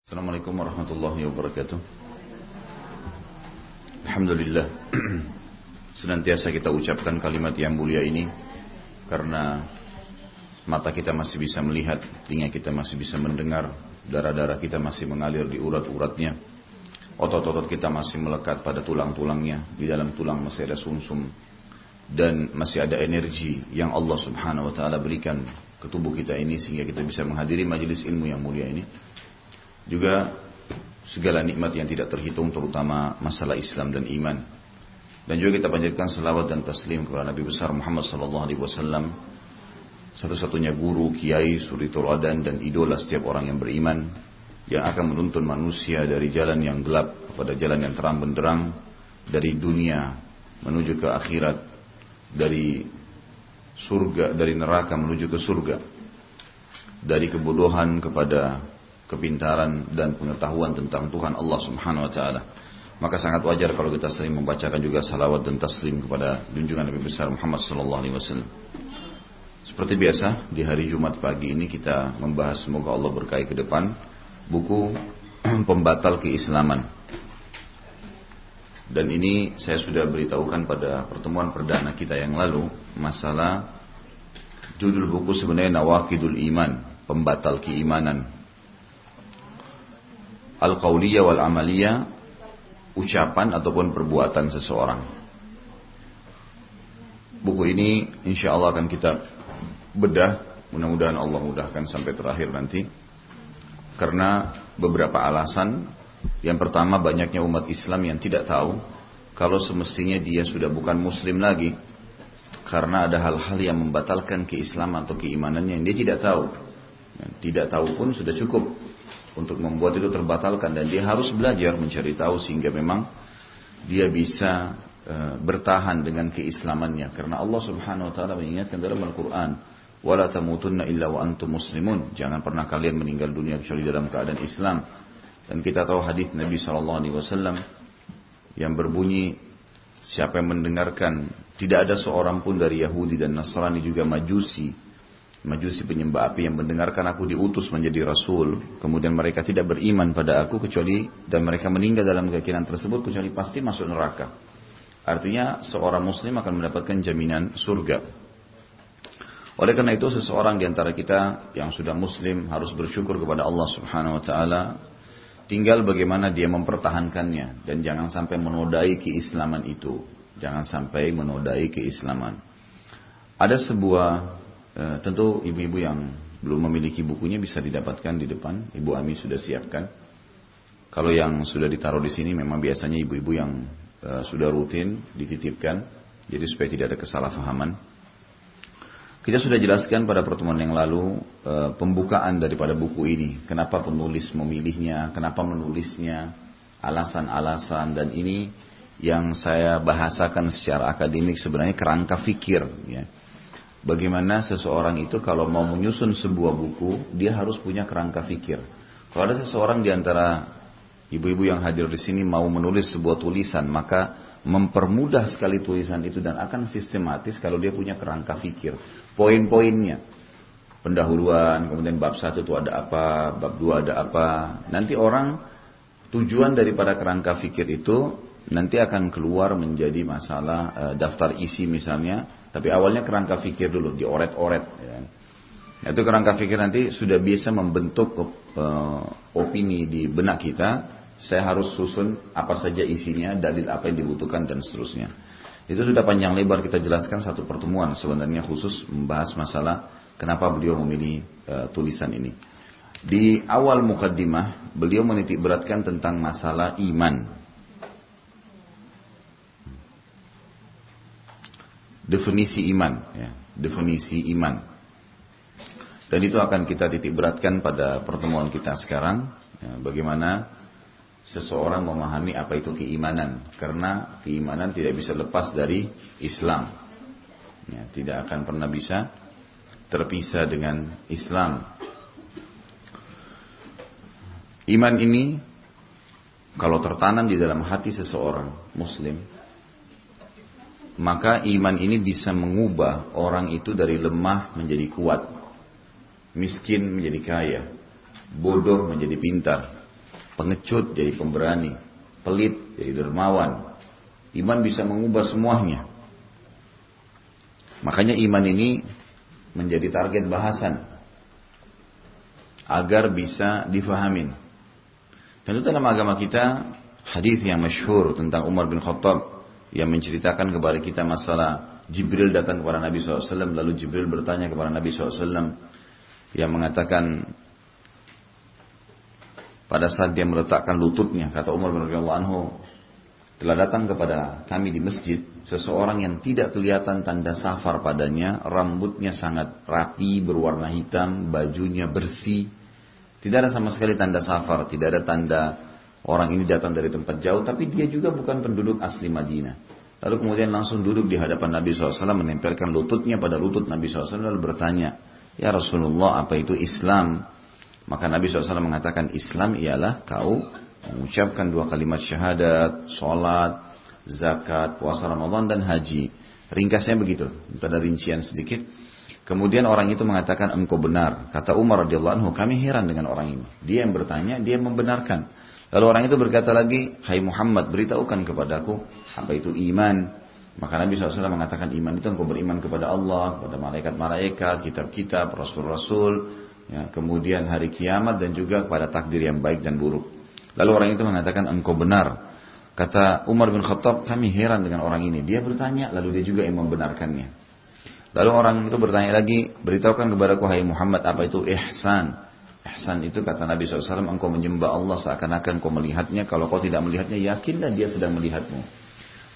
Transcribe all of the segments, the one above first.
Assalamualaikum warahmatullahi wabarakatuh. Alhamdulillah, senantiasa kita ucapkan kalimat yang mulia ini karena mata kita masih bisa melihat, telinga kita masih bisa mendengar, darah-darah kita masih mengalir di urat-uratnya, otot-otot kita masih melekat pada tulang-tulangnya, di dalam tulang masih ada sumsum, dan masih ada energi yang Allah subhanahu wa ta'ala berikan ke tubuh kita ini sehingga kita bisa menghadiri majelis ilmu yang mulia ini. Juga segala nikmat yang tidak terhitung, terutama masalah Islam dan iman. Dan juga kita panjatkan selawat dan taslim kepada Nabi besar Muhammad SAW, satu-satunya guru, kiai, suri teladan dan idola setiap orang yang beriman, yang akan menuntun manusia dari jalan yang gelap kepada jalan yang terang benderang, dari dunia menuju ke akhirat, dari surga, dari neraka menuju ke surga, dari kebodohan kepada kepintaran dan pengetahuan tentang Tuhan Allah subhanahu wa ta'ala. Maka sangat wajar kalau kita sering membacakan juga salawat dan taslim kepada junjungan Nabi besar Muhammad sallallahu alaihi wasallam. Seperti biasa di hari Jumat pagi ini kita membahas, semoga Allah berkahi ke depan, buku Pembatal Keislaman. Dan ini saya sudah beritahukan pada pertemuan perdana kita yang lalu, masalah judul buku sebenarnya Nawaqidul Iman, Pembatal Keimanan. Al-Qawliyah wal-Amaliyah, ucapan ataupun perbuatan seseorang. Buku ini insya Allah akan kita bedah, mudah-mudahan Allah mudahkan sampai terakhir nanti. Karena beberapa alasan. Yang pertama, banyaknya umat Islam yang tidak tahu kalau semestinya dia sudah bukan muslim lagi, karena ada hal-hal yang membatalkan keislaman atau keimanannya yang dia tidak tahu. Tidak tahu pun sudah cukup untuk membuat itu terbatalkan, dan dia harus belajar mencari tahu sehingga memang dia bisa bertahan dengan keislamannya. Karena Allah subhanahu wa ta'ala mengingatkan dalam Al-Quran, wala tamutunna illa wa antum muslimun, jangan pernah kalian meninggal dunia kecuali dalam keadaan Islam. Dan kita tahu hadis Nabi SAW yang berbunyi, siapa yang mendengarkan, tidak ada seorang pun dari Yahudi dan Nasrani juga Majusi penyembah api yang mendengarkan aku diutus menjadi Rasul, kemudian mereka tidak beriman pada aku kecuali, dan mereka meninggal dalam keyakinan tersebut, kecuali pasti masuk neraka. Artinya seorang muslim akan mendapatkan jaminan surga. Oleh karena itu seseorang di antara kita yang sudah muslim harus bersyukur kepada Allah subhanahu wa ta'ala. Tinggal bagaimana dia mempertahankannya, dan jangan sampai menodai keislaman itu. Jangan sampai menodai keislaman. Ada sebuah tentu ibu-ibu yang belum memiliki bukunya bisa didapatkan di depan. Ibu Ami sudah siapkan. Kalau yang sudah ditaruh di sini memang biasanya ibu-ibu yang sudah rutin dititipkan, jadi supaya tidak ada kesalahpahaman. Kita sudah jelaskan pada pertemuan yang lalu pembukaan daripada buku ini. Kenapa penulis memilihnya, kenapa menulisnya, alasan-alasan, dan ini yang saya bahasakan secara akademik sebenarnya kerangka fikir, ya. Bagaimana seseorang itu kalau mau menyusun sebuah buku, dia harus punya kerangka fikir. Kalau ada seseorang di antara ibu-ibu yang hadir di sini mau menulis sebuah tulisan, maka mempermudah sekali tulisan itu dan akan sistematis kalau dia punya kerangka fikir. Poin-poinnya, pendahuluan, kemudian bab 1 itu ada apa, bab 2 ada apa. Nanti orang, tujuan daripada kerangka fikir itu nanti akan keluar menjadi masalah daftar isi misalnya. Tapi awalnya kerangka fikir dulu, dioret-oret. Ya. Nah, itu kerangka fikir nanti sudah biasa membentuk opini di benak kita. Saya harus susun apa saja isinya, dalil apa yang dibutuhkan, dan seterusnya. Itu sudah panjang lebar kita jelaskan satu pertemuan sebenarnya khusus membahas masalah kenapa beliau memilih tulisan ini. Di awal mukaddimah, beliau menitik beratkan tentang masalah iman. Definisi iman, ya, definisi iman. Dan itu akan kita titik beratkan pada pertemuan kita sekarang, ya, bagaimana seseorang memahami apa itu keimanan, karena keimanan tidak bisa lepas dari Islam, ya, tidak akan pernah bisa terpisah dengan Islam. Iman ini kalau tertanam di dalam hati seseorang muslim, maka iman ini bisa mengubah orang itu dari lemah menjadi kuat, miskin menjadi kaya, bodoh menjadi pintar, pengecut jadi pemberani, pelit jadi dermawan. Iman bisa mengubah semuanya. Makanya iman ini menjadi target bahasan agar bisa difahamin. Tentu dalam agama kita hadis yang masyhur tentang Umar bin Khattab yang menceritakan kepada kita masalah Jibril datang kepada Nabi SAW, lalu Jibril bertanya kepada Nabi SAW yang mengatakan pada saat dia meletakkan lututnya, kata Umar bin Khattab, telah datang kepada kami di masjid seseorang yang tidak kelihatan tanda safar padanya, rambutnya sangat rapi, berwarna hitam, bajunya bersih, tidak ada sama sekali tanda safar, tidak ada tanda orang ini datang dari tempat jauh, tapi dia juga bukan penduduk asli Madinah. Lalu kemudian langsung duduk di hadapan Nabi SAW, menempelkan lututnya pada lutut Nabi SAW, lalu bertanya, ya Rasulullah, apa itu Islam? Maka Nabi SAW mengatakan, Islam ialah kau mengucapkan 2 kalimat syahadat, sholat, zakat, puasa Ramadan dan haji. Ringkasnya begitu, ada rincian sedikit. Kemudian orang itu mengatakan, engkau benar. Kata Umar radhiyallahu anhu, kami heran dengan orang ini. Dia yang bertanya, dia membenarkan. Lalu orang itu berkata lagi, hai Muhammad, beritahukan kepadaku apa itu iman. Maka Nabi SAW mengatakan, iman itu engkau beriman kepada Allah, kepada malaikat-malaikat, kitab-kitab, rasul-rasul, ya, kemudian hari kiamat dan juga kepada takdir yang baik dan buruk. Lalu orang itu mengatakan, engkau benar. Kata Umar bin Khattab, kami heran dengan orang ini. Dia bertanya, lalu dia juga yang membenarkannya. Lalu orang itu bertanya lagi, beritahukan kepadaku, hai Muhammad, apa itu ihsan? Ihsan itu kata Nabi SAW, engkau menyembah Allah seakan-akan kau melihatnya. Kalau kau tidak melihatnya, yakinlah dia sedang melihatmu.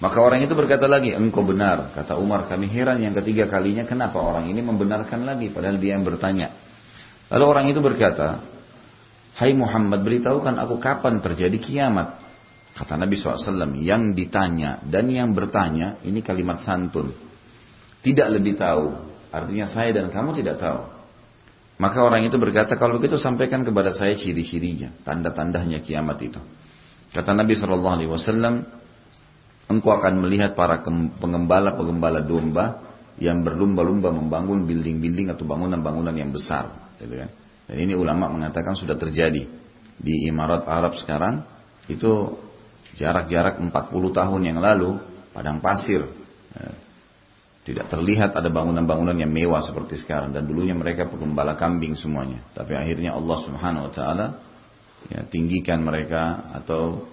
Maka orang itu berkata lagi, engkau benar. Kata Umar, kami heran yang ketiga kalinya, kenapa orang ini membenarkan lagi, padahal dia yang bertanya. Lalu orang itu berkata, hai Muhammad, beritahukan aku kapan terjadi kiamat. Kata Nabi SAW, yang ditanya dan yang bertanya, ini kalimat santun. Tidak lebih tahu, artinya saya dan kamu tidak tahu. Maka orang itu berkata, kalau begitu sampaikan kepada saya ciri-cirinya, tanda-tandanya kiamat itu. Kata Nabi SAW, engkau akan melihat para pengembala-pengembala domba yang berlumba-lumba membangun building-building atau bangunan-bangunan yang besar. Gitu kan? Dan ini ulama mengatakan sudah terjadi di Imarat Arab sekarang. Itu jarak-jarak 40 tahun yang lalu, padang pasir. Tidak terlihat ada bangunan-bangunan yang mewah seperti sekarang. Dan dulunya mereka pengembala kambing semuanya. Tapi akhirnya Allah Subhanahu Wa Taala ya, tinggikan mereka atau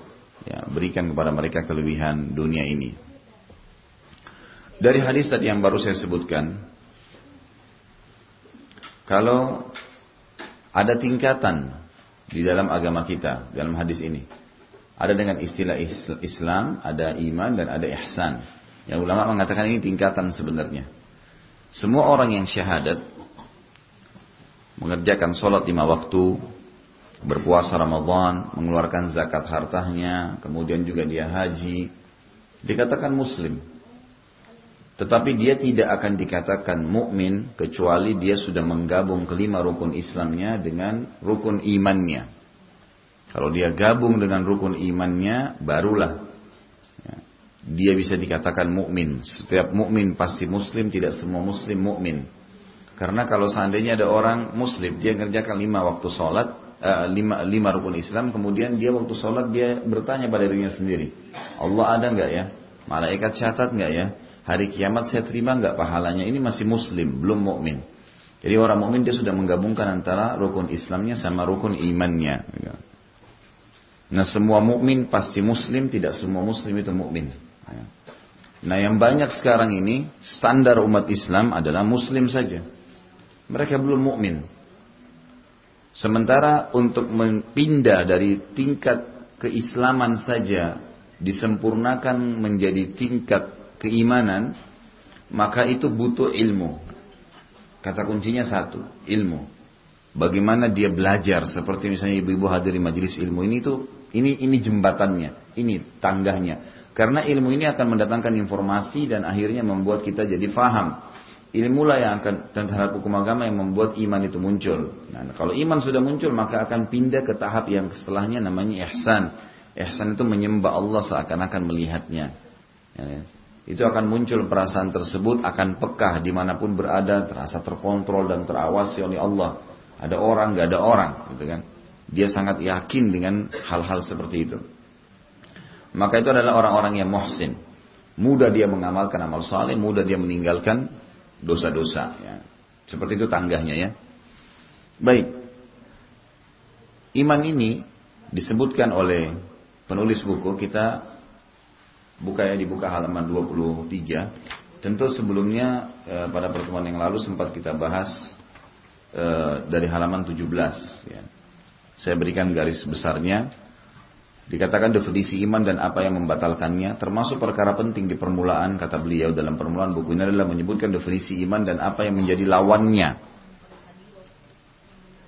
ya, berikan kepada mereka kelebihan dunia ini. Dari hadis tadi yang baru saya sebutkan, kalau ada tingkatan di dalam agama kita, dalam hadis ini, ada dengan istilah Islam, ada iman dan ada ihsan. Yang ulama mengatakan ini tingkatan sebenarnya. Semua orang yang syahadat, mengerjakan sholat 5 waktu, berpuasa Ramadan, mengeluarkan zakat hartanya, kemudian juga dia haji, dikatakan muslim. Tetapi dia tidak akan dikatakan mukmin kecuali dia sudah menggabung kelima rukun Islamnya dengan rukun imannya. Kalau dia gabung dengan rukun imannya, barulah ya, dia bisa dikatakan mukmin. Setiap mukmin pasti muslim, tidak semua muslim mukmin. Karena kalau seandainya ada orang muslim, dia mengerjakan 5 waktu sholat, 5 rukun Islam, kemudian dia waktu sholat dia bertanya pada dirinya sendiri, Allah ada nggak ya? Malaikat catat nggak ya? Hari kiamat saya terima nggak pahalanya? Ini masih muslim, belum mukmin. Jadi orang mukmin dia sudah menggabungkan antara rukun Islamnya sama rukun imannya. Nah semua mukmin pasti muslim, tidak semua muslim itu mukmin. Nah yang banyak sekarang ini standar umat Islam adalah muslim saja. Mereka belum mukmin. Sementara untuk pindah dari tingkat keislaman saja disempurnakan menjadi tingkat keimanan, maka itu butuh ilmu. Kata kuncinya satu, ilmu. Bagaimana dia belajar, seperti misalnya ibu-ibu hadir di majelis ilmu ini jembatannya, ini tangganya. Karena ilmu ini akan mendatangkan informasi dan akhirnya membuat kita jadi faham. Ilmulah yang akan terhadap hukum agama yang membuat iman itu muncul. Nah, kalau iman sudah muncul maka akan pindah ke tahap yang setelahnya namanya ihsan. Ihsan itu menyembah Allah seakan-akan melihatnya. Ya, itu akan muncul perasaan tersebut, akan pekah dimanapun berada, terasa terkontrol dan terawasi oleh Allah. Ada orang, nggak ada orang, gitu kan? Dia sangat yakin dengan hal-hal seperti itu. Maka itu adalah orang-orang yang muhsin. Mudah dia mengamalkan amal saleh, mudah dia meninggalkan dosa-dosa. Ya. Seperti itu tangganya ya. Baik. Iman ini disebutkan oleh penulis buku, kita dibuka halaman 23. Tentu sebelumnya pada pertemuan yang lalu sempat kita bahas dari halaman 17. Ya. Saya berikan garis besarnya. Dikatakan definisi iman dan apa yang membatalkannya, termasuk perkara penting di permulaan, kata beliau dalam permulaan buku ini adalah menyebutkan definisi iman dan apa yang menjadi lawannya.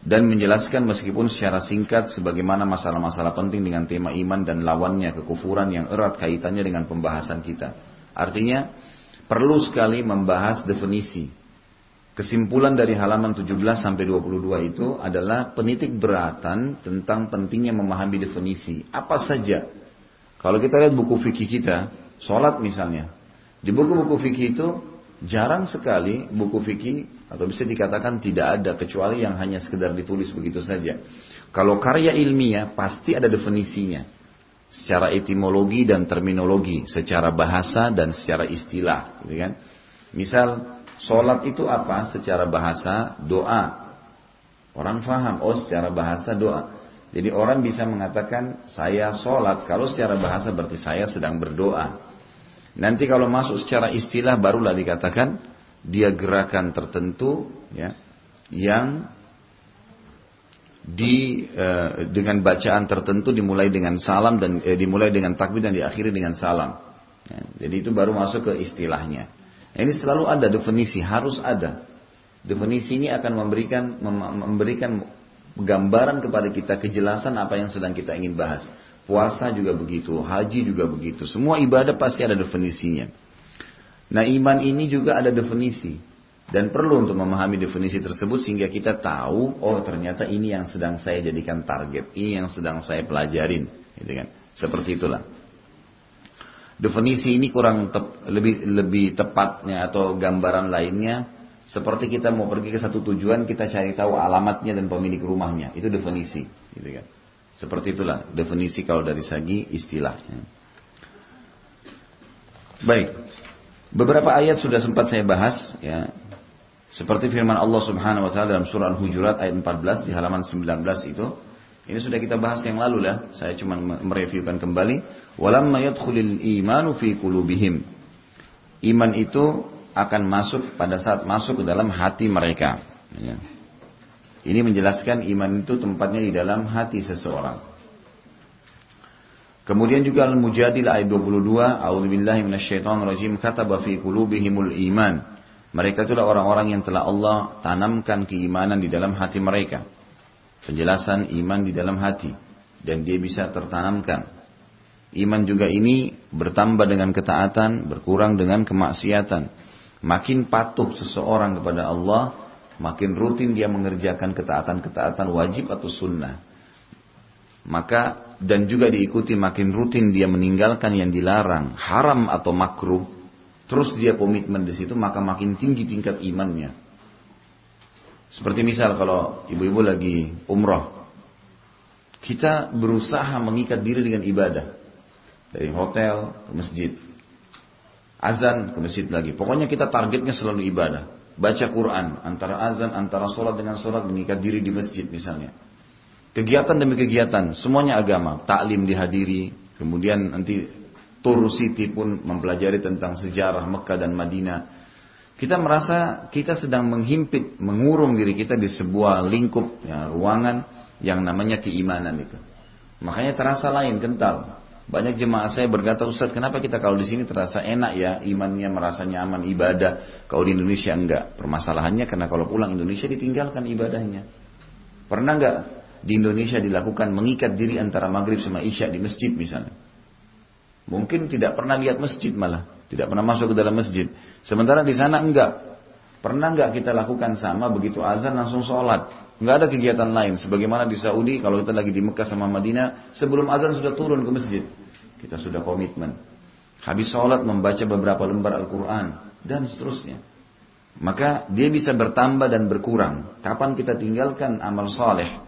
Dan menjelaskan meskipun secara singkat sebagaimana masalah-masalah penting dengan tema iman dan lawannya, kekufuran yang erat kaitannya dengan pembahasan kita. Artinya perlu sekali membahas definisi. Kesimpulan dari halaman 17 sampai 22 itu adalah penitik beratan tentang pentingnya memahami definisi. Apa saja? Kalau kita lihat buku fikih kita, sholat misalnya. Di buku-buku fikih itu jarang sekali buku fikih, atau bisa dikatakan tidak ada, kecuali yang hanya sekedar ditulis begitu saja. Kalau karya ilmiah pasti ada definisinya. Secara etimologi dan terminologi, secara bahasa dan secara istilah. Gitu kan? Misal, sholat itu apa? Secara bahasa doa. Orang faham, oh secara bahasa doa. Jadi orang bisa mengatakan saya sholat. Kalau secara bahasa berarti saya sedang berdoa. Nanti kalau masuk secara istilah barulah dikatakan dia gerakan tertentu ya, yang dengan bacaan tertentu dimulai dengan salam dan dimulai dengan takbir dan diakhiri dengan salam. Ya, jadi itu baru masuk ke istilahnya. Ini selalu ada definisi, harus ada. Definisi ini akan memberikan gambaran kepada kita kejelasan apa yang sedang kita ingin bahas. Puasa juga begitu, haji juga begitu. Semua ibadah pasti ada definisinya. Nah, iman ini juga ada definisi. Dan perlu untuk memahami definisi tersebut sehingga kita tahu, oh ternyata ini yang sedang saya jadikan target, ini yang sedang saya pelajarin, gitu kan? Seperti itulah. Definisi ini lebih tepatnya atau gambaran lainnya seperti kita mau pergi ke satu tujuan, kita cari tahu alamatnya dan pemilik rumahnya, itu definisi, gitu kan? Seperti itulah definisi kalau dari segi istilahnya. Baik, beberapa ayat sudah sempat saya bahas, ya. Seperti firman Allah Subhanahu wa taala dalam surah Al-Hujurat ayat 14 di halaman 19 itu. Ini sudah kita bahas yang lalu lah. Saya cuma mereviewkan kembali. Walamma yadkhulul imanu fi qulubihim. Iman itu akan masuk pada saat masuk ke dalam hati mereka. Ya. Ini menjelaskan iman itu tempatnya di dalam hati seseorang. Kemudian juga Al-Mujadil ayat 22. A'udzubillahi minasyaitonirrajim. Kataba fi qulubihimul iman. Mereka itulah orang-orang yang telah Allah tanamkan keimanan di dalam hati mereka. Penjelasan iman di dalam hati. Dan dia bisa tertanamkan. Iman juga ini bertambah dengan ketaatan, berkurang dengan kemaksiatan. Makin patuh seseorang kepada Allah, makin rutin dia mengerjakan ketaatan-ketaatan wajib atau sunnah. Maka, dan juga diikuti makin rutin dia meninggalkan yang dilarang, haram atau makruh. Terus dia komitmen di situ, maka makin tinggi tingkat imannya. Seperti misal kalau ibu-ibu lagi umroh, kita berusaha mengikat diri dengan ibadah. Dari hotel ke masjid, azan ke masjid lagi. Pokoknya kita targetnya selalu ibadah. Baca Quran, antara azan, antara sholat dengan sholat, mengikat diri di masjid misalnya. Kegiatan demi kegiatan, semuanya agama. Taklim dihadiri, kemudian nanti Tur Siti pun mempelajari tentang sejarah Mekah dan Madinah. Kita merasa kita sedang menghimpit, mengurung diri kita di sebuah lingkup, ya, ruangan yang namanya keimanan itu. Makanya terasa lain, kental. Banyak jemaah saya berkata, Ustaz, kenapa kita kalau di sini terasa enak ya, imannya merasa nyaman, ibadah. Kalau di Indonesia enggak. Permasalahannya karena kalau pulang Indonesia ditinggalkan ibadahnya. Pernah enggak di Indonesia dilakukan mengikat diri antara maghrib sama isya di masjid misalnya? Mungkin tidak pernah lihat masjid malah. Tidak pernah masuk ke dalam masjid. Sementara di sana enggak. Pernah enggak kita lakukan sama, begitu azan langsung sholat. Enggak ada kegiatan lain. Sebagaimana di Saudi, kalau kita lagi di Mekah sama Madinah, sebelum azan sudah turun ke masjid. Kita sudah komitmen. Habis sholat membaca beberapa lembar Al-Quran. Dan seterusnya. Maka dia bisa bertambah dan berkurang. Kapan kita tinggalkan amal saleh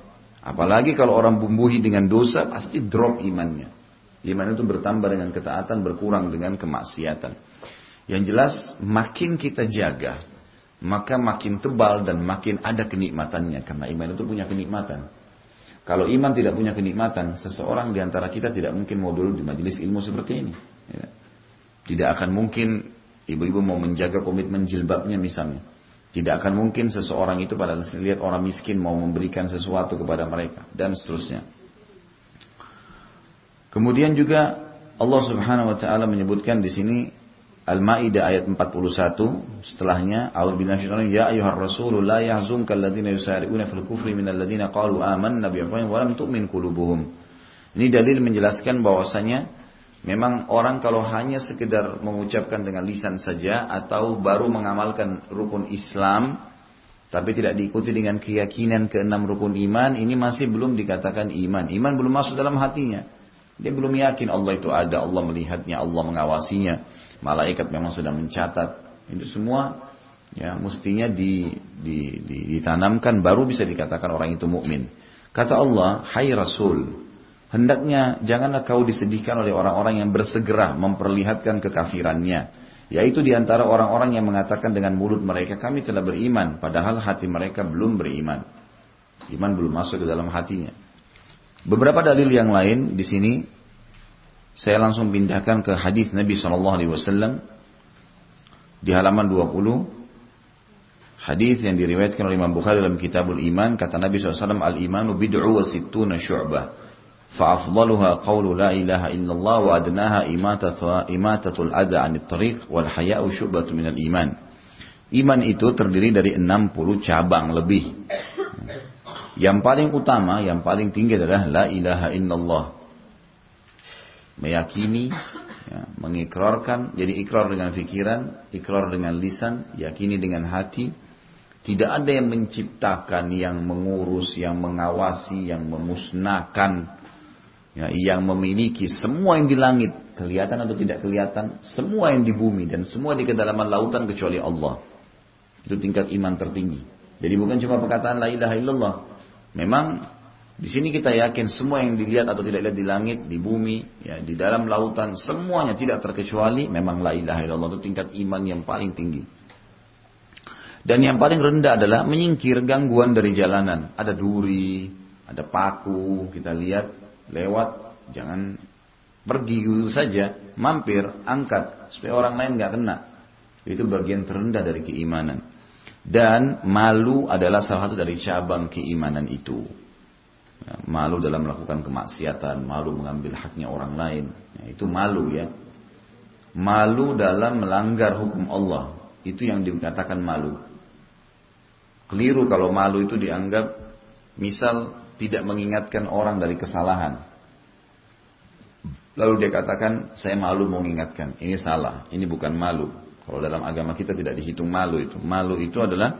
Apalagi kalau orang bumbuhi dengan dosa, pasti drop imannya. Iman itu bertambah dengan ketaatan, berkurang dengan kemaksiatan. Yang jelas, makin kita jaga, maka makin tebal dan makin ada kenikmatannya. Karena iman itu punya kenikmatan. Kalau iman tidak punya kenikmatan, seseorang di antara kita tidak mungkin mau dulu di majelis ilmu seperti ini. Ya. Tidak akan mungkin ibu-ibu mau menjaga komitmen jilbabnya misalnya. Tidak akan mungkin seseorang itu pada lihat orang miskin mau memberikan sesuatu kepada mereka. Dan seterusnya. Kemudian juga Allah Subhanahu wa taala menyebutkan di sini Al-Maidah ayat 41 setelahnya a'udzubillahi minasyaitonir rajim ya ayyuhar rasul la yahzunka alladziina yusari'una fil kufri minal ladziina qalu amanna bi afwahihim wa lam tu'min qulubuhum. Ini dalil menjelaskan bahwasanya memang orang kalau hanya sekedar mengucapkan dengan lisan saja atau baru mengamalkan rukun Islam tapi tidak diikuti dengan keyakinan keenam rukun iman, ini masih belum dikatakan iman. Iman belum masuk dalam hatinya. Dia belum yakin Allah itu ada, Allah melihatnya, Allah mengawasinya. Malaikat memang sedang mencatat. Itu semua ya mestinya ditanamkan baru bisa dikatakan orang itu mukmin. Kata Allah, "Hai Rasul, hendaknya janganlah kau disedihkan oleh orang-orang yang bersegera memperlihatkan kekafirannya, yaitu di antara orang-orang yang mengatakan dengan mulut mereka kami telah beriman, padahal hati mereka belum beriman. Iman belum masuk ke dalam hatinya." Beberapa dalil yang lain di sini saya langsung pindahkan ke hadis Nabi SAW di halaman 20. Hadis yang diriwayatkan oleh Imam Bukhari dalam Kitabul Iman, kata Nabi SAW, "Al-imanu bid'u wa sittuna syu'bah, fa'afdaluha qawlu la ilaha illallah wa adnaha imatatul adha 'anit tariq wal haya'u syu'batu minal iman." Iman itu terdiri dari 60 cabang lebih. Yang paling utama, yang paling tinggi adalah la ilaha illallah. Meyakini, ya, mengikrarkan, jadi ikrar dengan fikiran, ikrar dengan lisan, yakini dengan hati. Tidak ada yang menciptakan, yang mengurus, yang mengawasi, yang memusnahkan, ya, yang memiliki semua yang di langit, kelihatan atau tidak kelihatan, semua yang di bumi dan semua di kedalaman lautan kecuali Allah. Itu tingkat iman tertinggi. Jadi bukan cuma perkataan la ilaha illallah. Memang di sini kita yakin semua yang dilihat atau tidak dilihat di langit, di bumi, ya, di dalam lautan, semuanya tidak terkecuali memang la ilaha illallah. Itu tingkat iman yang paling tinggi. Dan yang paling rendah adalah menyingkir gangguan dari jalanan. Ada duri, ada paku, kita lihat lewat, jangan pergi gitu saja, mampir, angkat supaya orang lain nggak kena. Itu bagian terendah dari keimanan. Dan malu adalah salah satu dari cabang keimanan itu. Ya, malu dalam melakukan kemaksiatan, malu mengambil haknya orang lain. Ya, itu malu ya. Malu dalam melanggar hukum Allah. Itu yang dikatakan malu. Keliru kalau malu itu dianggap misal tidak mengingatkan orang dari kesalahan. Lalu dia katakan, saya malu mau mengingatkan. Ini salah, ini bukan malu. Kalau dalam agama kita tidak dihitung malu itu. Malu itu adalah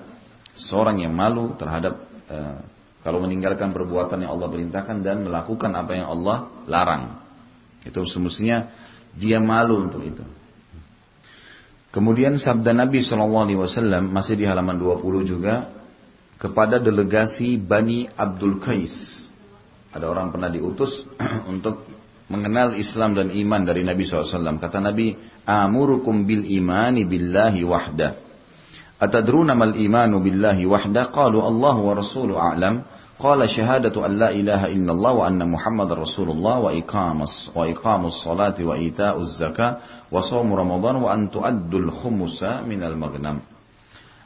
seorang yang malu terhadap kalau meninggalkan perbuatan yang Allah perintahkan dan melakukan apa yang Allah larang. Itu semestinya dia malu untuk itu. Kemudian sabda Nabi SAW masih di halaman 20 juga kepada delegasi Bani Abdul Qais. Ada orang pernah diutus untuk mengenal Islam dan iman dari Nabi SAW. Kata Nabi, amurukum bil imani billahi wahda. Atadruna mal imanu billahi wahda? Qalu Allah wa rasuluhu a'lam. Qala syahadatu an la ilaha illallah wa anna Muhammadar Rasulullah wa iqamus salati wa ita'uz zakah wa shaumu Ramadan wa an tu'addul khumusa minal maghnam.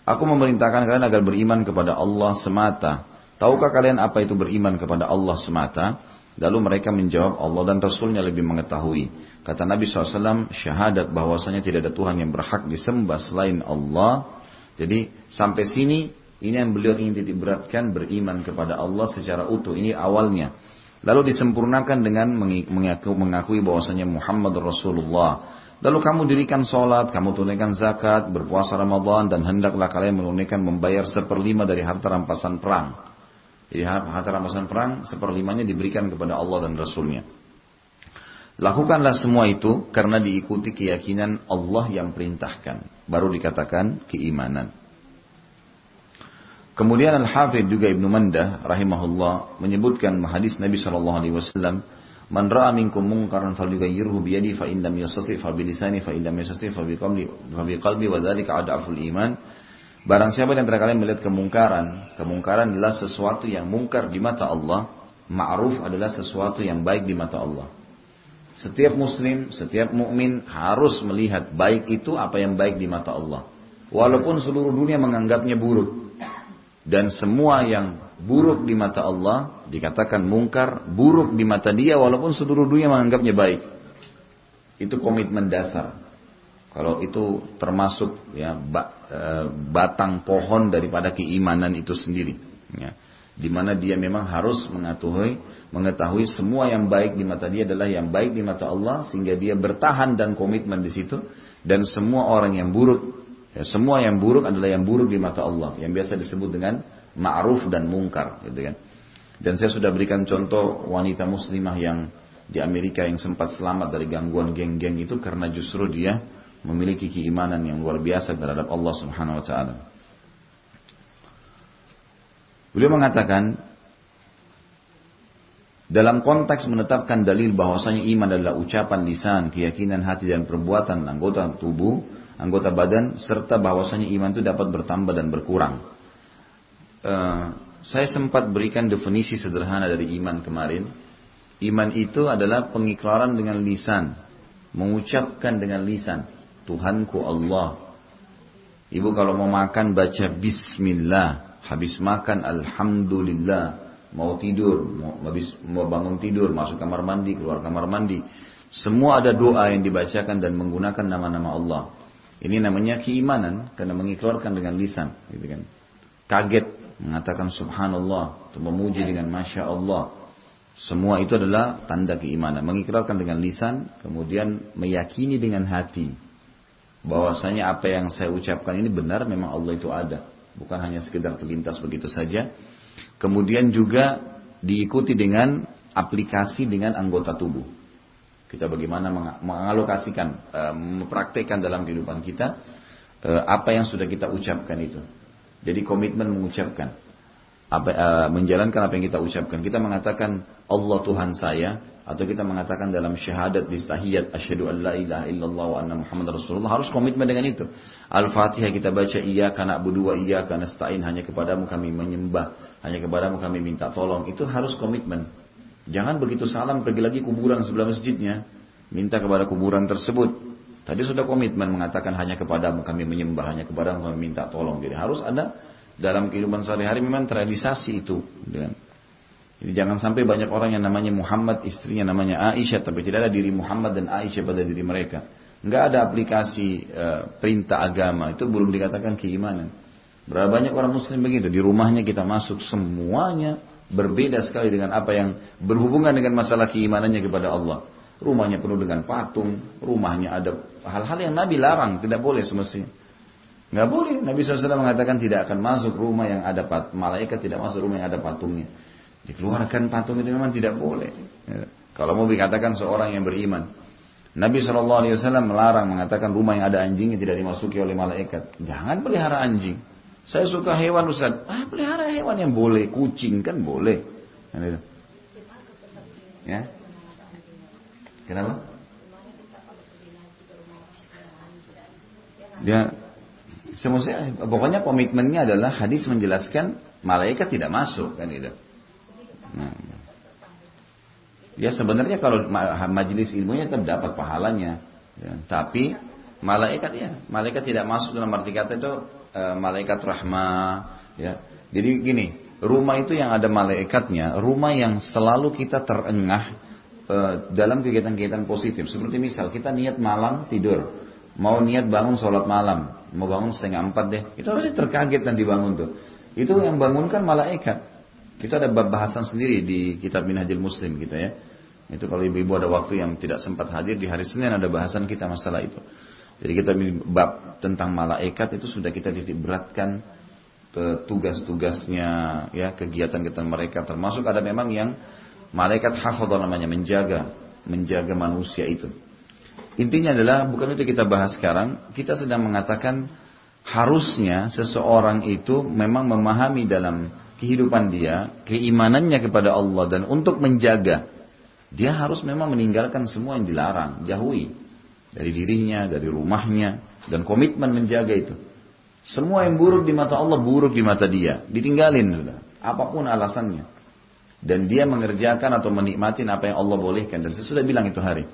Aku memerintahkan kalian agar beriman kepada Allah semata. Tahukah kalian apa itu beriman kepada Allah semata? Lalu mereka menjawab, Allah dan Rasulnya lebih mengetahui. Kata Nabi SAW, syahadat bahwasanya tidak ada Tuhan yang berhak disembah selain Allah. Jadi sampai sini, ini yang beliau ingin titik beratkan, beriman kepada Allah secara utuh. Ini awalnya. Lalu disempurnakan dengan mengakui bahwasanya Muhammad Rasulullah. Lalu kamu dirikan sholat, kamu tunaikan zakat, berpuasa Ramadan, dan hendaklah kalian menunaikan membayar 1/5 dari harta rampasan perang. Jadi harta rampasan perang 1/5-nya diberikan kepada Allah dan Rasulnya. Lakukanlah semua itu karena diikuti keyakinan Allah yang perintahkan. Baru dikatakan keimanan. Kemudian Al-Hafidh juga Ibnu Mandah rahimahullah menyebutkan hadis Nabi SAW, "Man ra'a minkum munkaran falyughayyirhu bi yadihi fa in lam yastati' fa bi lisanihi fa in lam yastati' fa bi qalbi wa dzalika ad'aful iman." Barang siapa di antara kalian melihat kemungkaran adalah sesuatu yang mungkar di mata Allah, ma'ruf adalah sesuatu yang baik di mata Allah. Setiap muslim, setiap mukmin harus melihat baik itu apa yang baik di mata Allah. Walaupun seluruh dunia menganggapnya buruk. Dan semua yang buruk di mata Allah dikatakan mungkar, buruk di mata dia walaupun seluruh dunia menganggapnya baik. Itu komitmen dasar. Kalau itu termasuk ya batang pohon daripada keimanan itu sendiri. Ya. Di mana dia memang harus mengetahui semua yang baik di mata dia adalah yang baik di mata Allah, sehingga dia bertahan dan komitmen di situ. Dan semua orang yang buruk, semua yang buruk adalah yang buruk di mata Allah, yang biasa disebut dengan ma'ruf dan mungkar, gitu kan. Dan saya sudah berikan contoh wanita muslimah yang di Amerika yang sempat selamat dari gangguan geng-geng itu karena justru dia memiliki keimanan yang luar biasa terhadap Allah Subhanahu wa taala. Beliau mengatakan dalam konteks menetapkan dalil bahwasanya iman adalah ucapan lisan, keyakinan hati dan perbuatan anggota tubuh, anggota badan, serta bahwasanya iman itu dapat bertambah dan berkurang. Saya sempat berikan definisi sederhana dari iman kemarin. Iman itu adalah pengikraran dengan lisan, mengucapkan dengan lisan, Tuhanku Allah. Ibu kalau mau makan baca Bismillah, habis makan Alhamdulillah, mau tidur, mau bangun tidur, masuk kamar mandi, keluar kamar mandi, semua ada doa yang dibacakan dan menggunakan nama-nama Allah. Ini namanya keimanan karena mengikrarkan dengan lisan, gitu kan. Kaget mengatakan Subhanallah, atau memuji dengan Masya Allah. Semua itu adalah tanda keimanan. Mengikrarkan dengan lisan, kemudian meyakini dengan hati bahwasanya apa yang saya ucapkan ini benar, memang Allah itu ada, bukan hanya sekedar terlintas begitu saja. Kemudian juga diikuti dengan aplikasi dengan anggota tubuh. Kita bagaimana mengalokasikan, mempraktekkan dalam kehidupan kita apa yang sudah kita ucapkan itu. Jadi komitmen mengucapkan, menjalankan apa yang kita ucapkan. Kita mengatakan Allah Tuhan saya, atau kita mengatakan dalam syahadat di tahiyat asyhadu an la ilaha illallah wa anna muhammadar rasulullah, harus komitmen dengan itu. Al-Fatihah kita baca iyyaka na'budu wa iyyaka nasta'in, hanya kepadamu kami menyembah, hanya kepadamu kami minta tolong. Itu harus komitmen. Jangan begitu salam pergi lagi kuburan sebelah masjidnya, minta kepada kuburan tersebut. Tadi sudah komitmen mengatakan hanya kepadamu kami menyembah, hanya kepadamu kami minta tolong. Jadi harus ada dalam kehidupan sehari-hari memang terrealisasi itu. Jadi jangan sampai banyak orang yang namanya Muhammad, istrinya namanya Aisyah, tapi tidak ada diri Muhammad dan Aisyah pada diri mereka. Enggak ada aplikasi perintah agama, itu belum dikatakan keimanan. Berapa banyak orang muslim begitu, di rumahnya kita masuk semuanya berbeda sekali dengan apa yang berhubungan dengan masalah keimanannya kepada Allah. Rumahnya penuh dengan patung, rumahnya ada hal-hal yang Nabi larang, tidak boleh semestinya. Enggak boleh, Nabi SAW mengatakan tidak akan masuk rumah yang ada malaikat, tidak masuk rumah yang ada patungnya. Dikeluarkan patung itu memang tidak boleh. Kalau mau dikatakan seorang yang beriman, Nabi SAW melarang, mengatakan rumah yang ada anjingnya tidak dimasuki oleh malaikat. Jangan pelihara anjing. Saya suka hewan Ustaz. Pelihara hewan yang boleh, kucing kan boleh. Ya. Kenapa? Dia, pokoknya komitmennya adalah hadis menjelaskan malaikat tidak masuk kan itu. Nah, ya sebenarnya kalau majelis ilmunya terdapat pahalanya, ya, tapi malaikat tidak masuk dalam arti kata itu malaikat rahmah, ya. Jadi gini, rumah itu yang ada malaikatnya, rumah yang selalu kita terengah dalam kegiatan-kegiatan positif. Seperti misal kita niat malam tidur, mau niat bangun sholat malam, mau bangun 3:30 deh, itu pasti terkaget nanti bangun tuh. Itu yang bangunkan malaikat. Itu ada bahasan sendiri di kitab Minhajul Muslim gitu ya. Itu kalau ibu-ibu ada waktu yang tidak sempat hadir, di hari Senin ada bahasan kita masalah itu. Jadi kita bab tentang malaikat itu sudah kita titik beratkan tugas-tugasnya, ya, kegiatan-kegiatan mereka, termasuk ada memang yang malaikat hafadhah namanya, menjaga manusia itu. Intinya adalah bukan itu kita bahas sekarang, kita sedang mengatakan Harusnya seseorang itu memang memahami dalam kehidupan dia, keimanannya kepada Allah, dan untuk menjaga, dia harus memang meninggalkan semua yang dilarang, jauhi. Dari dirinya, dari rumahnya, dan komitmen menjaga itu. Semua yang buruk di mata Allah, buruk di mata dia. Ditinggalin sudah, apapun alasannya. Dan dia mengerjakan atau menikmati apa yang Allah bolehkan. Dan saya sudah bilang itu hari.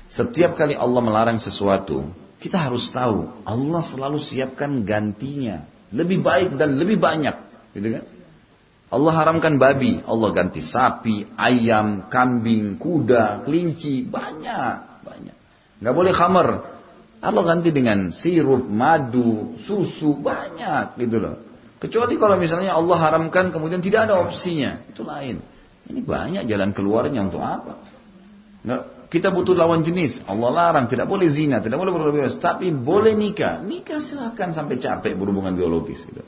Setiap kali Allah melarang sesuatu, kita harus tahu, Allah selalu siapkan gantinya. Lebih baik dan lebih banyak. Gitu kan? Allah haramkan babi, Allah ganti sapi, ayam, kambing, kuda, kelinci, banyak. Nggak boleh khamar, Allah ganti dengan sirup, madu, susu, banyak gitu loh. Kecuali kalau misalnya Allah haramkan kemudian tidak ada opsinya, itu lain. Ini banyak jalan keluarnya untuk apa? Nggak, kita butuh lawan jenis, Allah larang, tidak boleh zina, tidak boleh berlebihan, tapi boleh nikah. Nikah silahkan sampai capek berhubungan biologis gitu.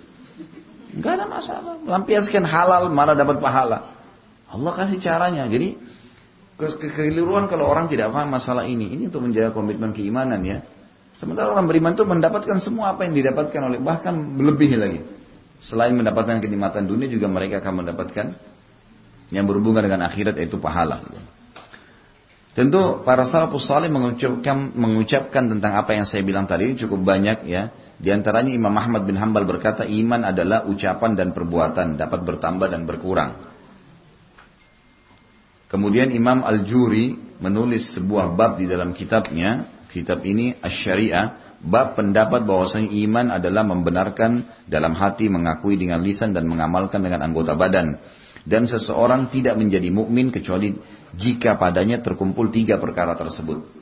Enggak ada masalah. Lampiaskan halal, mana dapat pahala. Allah kasih caranya. Jadi kekeliruan kalau orang tidak paham masalah ini. Ini untuk menjaga komitmen keimanan ya. Sementara orang beriman itu mendapatkan semua apa yang didapatkan oleh, bahkan lebih lagi. Selain mendapatkan kenikmatan dunia, juga mereka akan mendapatkan yang berhubungan dengan akhirat, yaitu pahala. Tentu para salafus saleh mengucapkan tentang apa yang saya bilang tadi ini cukup banyak ya. Di antaranya Imam Ahmad bin Hanbal berkata, iman adalah ucapan dan perbuatan, dapat bertambah dan berkurang. Kemudian Imam Al-Juri menulis sebuah bab di dalam kitabnya, kitab ini Asy-Syariah, bab pendapat bahwasanya iman adalah membenarkan dalam hati, mengakui dengan lisan dan mengamalkan dengan anggota badan. Dan seseorang tidak menjadi mukmin kecuali jika padanya terkumpul 3 perkara tersebut.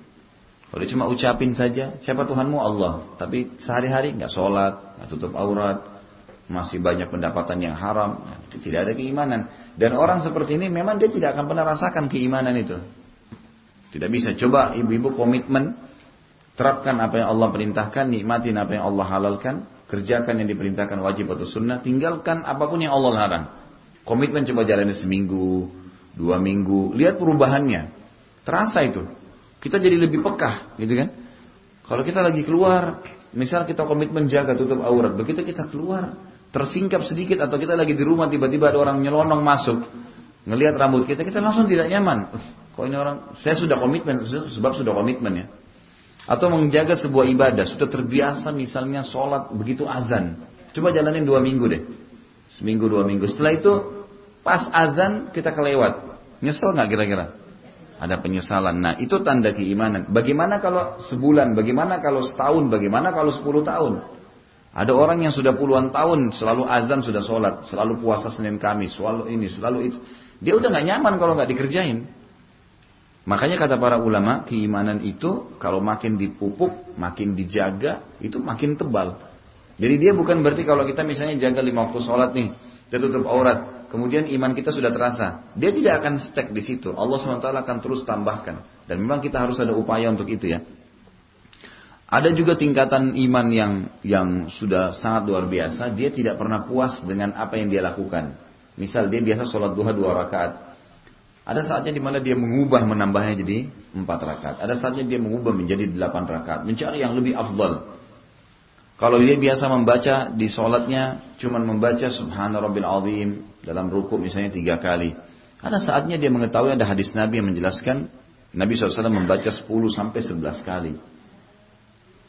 Kalau cuma ucapin saja, siapa Tuhanmu? Allah. Tapi sehari-hari nggak sholat, nggak tutup aurat, masih banyak pendapatan yang haram, tidak ada keimanan. Dan orang seperti ini memang dia tidak akan pernah rasakan keimanan itu. Tidak bisa. Coba ibu-ibu komitmen, terapkan apa yang Allah perintahkan, nikmatin apa yang Allah halalkan, kerjakan yang diperintahkan wajib atau sunnah, tinggalkan apapun yang Allah larang. Komitmen coba jalani seminggu, 2 minggu, lihat perubahannya. Terasa itu. Kita jadi lebih pekah, gitu kan? Kalau kita lagi keluar, misal kita komitmen jaga tutup aurat, begitu kita keluar, tersingkap sedikit atau kita lagi di rumah tiba-tiba ada orang nyelonong masuk, ngelihat rambut kita langsung tidak nyaman. Kok ini orang? Saya sudah komitmen, sebab sudah komitmen ya. Atau menjaga sebuah ibadah, sudah terbiasa misalnya sholat begitu azan. Coba jalanin 2 minggu deh, seminggu 2 minggu. Setelah itu pas azan kita kelewat, nyesel nggak kira-kira? Ada penyesalan. Nah itu tanda keimanan. Bagaimana kalau sebulan? Bagaimana kalau setahun? Bagaimana kalau 10 tahun? Ada orang yang sudah puluhan tahun selalu azan sudah sholat, selalu puasa Senin Kamis, selalu ini, selalu itu. Dia udah nggak nyaman kalau nggak dikerjain. Makanya kata para ulama, keimanan itu kalau makin dipupuk, makin dijaga, itu makin tebal. Jadi dia bukan berarti kalau kita misalnya jaga 5 waktu sholat nih, kita tutup aurat, kemudian iman kita sudah terasa. Dia tidak akan stuck di situ. Allah SWT akan terus tambahkan. Dan memang kita harus ada upaya untuk itu ya. Ada juga tingkatan iman yang sudah sangat luar biasa. Dia tidak pernah puas dengan apa yang dia lakukan. Misal dia biasa sholat duha 2 rakaat. Ada saatnya dimana dia mengubah menambahnya jadi 4 rakaat. Ada saatnya dia mengubah menjadi 8 rakaat. Mencari yang lebih afdal. Kalau dia biasa membaca di sholatnya, cuman membaca Subhana Rabbil Azim dalam ruku misalnya 3 kali. Ada saatnya dia mengetahui ada hadis Nabi yang menjelaskan Nabi SAW membaca 10 sampai 11 kali.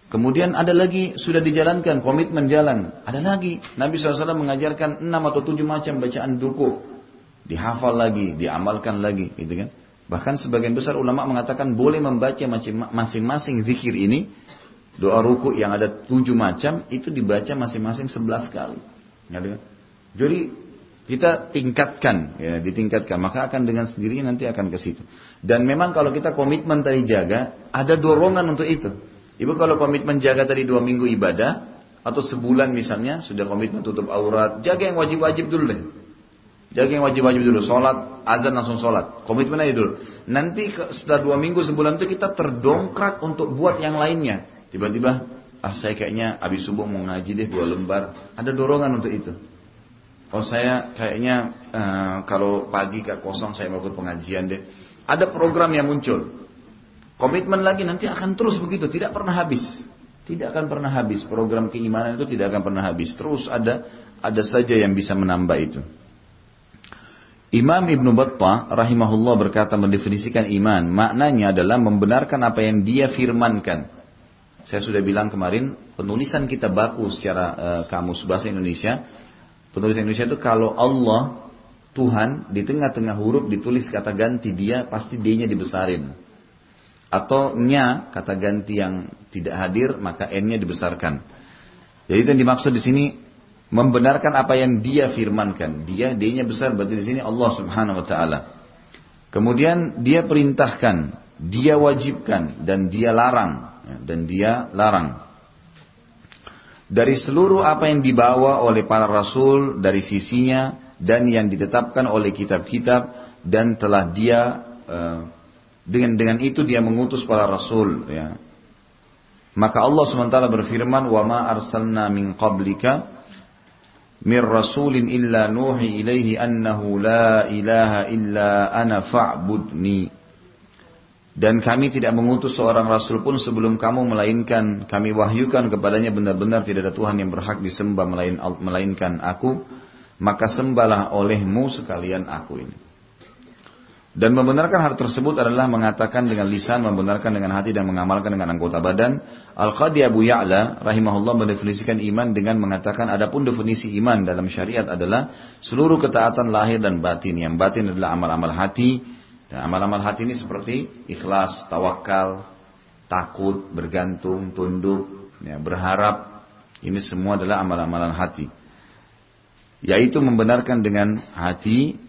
Kemudian ada lagi sudah dijalankan komitmen jalan. Ada lagi Nabi SAW mengajarkan 6 atau 7 macam bacaan ruku, dihafal lagi, diamalkan lagi, gitu kan? Bahkan sebagian besar ulama mengatakan boleh membaca masing-masing zikir ini. Doa ruku yang ada 7 macam itu dibaca masing-masing 11 kali. Jadi kita tingkatkan, ya, ditingkatkan, maka akan dengan sendirinya nanti akan ke situ. Dan memang kalau kita komitmen tadi jaga, ada dorongan untuk itu. Ibu kalau komitmen jaga tadi 2 minggu ibadah atau sebulan misalnya sudah komitmen tutup aurat, jaga yang wajib-wajib dulu deh. Jaga yang wajib-wajib dulu, sholat, azan langsung sholat, komitmen aja dulu. Nanti setelah 2 minggu sebulan itu kita terdongkrak untuk buat yang lainnya. Tiba-tiba, saya kayaknya habis subuh mau ngaji deh 2 lembar. Ada dorongan untuk itu. Oh saya kayaknya kalau pagi gak kosong saya mau ikut pengajian deh. Ada program yang muncul. Komitmen lagi nanti akan terus begitu, tidak pernah habis. Tidak akan pernah habis. Program keimanan itu tidak akan pernah habis. Terus ada saja yang bisa menambah itu. Imam Ibn Battah rahimahullah berkata mendefinisikan iman. Maknanya adalah membenarkan apa yang dia firmankan. Saya sudah bilang kemarin, penulisan kita baku secara kamus bahasa Indonesia. Penulis Indonesia itu kalau Allah, Tuhan, di tengah-tengah huruf ditulis kata ganti dia, pasti D-nya dibesarin. Atau nya, kata ganti yang tidak hadir, maka N-nya dibesarkan. Jadi itu yang dimaksud di sini, membenarkan apa yang dia firmankan. Dia, D-nya besar, berarti di sini Allah Subhanahu wa Ta'ala. Kemudian dia perintahkan, dia wajibkan, dan dia larang. Dari seluruh apa yang dibawa oleh para rasul dari sisinya, dan yang ditetapkan oleh kitab-kitab, dan telah dia dengan itu dia mengutus para rasul, ya. Maka Allah SWT berfirman, "Wa ma arsalna min qablika min rasulin illa nuhi ilaihi annahu la ilaha illa ana fa'budni." Dan kami tidak mengutus seorang rasul pun sebelum kamu, melainkan kami wahyukan kepadanya benar-benar tidak ada Tuhan yang berhak disembah melainkan aku, maka sembahlah olehmu sekalian aku ini. Dan membenarkan hal tersebut adalah mengatakan dengan lisan, membenarkan dengan hati, dan mengamalkan dengan anggota badan. Al-Qadhi Abu Ya'la rahimahullah mendefinisikan iman dengan mengatakan, adapun definisi iman dalam syariat adalah seluruh ketaatan lahir dan batin. Yang batin adalah amal-amal hati. Dan amal-amal hati ini seperti ikhlas, tawakal, takut, bergantung, tunduk, ya, berharap. Ini semua adalah amal-amalan hati. Yaitu membenarkan dengan hati,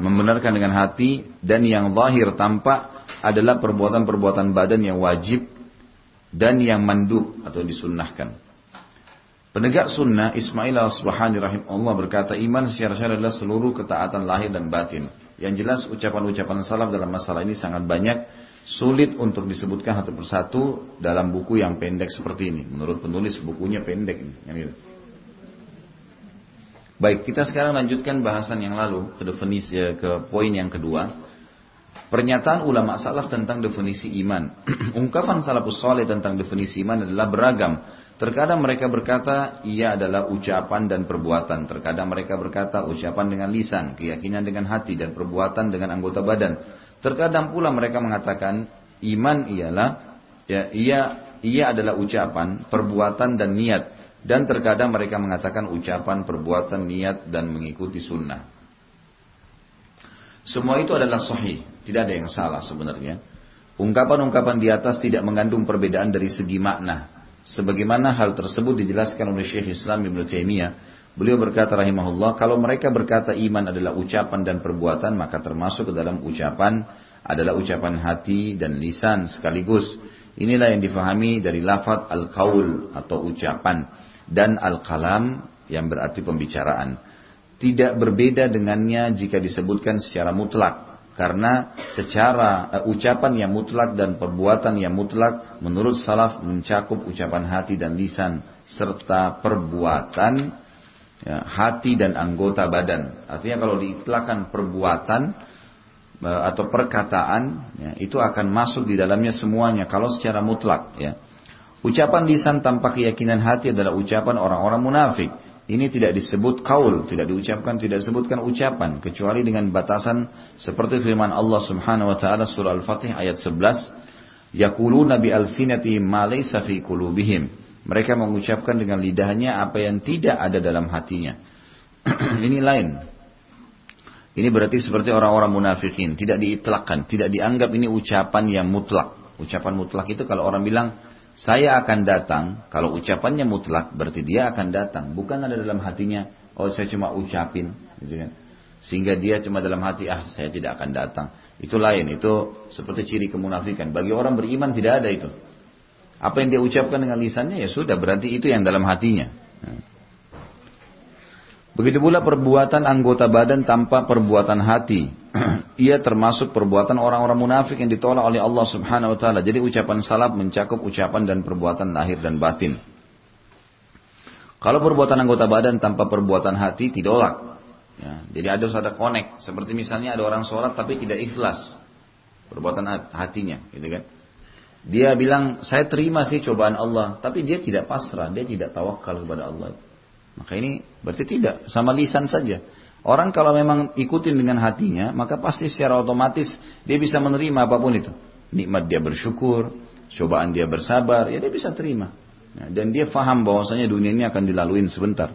membenarkan dengan hati, dan yang zahir tampak adalah perbuatan-perbuatan badan yang wajib dan yang mandub atau disunnahkan. Penegak sunnah Ismail al-Asbahani rahimahullah berkata, iman secara syar'i adalah seluruh ketaatan lahir dan batin. Yang jelas ucapan-ucapan salaf dalam masalah ini sangat banyak, sulit untuk disebutkan satu persatu dalam buku yang pendek seperti ini. Menurut penulis bukunya pendek ini. Baik, kita sekarang lanjutkan bahasan yang lalu ke poin yang kedua. Pernyataan ulama salaf tentang definisi iman. Ungkapan salafus saleh tentang definisi iman adalah beragam. Terkadang mereka berkata ia adalah ucapan dan perbuatan. Terkadang mereka berkata ucapan dengan lisan, keyakinan dengan hati, dan perbuatan dengan anggota badan. Terkadang pula mereka mengatakan iman ialah ia adalah ucapan, perbuatan, dan niat. Dan terkadang mereka mengatakan ucapan, perbuatan, niat, dan mengikuti sunnah. Semua itu adalah sahih, tidak ada yang salah sebenarnya. Ungkapan-ungkapan di atas tidak mengandung perbedaan dari segi makna. Sebagaimana hal tersebut dijelaskan oleh Syekh Islam Ibn Taimiyah. Beliau berkata rahimahullah, kalau mereka berkata iman adalah ucapan dan perbuatan, maka termasuk ke dalam ucapan adalah ucapan hati dan lisan sekaligus. Inilah yang difahami dari lafaz al-qaul atau ucapan, dan al-kalam yang berarti pembicaraan. Tidak berbeda dengannya jika disebutkan secara mutlak. Karena secara ucapan yang mutlak dan perbuatan yang mutlak menurut salaf mencakup ucapan hati dan lisan serta perbuatan hati dan anggota badan. Artinya kalau diitlakkan perbuatan atau perkataan, itu akan masuk di dalamnya semuanya kalau secara mutlak. Ucapan lisan tanpa keyakinan hati adalah ucapan orang-orang munafik. Ini tidak disebut qaul, tidak disebutkan ucapan, kecuali dengan batasan seperti firman Allah Subhanahu wa taala surah Al-Fatih ayat 11, yaquluna bi alsinatihim ma laysa fi qulubihim. Mereka mengucapkan dengan lidahnya apa yang tidak ada dalam hatinya. Ini lain. Ini berarti seperti orang-orang munafikin, tidak diitlakkan, tidak dianggap ini ucapan yang mutlak. Ucapan mutlak itu kalau orang bilang saya akan datang, kalau ucapannya mutlak berarti dia akan datang, bukan ada dalam hatinya, oh saya cuma ucapin, gitu kan. Sehingga dia cuma dalam hati, saya tidak akan datang. Itu lain, itu seperti ciri kemunafikan. Bagi orang beriman tidak ada itu. Apa yang dia ucapkan dengan lisannya ya sudah, berarti itu yang dalam hatinya. Begitu pula perbuatan anggota badan tanpa perbuatan hati. Ia termasuk perbuatan orang-orang munafik yang ditolak oleh Allah Subhanahu wa taala. Jadi ucapan salaf mencakup ucapan dan perbuatan lahir dan batin. Kalau perbuatan anggota badan tanpa perbuatan hati ditolak. Jadi harus ada connect. Seperti misalnya ada orang sholat tapi tidak ikhlas perbuatan hatinya, gitu kan? Dia bilang, saya terima sih cobaan Allah, tapi dia tidak pasrah, dia tidak tawakal kepada Allah. Maka ini berarti tidak, sama lisan saja. Orang kalau memang ikutin dengan hatinya, maka pasti secara otomatis dia bisa menerima apapun itu. Nikmat dia bersyukur, cobaan dia bersabar, ya dia bisa terima. Dan dia faham bahwasanya dunia ini akan dilaluin sebentar.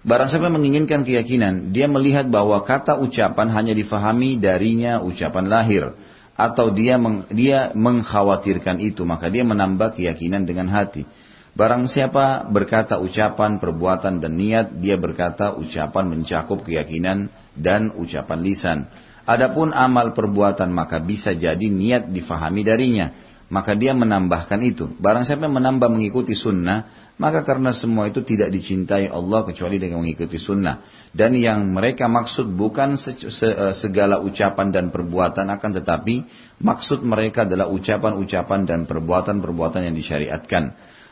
Barang siapa menginginkan keyakinan, dia melihat bahwa kata ucapan hanya difahami darinya ucapan lahir. Atau dia mengkhawatirkan itu, maka dia menambah keyakinan dengan hati. Barang siapa berkata ucapan, perbuatan dan niat, dia berkata ucapan mencakup keyakinan dan ucapan lisan. Adapun amal perbuatan maka bisa jadi niat difahami darinya. Maka dia menambahkan itu. Barang siapa menambah mengikuti sunnah, maka karena semua itu tidak dicintai Allah kecuali dengan mengikuti sunnah. Dan yang mereka maksud bukan segala ucapan dan perbuatan, akan tetapi maksud mereka adalah ucapan-ucapan dan perbuatan-perbuatan yang disyariatkan.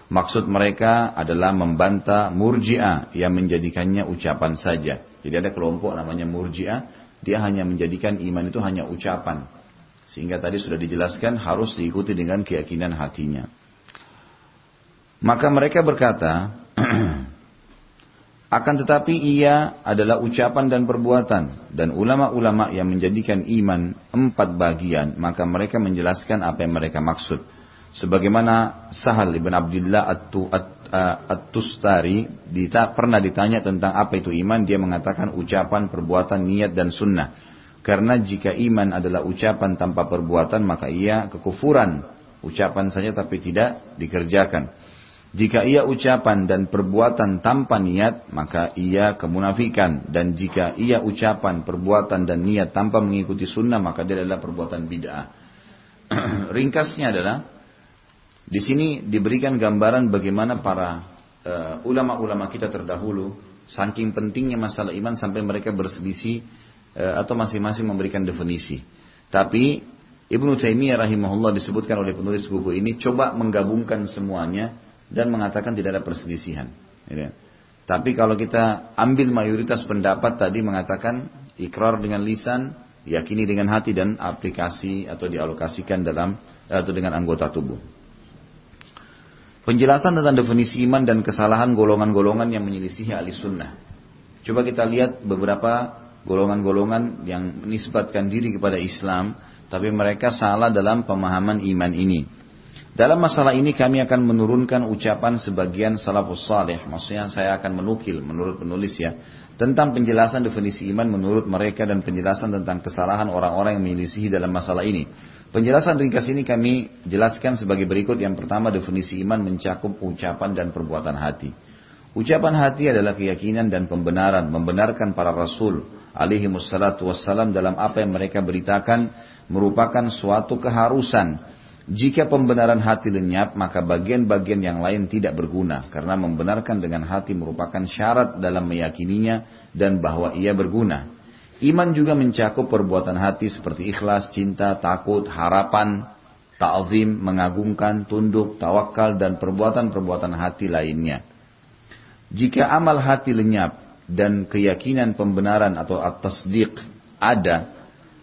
Maksud mereka adalah membantah Murji'ah yang menjadikannya ucapan saja. Jadi ada kelompok namanya Murji'ah, dia hanya menjadikan iman itu hanya ucapan. Sehingga tadi sudah dijelaskan harus diikuti dengan keyakinan hatinya. Maka mereka berkata, akan tetapi ia adalah ucapan dan perbuatan. Dan ulama-ulama yang menjadikan iman 4 bagian, maka mereka menjelaskan apa yang mereka maksud. Sebagaimana Sahal ibn Abdullah At-Tustari pernah ditanya tentang apa itu iman, dia mengatakan ucapan, perbuatan, niat dan sunnah. Karena jika iman adalah ucapan tanpa perbuatan, maka ia kekufuran. Ucapan saja tapi tidak dikerjakan. Jika ia ucapan dan perbuatan tanpa niat, maka ia kemunafikan. Dan jika ia ucapan, perbuatan dan niat tanpa mengikuti sunnah, maka dia adalah perbuatan bid'ah. Ringkasnya adalah, di sini diberikan gambaran bagaimana para ulama-ulama kita terdahulu, saking pentingnya masalah iman sampai mereka berselisih atau masing-masing memberikan definisi. Tapi Ibnu Taimiyah rahimahullah disebutkan oleh penulis buku ini coba menggabungkan semuanya dan mengatakan tidak ada perselisihan. Tapi kalau kita ambil mayoritas pendapat tadi mengatakan ikrar dengan lisan, yakini dengan hati dan aplikasi atau dialokasikan dalam atau dengan anggota tubuh. Penjelasan tentang definisi iman dan kesalahan golongan-golongan yang menyelisihi ahli sunnah. Coba kita lihat beberapa golongan-golongan yang menisbatkan diri kepada Islam, tapi mereka salah dalam pemahaman iman ini. Dalam masalah ini kami akan menurunkan ucapan sebagian salafus salih, maksudnya saya akan menukil menurut penulis ya, tentang penjelasan definisi iman menurut mereka dan penjelasan tentang kesalahan orang-orang yang menyelisihi dalam masalah ini. Penjelasan ringkas ini kami jelaskan sebagai berikut. Yang pertama, definisi iman mencakup ucapan dan perbuatan hati. Ucapan hati adalah keyakinan dan pembenaran, membenarkan para rasul alaihi wassalatu wassalam dalam apa yang mereka beritakan merupakan suatu keharusan. Jika pembenaran hati lenyap, maka bagian-bagian yang lain tidak berguna, karena membenarkan dengan hati merupakan syarat dalam meyakininya dan bahwa ia berguna. Iman juga mencakup perbuatan hati seperti ikhlas, cinta, takut, harapan, ta'zim, mengagungkan, tunduk, tawakal, dan perbuatan-perbuatan hati lainnya. Jika amal hati lenyap dan keyakinan pembenaran atau at-tasdiq ada,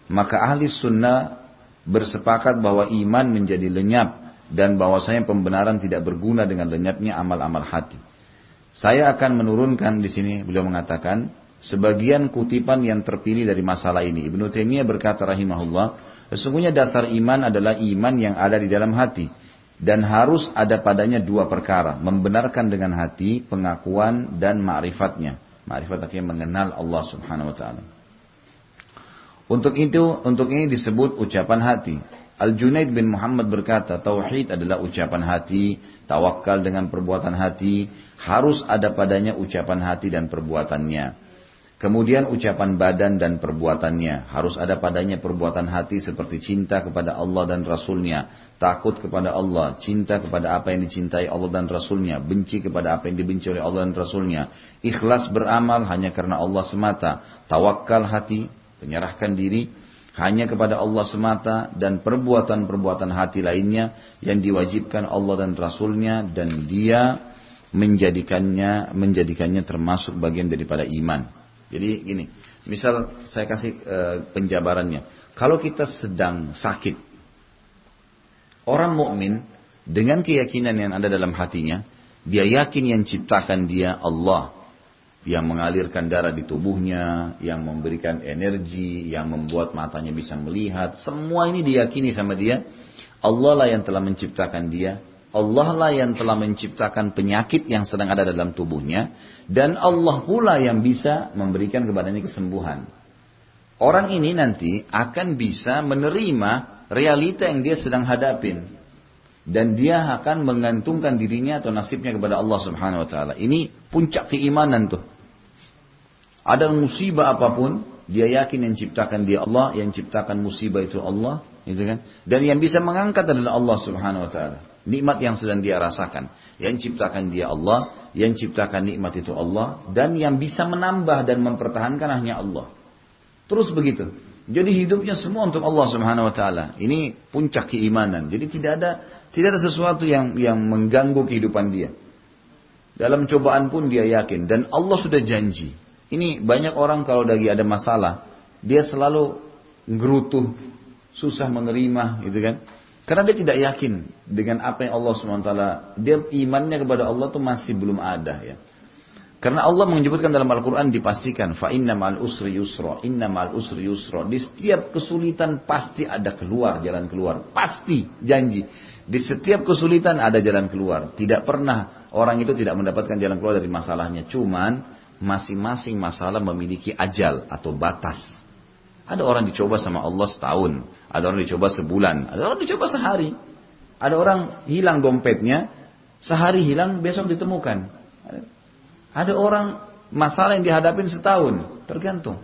maka ahli sunnah bersepakat bahwa iman menjadi lenyap dan bahwasanya pembenaran tidak berguna dengan lenyapnya amal-amal hati. Saya akan menurunkan di sini, beliau mengatakan, sebagian kutipan yang terpilih dari masalah ini. Ibnu Taimiyah berkata rahimahullah, sesungguhnya dasar iman adalah iman yang ada di dalam hati. Dan harus ada padanya 2 perkara. Membenarkan dengan hati, pengakuan dan ma'rifatnya. Ma'rifat artinya mengenal Allah subhanahu wa ta'ala. Untuk ini disebut ucapan hati. Al-Junaid bin Muhammad berkata, tauhid adalah ucapan hati, tawakal dengan perbuatan hati, harus ada padanya ucapan hati dan perbuatannya. Kemudian ucapan badan dan perbuatannya. Harus ada padanya perbuatan hati seperti cinta kepada Allah dan Rasulnya. Takut kepada Allah. Cinta kepada apa yang dicintai Allah dan Rasulnya. Benci kepada apa yang dibenci oleh Allah dan Rasulnya. Ikhlas beramal hanya karena Allah semata. Tawakal hati, menyerahkan diri hanya kepada Allah semata. Dan perbuatan-perbuatan hati lainnya yang diwajibkan Allah dan Rasulnya. Dan dia menjadikannya termasuk bagian daripada iman. Jadi gini, misal saya kasih penjabarannya. Kalau kita sedang sakit, Orang mukmin dengan keyakinan yang ada dalam hatinya, dia yakin yang ciptakan dia Allah, yang mengalirkan darah di tubuhnya, yang memberikan energi, yang membuat matanya bisa melihat. Semua ini diyakini sama dia. Allah lah yang telah menciptakan dia. Allah lah yang telah menciptakan penyakit yang sedang ada dalam tubuhnya. Dan Allah pula yang bisa memberikan kepadanya kesembuhan. Orang ini nanti akan bisa menerima realita yang dia sedang hadapin. Dan dia akan mengantungkan dirinya atau nasibnya kepada Allah Subhanahu wa ta'ala. Ini puncak keimanan tuh. Ada musibah apapun, dia yakin yang ciptakan dia Allah, yang ciptakan musibah itu Allah, gitu kan? Dan yang bisa mengangkat adalah Allah Subhanahu wa ta'ala. Nikmat yang sedang dia rasakan, yang ciptakan dia Allah, yang ciptakan nikmat itu Allah, dan yang bisa menambah dan mempertahankan hanya Allah. Terus begitu. Jadi hidupnya semua untuk Allah Subhanahu wa ta'ala. Ini puncak keimanan. Jadi tidak ada sesuatu yang mengganggu kehidupan dia. Dalam cobaan pun dia yakin, dan Allah sudah janji. Ini banyak orang kalau lagi ada masalah, dia selalu ngerutuh, susah menerima, gitu kan? Karena dia tidak yakin dengan apa yang Allah SWT, dia imannya kepada Allah itu masih belum ada, ya. Karena Allah menyebutkan dalam Al-Quran dipastikan, fa inna ma'al usri yusra, inna ma'al usri yusra. Di setiap kesulitan pasti ada jalan keluar, pasti janji. Di setiap kesulitan ada jalan keluar. Tidak pernah orang itu tidak mendapatkan jalan keluar dari masalahnya. Cuman masing-masing masalah memiliki ajal atau batas. Ada orang dicoba sama Allah setahun, ada orang dicoba sebulan, ada orang dicoba sehari. Ada orang hilang dompetnya, sehari hilang, besok ditemukan. Ada orang masalah yang dihadapin setahun, tergantung.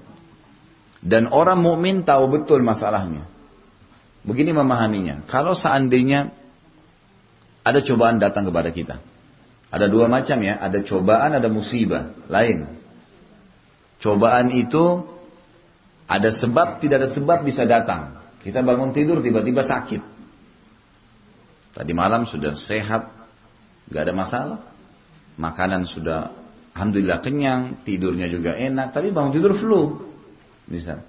Dan orang mukmin tahu betul masalahnya. Begini memahaminya, kalau seandainya ada cobaan datang kepada kita. Ada dua macam ya, ada cobaan, ada musibah. Lain. Cobaan itu ada sebab, tidak ada sebab bisa datang. Kita bangun tidur tiba-tiba sakit. Tadi malam sudah sehat, gak ada masalah. Makanan sudah alhamdulillah kenyang, tidurnya juga enak, tapi bangun tidur flu. Misal.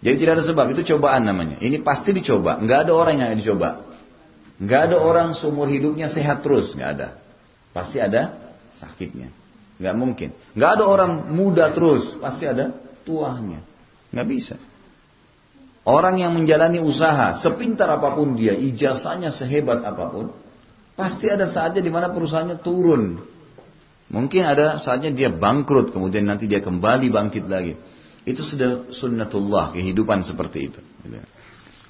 Jadi tidak ada sebab, itu cobaan namanya. Ini pasti dicoba, gak ada orang yang dicoba. Gak ada orang seumur hidupnya sehat terus, gak ada. Pasti ada sakitnya. Nggak mungkin. Nggak ada orang muda terus. Pasti ada tuanya. Nggak bisa. Orang yang menjalani usaha, sepintar apapun dia, ijazahnya sehebat apapun, pasti ada saatnya di mana perusahaannya turun. Mungkin ada saatnya dia bangkrut, kemudian nanti dia kembali bangkit lagi. Itu sudah sunnatullah, kehidupan seperti itu.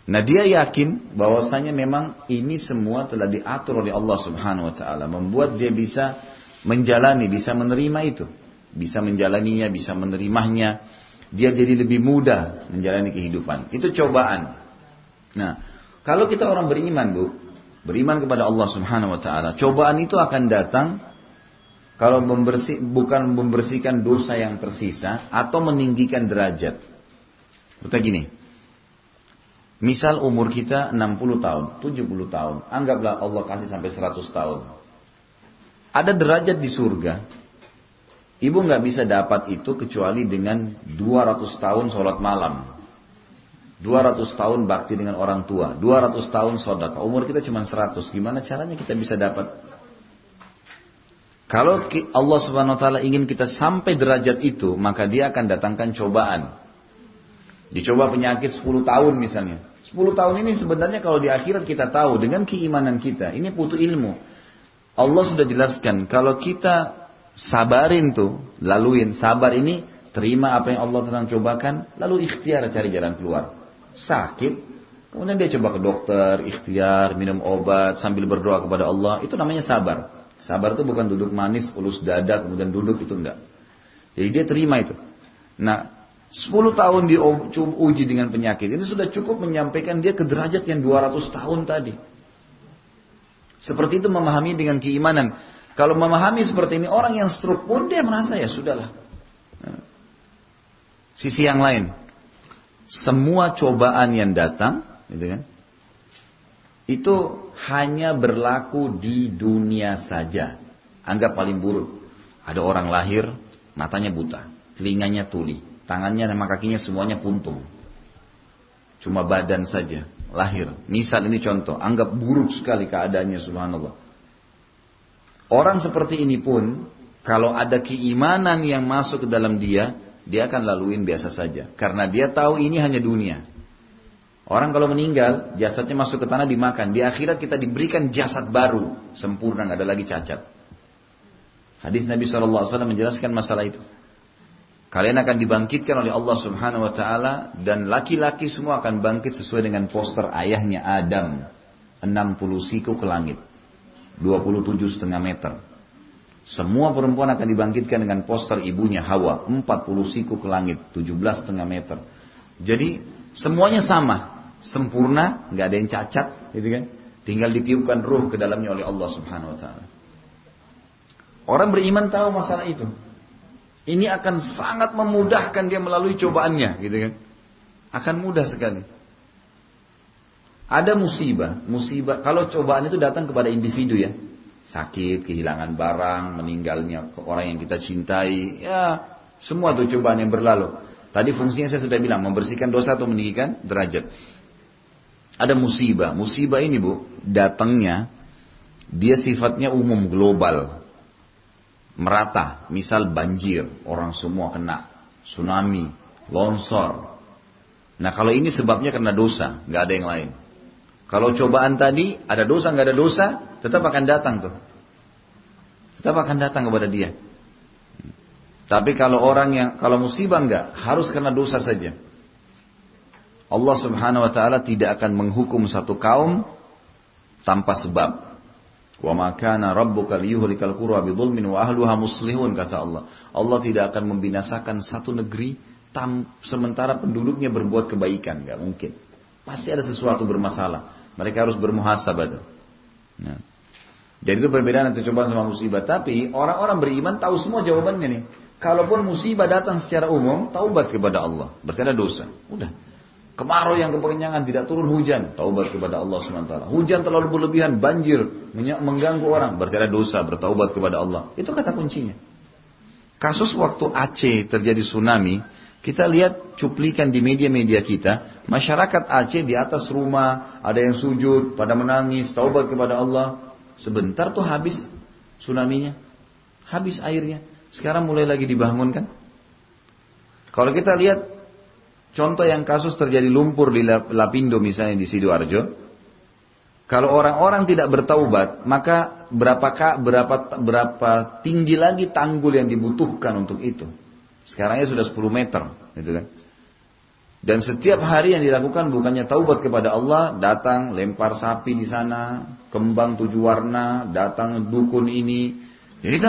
Nah dia yakin bahwasanya memang ini semua telah diatur oleh Allah Subhanahu wa ta'ala. Membuat dia bisa menjalani, bisa menerima itu. Bisa menjalaninya, bisa menerimanya. Dia jadi lebih mudah menjalani kehidupan. Itu cobaan. Nah kalau kita orang beriman Bu, beriman kepada Allah Subhanahu wa ta'ala, cobaan itu akan datang kalau bukan membersihkan dosa yang tersisa atau meninggikan derajat. Kita gini. Misal umur kita 60 tahun, 70 tahun. Anggaplah Allah kasih sampai 100 tahun. Ada derajat di surga. Ibu nggak bisa dapat itu kecuali dengan 200 tahun sholat malam. 200 tahun bakti dengan orang tua. 200 tahun sedekah. Umur kita cuma 100. Gimana caranya kita bisa dapat? Kalau Allah Subhanahu wa ta'ala ingin kita sampai derajat itu, maka dia akan datangkan cobaan. Dicoba penyakit 10 tahun misalnya. 10 tahun ini sebenarnya kalau di akhirat kita tahu dengan keimanan kita. Ini butuh ilmu. Allah sudah jelaskan. Kalau kita sabarin tuh. Laluin. Sabar ini terima apa yang Allah sedang cobakan. Lalu ikhtiar cari jalan keluar. Sakit. Kemudian dia coba ke dokter. Ikhtiar. Minum obat. Sambil berdoa kepada Allah. Itu namanya sabar. Sabar itu bukan duduk manis. Ulus dada. Kemudian duduk. Itu enggak. Jadi dia terima itu. Nah. 10 tahun diuji dengan penyakit. Ini sudah cukup menyampaikan dia ke derajat yang 200 tahun tadi. Seperti itu memahami dengan keimanan. Kalau memahami seperti ini, orang yang stroke pun dia merasa ya sudahlah. Sisi yang lain. Semua cobaan yang datang, gitu kan, itu hanya berlaku di dunia saja. Anggap paling buruk. Ada orang lahir, matanya buta, telinganya tuli. Tangannya sama kakinya semuanya puntung. Cuma badan saja. lahir. Misal ini contoh, anggap buruk sekali keadaannya, subhanallah. Orang seperti ini pun, kalau ada keimanan yang masuk ke dalam dia akan laluin biasa saja. Karena dia tahu ini hanya dunia. Orang kalau meninggal, jasadnya masuk ke tanah dimakan. Di akhirat kita diberikan jasad baru, sempurna, nggak ada lagi cacat. Hadis Nabi SAW menjelaskan masalah itu. Kalian akan dibangkitkan oleh Allah Subhanahu Wa Taala dan laki-laki semua akan bangkit sesuai dengan poster ayahnya Adam, 60 siku ke langit, 27,5 meter. Semua perempuan akan dibangkitkan dengan poster ibunya Hawa, 40 siku ke langit, 17,5 meter. Jadi semuanya sama, sempurna, nggak ada yang cacat, gitu kan? Tinggal ditiupkan ruh ke dalamnya oleh Allah Subhanahu Wa Taala. Orang beriman tahu masalah itu. Ini akan sangat memudahkan dia melalui cobaannya, gitu kan? Akan mudah sekali. Ada musibah. Kalau cobaan itu datang kepada individu ya, sakit, kehilangan barang, meninggalnya orang yang kita cintai, ya semua tuh cobaan yang berlalu. Tadi fungsinya saya sudah bilang, membersihkan dosa atau meninggikan derajat. Ada musibah. Musibah ini bu, datangnya dia sifatnya umum, global. Merata, misal banjir, orang semua kena, tsunami, longsor. Nah kalau ini sebabnya karena dosa, nggak ada yang lain. Kalau cobaan tadi ada dosa nggak ada dosa, tetap akan datang tuh, tetap akan datang kepada dia. Tapi kalau kalau musibah nggak, harus karena dosa saja. Allah Subhanahu Wa Taala tidak akan menghukum satu kaum tanpa sebab. Wa ma kana rabbuka liyuhlikal qura bidzulmin wa ahluha muslihun, kata Allah. Allah tidak akan membinasakan satu negeri sementara penduduknya berbuat kebaikan, enggak mungkin. Pasti ada sesuatu bermasalah. Mereka harus bermuhasabah. Nah. Jadi itu perbedaan antara cobaan sama musibah. Tapi orang-orang beriman tahu semua jawabannya nih. Kalaupun musibah datang secara umum, taubat kepada Allah. Berarti ada dosa. Udah. Kemarau yang kekenyangan, tidak turun hujan, taubat kepada Allah SWT. Hujan terlalu berlebihan, banjir, mengganggu orang, berarti ada dosa, bertaubat kepada Allah. Itu kata kuncinya. Kasus waktu Aceh terjadi tsunami, kita lihat cuplikan di media-media kita, masyarakat Aceh di atas rumah, ada yang sujud, pada menangis, taubat kepada Allah. Sebentar tuh habis tsunaminya, habis airnya. Sekarang mulai lagi dibangunkan. Kalau kita lihat contoh yang kasus terjadi lumpur di Lapindo misalnya di Sidoarjo. Kalau orang-orang tidak bertaubat, maka berapa tinggi lagi tanggul yang dibutuhkan untuk itu. Sekarangnya sudah 10 meter, gitu kan. Dan setiap hari yang dilakukan bukannya taubat kepada Allah, datang lempar sapi di sana, kembang 7 warna, datang dukun ini. Jadi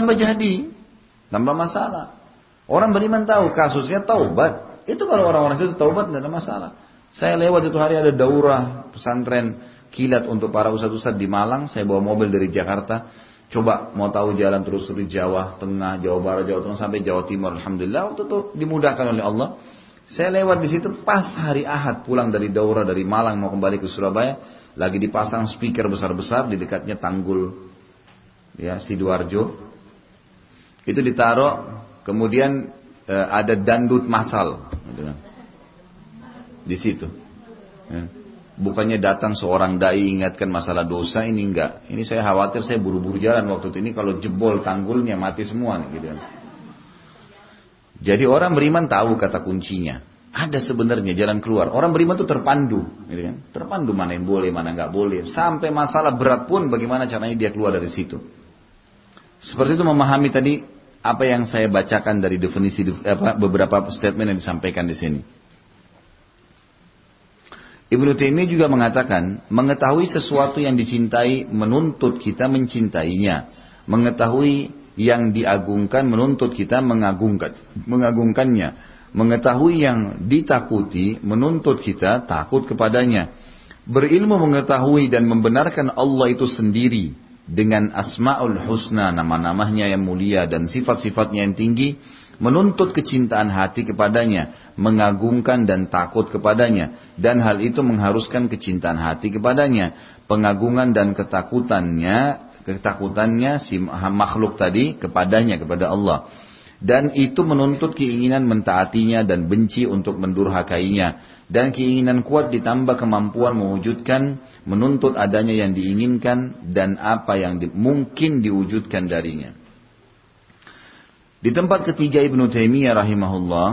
tambah masalah. Orang beriman tahu kasusnya taubat. Itu kalau orang-orang itu taubat tidak ada masalah. Saya lewat itu hari ada daurah pesantren kilat untuk para ustadz-ustadz di Malang. Saya bawa mobil dari Jakarta. Coba mau tahu jalan terus dari Jawa Tengah, Jawa Barat, Jawa Tengah sampai Jawa Timur. Alhamdulillah waktu itu dimudahkan oleh Allah. Saya lewat di situ pas hari Ahad pulang dari daurah dari Malang mau kembali ke Surabaya. Lagi dipasang speaker besar-besar di dekatnya tanggul ya Sidoarjo. Itu ditaruh kemudian ada dandut massal di situ. Bukannya datang seorang dai ingatkan masalah dosa, ini enggak. Ini saya khawatir saya buru-buru jalan waktu itu, ini kalau jebol tanggulnya mati semua nih, gitu. Jadi orang beriman tahu kata kuncinya. Ada sebenarnya jalan keluar. Orang beriman itu terpandu, gitu kan? Terpandu mana yang boleh, mana enggak boleh. Sampai masalah berat pun bagaimana caranya dia keluar dari situ. Seperti itu memahami tadi apa yang saya bacakan dari definisi beberapa statement yang disampaikan di sini. Ibnu Taimiyah juga mengatakan, mengetahui sesuatu yang dicintai menuntut kita mencintainya. Mengetahui yang diagungkan menuntut kita mengagungkannya. Mengetahui yang ditakuti menuntut kita takut kepadanya. Berilmu mengetahui dan membenarkan Allah itu sendiri dengan asma'ul husna, nama-namanya yang mulia dan sifat-sifatnya yang tinggi, menuntut kecintaan hati kepadanya, mengagungkan dan takut kepadanya, dan hal itu mengharuskan kecintaan hati kepadanya, pengagungan dan ketakutannya si makhluk tadi kepadanya, kepada Allah. Dan itu menuntut keinginan mentaatinya dan benci untuk mendurhakainya. Dan keinginan kuat ditambah kemampuan mewujudkan, menuntut adanya yang diinginkan dan apa yang mungkin diwujudkan darinya. Di tempat ketiga Ibnu Taimiyah rahimahullah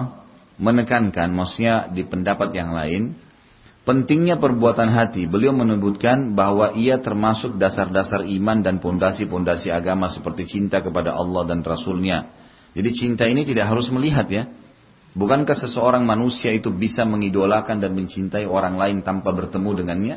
menekankan, maksudnya di pendapat yang lain, pentingnya perbuatan hati. Beliau menyebutkan bahwa ia termasuk dasar-dasar iman dan pondasi-pondasi agama seperti cinta kepada Allah dan Rasulnya. Jadi cinta ini tidak harus melihat ya. Bukankah seseorang manusia itu bisa mengidolakan dan mencintai orang lain tanpa bertemu dengannya?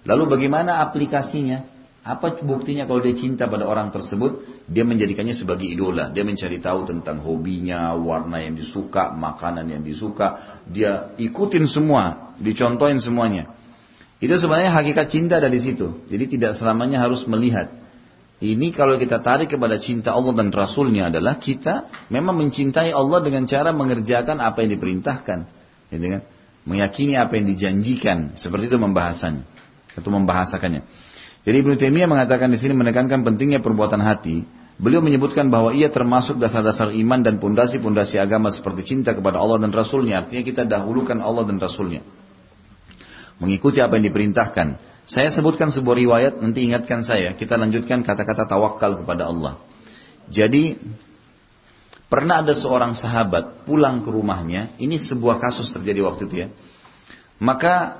Lalu bagaimana aplikasinya? Apa buktinya kalau dia cinta pada orang tersebut? Dia menjadikannya sebagai idola. Dia mencari tahu tentang hobinya, warna yang disuka, makanan yang disuka. Dia ikutin semua, dicontohin semuanya. Itu sebenarnya hakikat cinta dari situ. Jadi tidak selamanya harus melihat. Ini kalau kita tarik kepada cinta Allah dan Rasulnya adalah kita memang mencintai Allah dengan cara mengerjakan apa yang diperintahkan. Gitu kan? Meyakini apa yang dijanjikan. Seperti itu membahasannya. Atau membahasakannya. Jadi Ibnu Taimiyah mengatakan di sini menekankan pentingnya perbuatan hati. Beliau menyebutkan bahwa ia termasuk dasar-dasar iman dan pondasi-pondasi agama seperti cinta kepada Allah dan Rasulnya. Artinya kita dahulukan Allah dan Rasulnya. Mengikuti apa yang diperintahkan. Saya sebutkan sebuah riwayat, nanti ingatkan saya. Kita lanjutkan kata-kata tawakal kepada Allah. Jadi, pernah ada seorang sahabat pulang ke rumahnya. Ini sebuah kasus terjadi waktu itu ya. Maka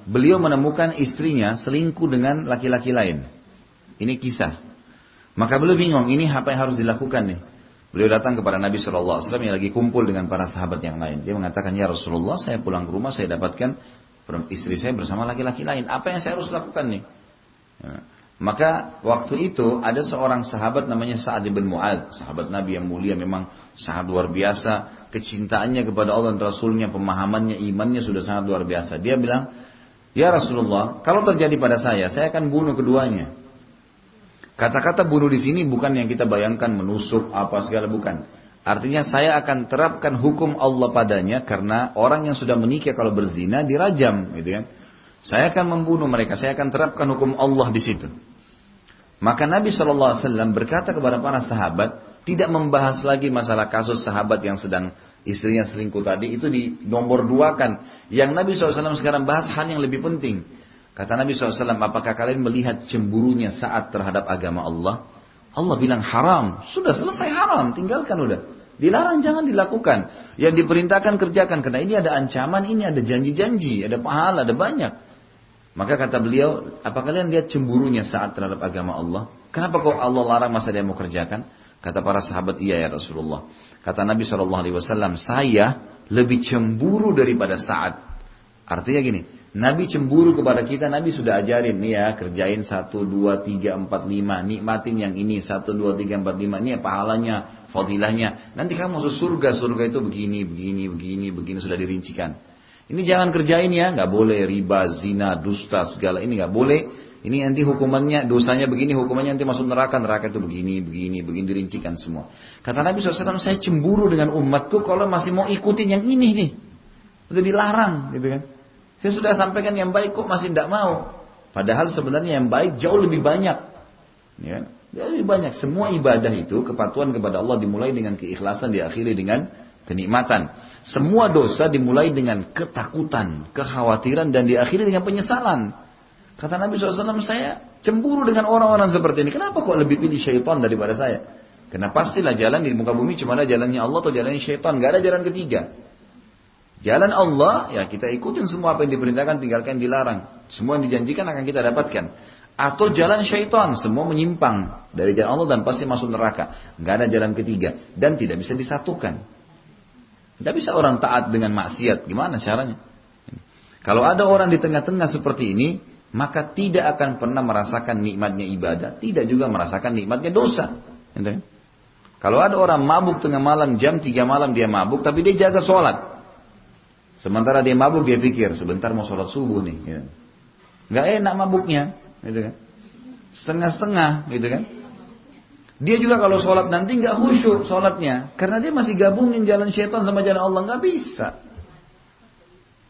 beliau menemukan istrinya selingkuh dengan laki-laki lain. Ini kisah. Maka beliau bingung, ini apa yang harus dilakukan nih? Beliau datang kepada Nabi SAW yang lagi kumpul dengan para sahabat yang lain. Dia mengatakan, ya Rasulullah, saya pulang ke rumah, saya dapatkan istri saya bersama laki-laki lain. Apa yang saya harus lakukan nih? Ya. Maka waktu itu ada seorang sahabat namanya Sa'ad bin Mu'adz. Sahabat Nabi yang mulia, memang sangat luar biasa. Kecintaannya kepada Allah dan Rasulnya, pemahamannya, imannya sudah sangat luar biasa. Dia bilang, ya Rasulullah, kalau terjadi pada saya akan bunuh keduanya. Kata-kata bunuh di sini bukan yang kita bayangkan menusuk apa segala, bukan. Artinya saya akan terapkan hukum Allah padanya karena orang yang sudah menikah kalau berzina dirajam, gitu kan. Saya akan membunuh mereka, saya akan terapkan hukum Allah di situ. Maka Nabi SAW berkata kepada para sahabat, tidak membahas lagi masalah kasus sahabat yang sedang istrinya selingkuh tadi, itu di nomor 2 kan. Yang Nabi SAW sekarang bahas hal yang lebih penting. Kata Nabi SAW, apakah kalian melihat cemburunya saat terhadap agama Allah? Allah bilang haram, sudah selesai haram, tinggalkan udah. Dilarang jangan dilakukan. Yang diperintahkan kerjakan. Karena ini ada ancaman, ini ada janji-janji, ada pahala, ada banyak. Maka kata beliau, apa kalian lihat cemburunya saat terhadap agama Allah? Kenapa kok Allah larang masa dia mau kerjakan? Kata para sahabat, iya ya Rasulullah. Kata Nabi SAW, saya lebih cemburu daripada Sa'ad. Artinya gini, Nabi cemburu kepada kita, Nabi sudah ajarin nih ya, kerjain 1, 2, 3, 4, 5, nikmatin yang ini 1, 2, 3, 4, 5, ini pahalanya, fadilahnya. Nanti kamu masuk surga, surga itu begini sudah dirincikan. Ini jangan kerjain ya, nggak boleh riba, zina, dusta segala ini nggak boleh. Ini nanti hukumannya, dosanya begini, hukumannya nanti masuk neraka, neraka itu begini dirincikan semua. Kata Nabi SAW, saya cemburu dengan umatku kalau masih mau ikutin yang ini nih, udah dilarang, gitu kan. Saya sudah sampaikan yang baik kok masih tidak mau. Padahal sebenarnya yang baik jauh lebih banyak. Ya, jauh lebih banyak. Semua ibadah itu, kepatuhan kepada Allah dimulai dengan keikhlasan, diakhiri dengan kenikmatan. Semua dosa dimulai dengan ketakutan, kekhawatiran, dan diakhiri dengan penyesalan. Kata Nabi SAW, saya cemburu dengan orang-orang seperti ini. Kenapa kok lebih pilih syaitan daripada saya? Karena pastilah jalan di muka bumi cuma ada jalannya Allah atau jalannya syaitan. Gak ada jalan ketiga. Jalan Allah, ya kita ikutin semua apa yang diperintahkan, tinggalkan dilarang. Semua yang dijanjikan akan kita dapatkan. Atau jalan syaitan, semua menyimpang dari jalan Allah dan pasti masuk neraka. Nggak ada jalan ketiga. Dan tidak bisa disatukan. Tidak bisa orang taat dengan maksiat. Gimana caranya? Kalau ada orang di tengah-tengah seperti ini, maka tidak akan pernah merasakan nikmatnya ibadah. Tidak juga merasakan nikmatnya dosa. Kalau ada orang mabuk tengah malam, jam 3 malam dia mabuk, tapi dia jaga sholat. Sementara dia mabuk, dia pikir, sebentar mau sholat subuh nih. Gitu. Gak enak mabuknya. Gitu kan. Setengah-setengah. Gitu kan. Dia juga kalau sholat nanti gak khusyuk sholatnya. Karena dia masih gabungin jalan syaitan sama jalan Allah. Gak bisa.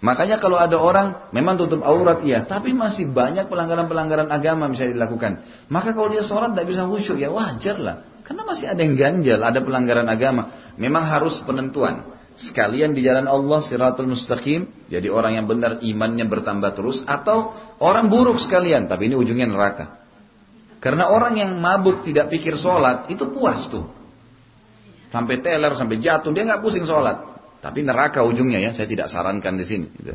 Makanya kalau ada orang, memang tutup aurat iya. Tapi masih banyak pelanggaran-pelanggaran agama bisa dilakukan. Maka kalau dia sholat gak bisa khusyuk, ya wajar lah. Karena masih ada yang ganjal, ada pelanggaran agama. Memang harus penentuan. Sekalian di jalan Allah siratul mustaqim, jadi orang yang benar imannya bertambah terus, atau orang buruk sekalian, tapi ini ujungnya neraka. Karena orang yang mabuk tidak pikir sholat, itu puas tuh. Sampai teler, sampai jatuh, dia nggak pusing sholat. Tapi neraka ujungnya ya, saya tidak sarankan di sini. Gitu.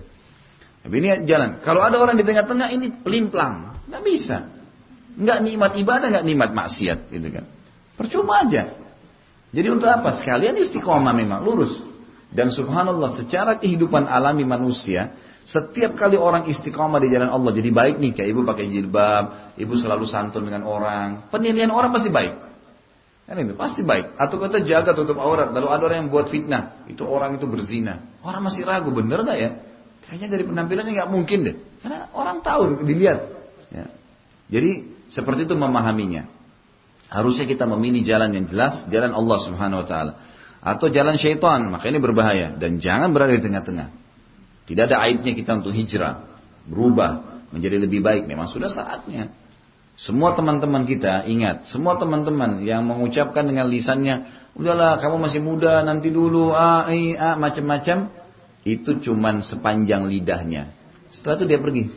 Tapi ini jalan. Kalau ada orang di tengah-tengah ini pelimplang, nggak bisa. Nggak nikmat ibadah, nggak nikmat maksiat, gitu kan. Percuma aja. Jadi untuk apa? Sekalian istiqomah memang lurus. Dan subhanallah, secara kehidupan alami manusia, setiap kali orang istiqomah di jalan Allah jadi baik nih, kayak ibu pakai jilbab, ibu selalu santun dengan orang, penilaian orang pasti baik. Kan itu pasti baik. Atau kita jaga tutup aurat, lalu ada orang yang buat fitnah, itu orang itu berzina. Orang masih ragu, bener nggak ya? Kayaknya dari penampilannya nggak mungkin deh, karena orang tahu dilihat. Ya. Jadi seperti itu memahaminya. Harusnya kita memilih jalan yang jelas, jalan Allah Subhanahu Wa Taala. Atau jalan syaitan, maka ini berbahaya. Dan jangan berada di tengah-tengah. Tidak ada aibnya kita untuk hijrah, berubah, menjadi lebih baik. Memang sudah saatnya. Semua teman-teman kita, ingat, semua teman-teman yang mengucapkan dengan lisannya, udahlah kamu masih muda, nanti dulu, macam-macam, itu cuman sepanjang lidahnya. Setelah itu dia pergi.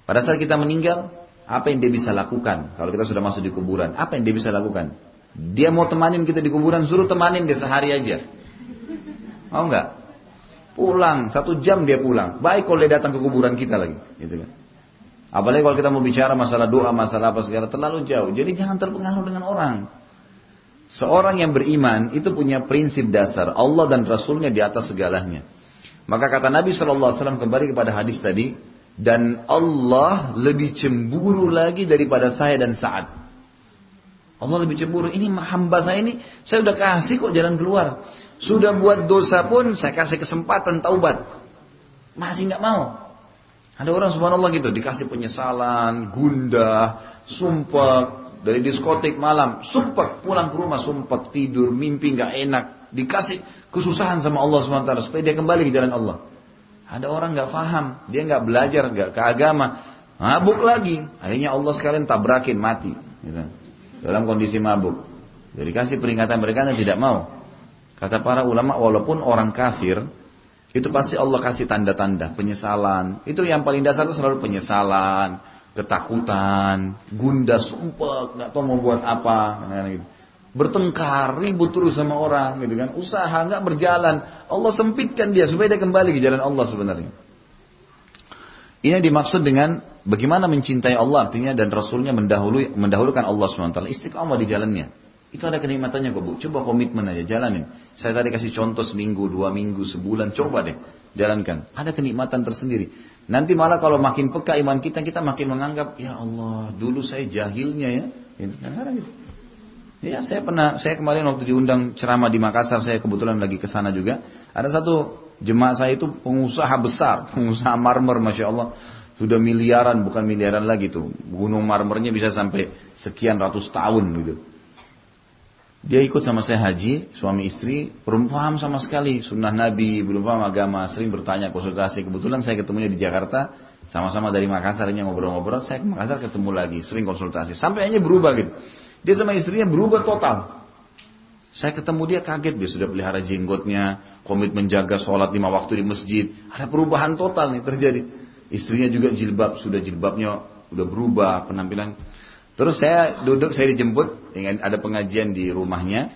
Pada saat kita meninggal, apa yang dia bisa lakukan? Kalau kita sudah masuk di kuburan, apa yang dia bisa lakukan? Dia mau temanin kita di kuburan, suruh temanin dia sehari aja. Mau nggak? Pulang, 1 jam dia pulang. Baik kalau dia datang ke kuburan kita lagi, gitu kan. Apalagi kalau kita mau bicara masalah doa, masalah apa segala, terlalu jauh. Jadi jangan terpengaruh dengan orang. Seorang yang beriman itu punya prinsip dasar, Allah dan Rasulnya di atas segalanya. Maka kata Nabi SAW kembali kepada hadis tadi, dan Allah lebih cemburu lagi daripada saya dan Sa'ad. Allah lebih cemburu, ini hamba saya ini, saya udah kasih kok jalan keluar. Sudah buat dosa pun, saya kasih kesempatan taubat. Masih nggak mau. Ada orang subhanallah gitu, dikasih penyesalan, gundah, sumpah, dari diskotik malam, sumpah, pulang ke rumah, sumpah, tidur, mimpi nggak enak. Dikasih kesusahan sama Allah SWT, supaya dia kembali ke jalan Allah. Ada orang nggak paham, dia nggak belajar, nggak ke agama, mabuk lagi. Akhirnya Allah sekalian tabrakin, mati. Gitu. Dalam kondisi mabuk. Jadi kasih peringatan mereka yang tidak mau. Kata para ulama, walaupun orang kafir, itu pasti Allah kasih tanda-tanda penyesalan. Itu yang paling dasar itu selalu penyesalan, ketakutan, gundah, sumpah, nggak tahu mau buat apa, gitu. Bertengkar, ribut terus sama orang, gitu kan. Usaha nggak berjalan, Allah sempitkan dia supaya dia kembali ke jalan Allah sebenarnya. Ini dimaksud dengan bagaimana mencintai Allah, artinya dan Rasulnya mendahulukan Allah SWT. Istiqamah di jalannya. Itu ada kenikmatannya kok bu. Coba komitmen aja, jalanin. Saya tadi kasih contoh seminggu, 2 minggu, sebulan. Coba deh, jalankan. Ada kenikmatan tersendiri. Nanti malah kalau makin peka iman kita makin menganggap, ya Allah, dulu saya jahilnya ya. Gitu. Ya, saya kemarin waktu diundang ceramah di Makassar, saya kebetulan lagi ke sana juga. Ada satu jemaah saya itu pengusaha besar, pengusaha marmer, masya Allah, sudah miliaran, bukan miliaran lagi tuh. Gunung marmernya bisa sampai sekian ratus tahun gitu. Dia ikut sama saya haji, suami istri, belum paham sama sekali sunnah Nabi, belum paham agama, sering bertanya konsultasi. Kebetulan saya ketemunya di Jakarta, sama-sama dari Makassar, ngobrol-ngobrol. Saya ke Makassar ketemu lagi, sering konsultasi, sampai akhirnya berubah gitu. Dia sama istrinya berubah total. Saya ketemu dia kaget, dia sudah pelihara jenggotnya, komitmen menjaga sholat 5 waktu di masjid. Ada perubahan total nih terjadi. Istrinya juga jilbab, sudah jilbabnya udah berubah penampilan. Terus saya dijemput, dengan ada pengajian di rumahnya.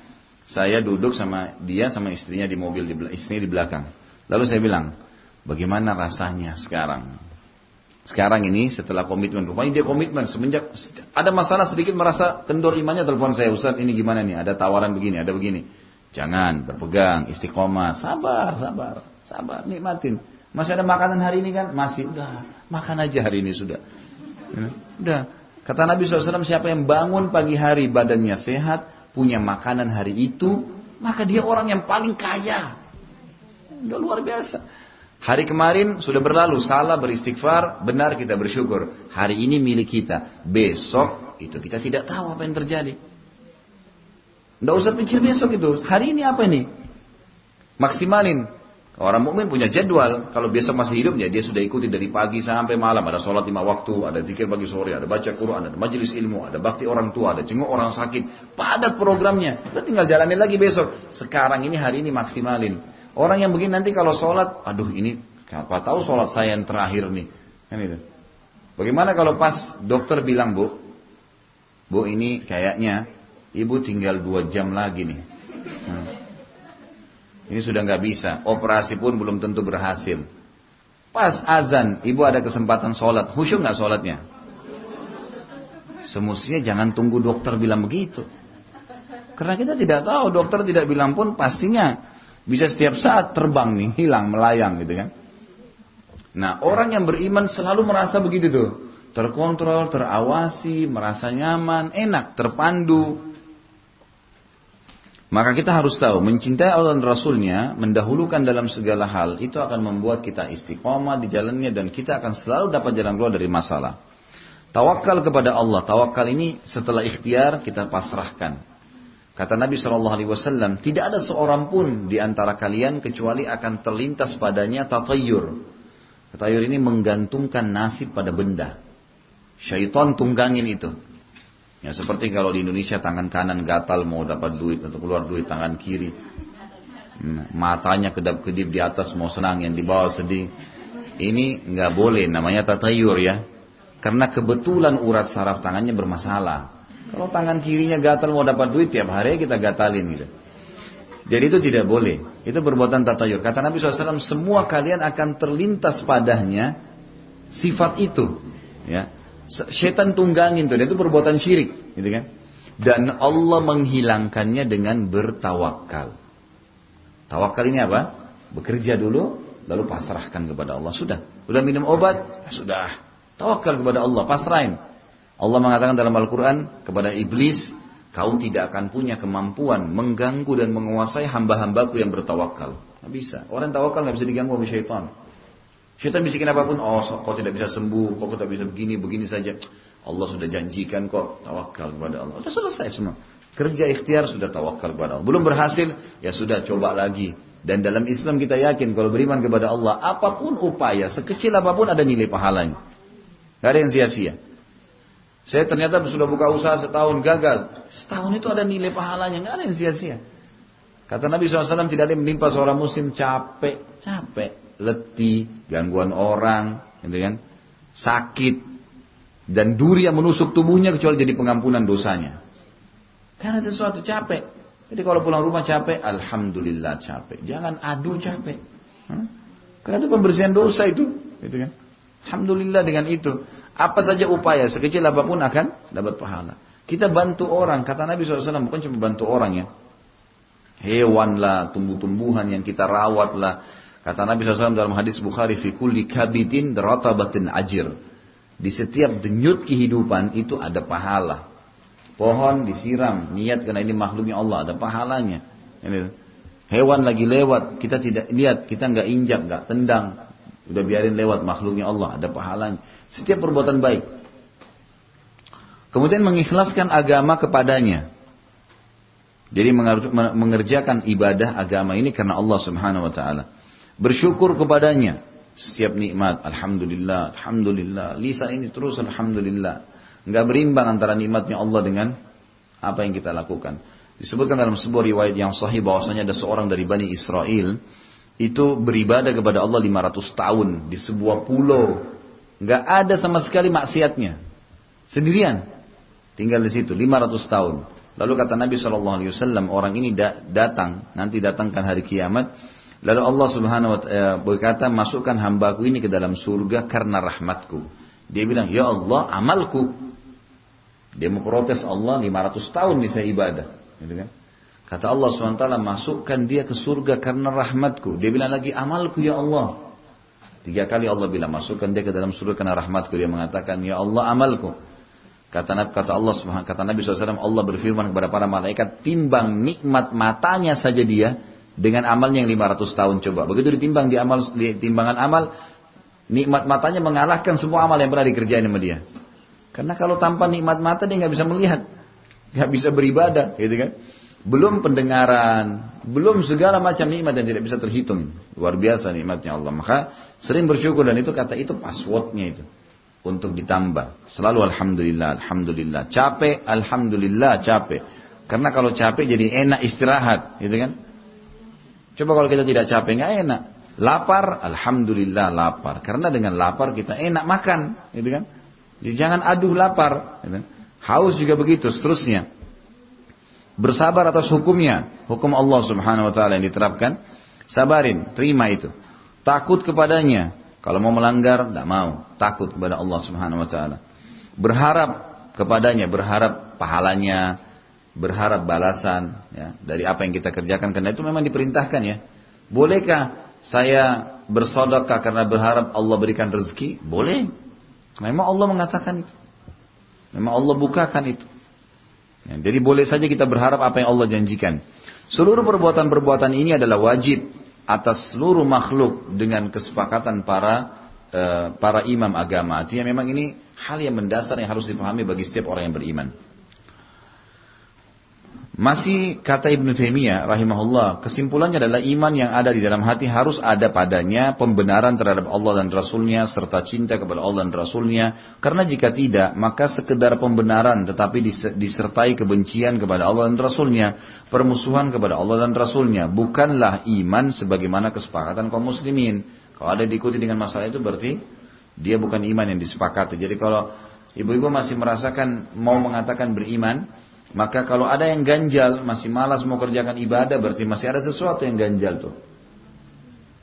Saya duduk sama dia, sama istrinya di mobil, istrinya di belakang. Lalu saya bilang, bagaimana rasanya sekarang? Sekarang ini setelah komitmen, rupanya dia komitmen semenjak ada masalah sedikit merasa kendor imannya, telepon saya, Ustaz ini gimana nih, ada tawaran begini, ada begini. Jangan, berpegang, istiqomah, sabar, nikmatin. Masih ada makanan hari ini kan? Masih, udah, makan aja hari ini sudah. Udah. Kata Nabi SAW, siapa yang bangun pagi hari badannya sehat, punya makanan hari itu, maka dia orang yang paling kaya. Udah luar biasa. Hari kemarin sudah berlalu, salah beristighfar, benar kita bersyukur. Hari ini milik kita, besok itu kita tidak tahu apa yang terjadi. Nggak usah pikir besok itu, hari ini apa ini? Maksimalin. Orang mukmin punya jadwal. Kalau biasa masih hidup ya dia sudah ikuti dari pagi sampai malam. Ada sholat 5 waktu, ada zikir pagi sore, ada baca Quran, ada majelis ilmu, ada bakti orang tua, ada jenguk orang sakit. Padat programnya. Udah tinggal jalanin lagi besok. Sekarang ini hari ini maksimalin. Orang yang begini nanti kalau sholat, aduh ini apa tahu sholat saya yang terakhir nih. Kan itu. Bagaimana kalau pas dokter bilang, Bu ini kayaknya ibu tinggal 2 jam lagi nih. Ini sudah nggak bisa, operasi pun belum tentu berhasil. Pas azan, ibu ada kesempatan sholat, khusyuk nggak sholatnya? Semestinya jangan tunggu dokter bilang begitu. Karena kita tidak tahu, dokter tidak bilang pun pastinya bisa setiap saat terbang nih, hilang, melayang gitu kan. Nah orang yang beriman selalu merasa begitu tuh. Terkontrol, terawasi, merasa nyaman, enak, terpandu. Maka kita harus tahu, mencintai Allah dan Rasulnya, mendahulukan dalam segala hal, itu akan membuat kita istiqomah di jalannya dan kita akan selalu dapat jalan keluar dari masalah. Tawakal kepada Allah, tawakal ini setelah ikhtiar kita pasrahkan. Kata Nabi SAW, tidak ada seorang pun di antara kalian kecuali akan terlintas padanya tatayyur. Tatayyur ini menggantungkan nasib pada benda. Syaitan tunggangin itu. Ya seperti kalau di Indonesia tangan kanan gatal mau dapat duit atau keluar duit tangan kiri. Matanya kedap-kedip di atas mau senang, yang di bawah sedih. Ini nggak boleh, namanya tatayur ya. Karena kebetulan urat saraf tangannya bermasalah. Kalau tangan kirinya gatal mau dapat duit tiap hari kita gatalin gitu. Jadi itu tidak boleh. Itu perbuatan tatayur. Kata Nabi SAW, semua kalian akan terlintas padanya sifat itu. Ya. Syaitan tunggangin tuh, itu perbuatan syirik, gitu kan? Dan Allah menghilangkannya dengan bertawakal. Tawakal ini apa? Bekerja dulu, lalu pasrahkan kepada Allah. Sudah minum obat, sudah. Tawakal kepada Allah, pasrahin. Allah mengatakan dalam Al-Quran kepada iblis, kau tidak akan punya kemampuan mengganggu dan menguasai hamba-hambaku yang bertawakal. Nggak bisa. Orang tawakal nggak bisa diganggu oleh syaitan. Syaitan bisikin apapun, kau tidak bisa sembuh, kau tidak bisa begini saja. Allah sudah janjikan kok, tawakal kepada Allah. Sudah selesai semua. Kerja ikhtiar sudah tawakal kepada Allah. Belum berhasil, ya sudah coba lagi. Dan dalam Islam kita yakin kalau beriman kepada Allah, apapun upaya, sekecil apapun ada nilai pahalanya. Gak ada yang sia-sia. Saya ternyata sudah buka usaha setahun gagal. Setahun itu ada nilai pahalanya, gak ada yang sia-sia. Kata Nabi SAW, tidak ada yang menimpa seorang muslim capek, letih, gangguan orang, gitu kan, sakit, dan duri yang menusuk tubuhnya kecuali jadi pengampunan dosanya. Karena sesuatu capek. Jadi kalau pulang rumah capek, alhamdulillah capek. Jangan adu capek. Karena itu pembersihan dosa itu, gitu kan. Alhamdulillah dengan itu. Apa saja upaya, sekecil apapun akan dapat pahala. Kita bantu orang, kata Nabi SAW, bukan cuma bantu orang ya. Hewan lah, tumbuh-tumbuhan yang kita rawat lah. Kata Nabi SAW dalam hadis Bukhari, fi kulli kabitin ratabatin ajir. Di setiap denyut kehidupan itu ada pahala. Pohon disiram, niat karena ini makhluknya Allah, ada pahalanya. Hewan lagi lewat, kita tidak lihat, kita nggak injak, nggak tendang, udah biarin lewat, makhluknya Allah, ada pahalanya. Setiap perbuatan baik. Kemudian mengikhlaskan agama kepadanya. Jadi mengerjakan ibadah agama ini karena Allah Subhanahu Wa Taala. Bersyukur kepadanya setiap nikmat, alhamdulillah, alhamdulillah. Lisan ini terus alhamdulillah. Enggak berimbang antara nikmatnya Allah dengan apa yang kita lakukan. Disebutkan dalam sebuah riwayat yang sahih bahwasanya ada seorang dari Bani Israel itu beribadah kepada Allah 500 tahun di sebuah pulau. Enggak ada sama sekali maksiatnya. Sendirian tinggal di situ 500 tahun. Lalu kata Nabi SAW, orang ini nanti datangkan hari kiamat. Lalu Allah Subhanahu Wa Taala berkata, masukkan hambaku ini ke dalam surga karena rahmatku. Dia bilang, ya Allah, amalku. Dia mau protes Allah, 500 tahun nih saya ibadah. Gitu kan? Kata Allah SWT, masukkan dia ke surga karena rahmatku. Dia bilang lagi, amalku ya Allah. 3 kali Allah bilang, masukkan dia ke dalam surga karena rahmatku. Dia mengatakan, ya Allah, amalku. Kata Nabi SAW, Allah berfirman kepada para malaikat, timbang nikmat matanya saja dia dengan amalnya yang 500 tahun coba. Begitu ditimbang di timbangan amal, nikmat matanya mengalahkan semua amal yang pernah dikerjain sama dia. Karena kalau tanpa nikmat mata dia nggak bisa melihat, nggak bisa beribadah, gitu kan? belum pendengaran, belum segala macam nikmat yang tidak bisa terhitung. Luar biasa nikmatnya Allah. Maka sering bersyukur, dan itu kata itu passwordnya itu. Untuk ditambah. Selalu alhamdulillah, alhamdulillah. Capek, alhamdulillah, capek. Karena kalau capek jadi enak istirahat, gitu kan? Coba kalau kita tidak capek, nggak enak. Lapar, alhamdulillah lapar. Karena dengan lapar kita enak makan, gitu kan? Jadi jangan aduh lapar. Gitu kan? Haus juga begitu, seterusnya. Bersabar atas hukumnya, hukum Allah Subhanahu Wa Taala yang diterapkan. Sabarin, terima itu. Takut kepadanya. Kalau mau melanggar, tidak mau. Takut kepada Allah Subhanahu Wa Taala. Berharap kepadanya, berharap pahalanya, berharap balasan ya, dari apa yang kita kerjakan. Karena itu memang diperintahkan ya. Bolehkah saya bersedekah karena berharap Allah berikan rezeki? Boleh. Memang Allah mengatakan itu. Memang Allah bukakan itu. Ya, jadi boleh saja kita berharap apa yang Allah janjikan. Seluruh perbuatan-perbuatan ini adalah wajib atas seluruh makhluk dengan kesepakatan para imam agama. Artinya memang ini hal yang mendasar yang harus dipahami bagi setiap orang yang beriman. Masih kata Ibnu Taimiyah rahimahullah, kesimpulannya adalah iman yang ada di dalam hati harus ada padanya pembenaran terhadap Allah dan Rasulnya serta cinta kepada Allah dan Rasulnya. Karena jika tidak, maka sekedar pembenaran tetapi disertai kebencian kepada Allah dan Rasulnya, permusuhan kepada Allah dan Rasulnya, bukanlah iman sebagaimana kesepakatan kaum muslimin. Kalau ada diikuti dengan masalah itu berarti dia bukan iman yang disepakati. Jadi kalau ibu-ibu masih merasakan mau mengatakan beriman, maka kalau ada yang ganjal, masih malas mau kerjakan ibadah, berarti masih ada sesuatu yang ganjal tuh.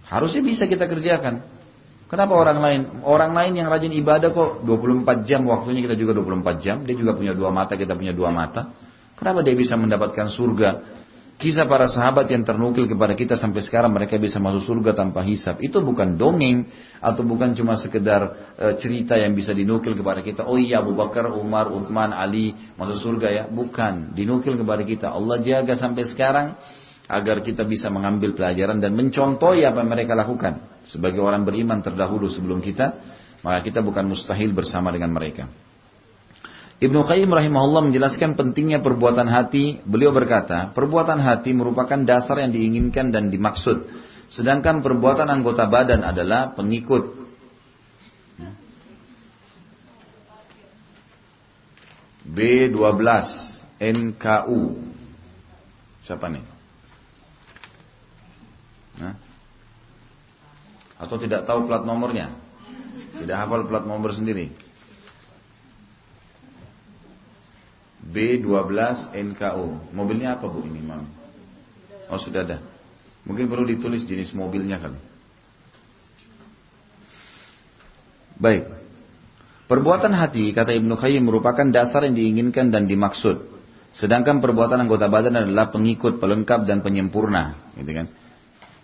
Harusnya bisa kita kerjakan. Kenapa orang lain yang rajin ibadah kok 24 jam waktunya, kita juga 24 jam, dia juga punya 2 mata, kita punya 2 mata. Kenapa dia bisa mendapatkan surga? Kisah para sahabat yang ternukil kepada kita sampai sekarang, mereka bisa masuk surga tanpa hisab. Itu bukan dongeng atau bukan cuma sekedar cerita yang bisa dinukil kepada kita. Oh iya, Abu Bakar, Umar, Uthman, Ali masuk surga ya. Bukan, dinukil kepada kita. Allah jaga sampai sekarang agar kita bisa mengambil pelajaran dan mencontohi apa yang mereka lakukan. Sebagai orang beriman terdahulu sebelum kita, maka kita bukan mustahil bersama dengan mereka. Ibnu Qayyim rahimahullah menjelaskan pentingnya perbuatan hati. Beliau berkata, perbuatan hati merupakan dasar yang diinginkan dan dimaksud. Sedangkan perbuatan anggota badan adalah pengikut. B12 NKU. Siapa nih? Atau tidak tahu plat nomornya? Tidak hafal plat nomor sendiri? B12 NKU. Mobilnya apa bu ini, Mam? Oh sudah ada. Mungkin perlu ditulis jenis mobilnya kali. Baik. Perbuatan hati, kata Ibnu Qayyim, merupakan dasar yang diinginkan dan dimaksud. Sedangkan perbuatan anggota badan adalah pengikut, pelengkap dan penyempurna, gitu kan?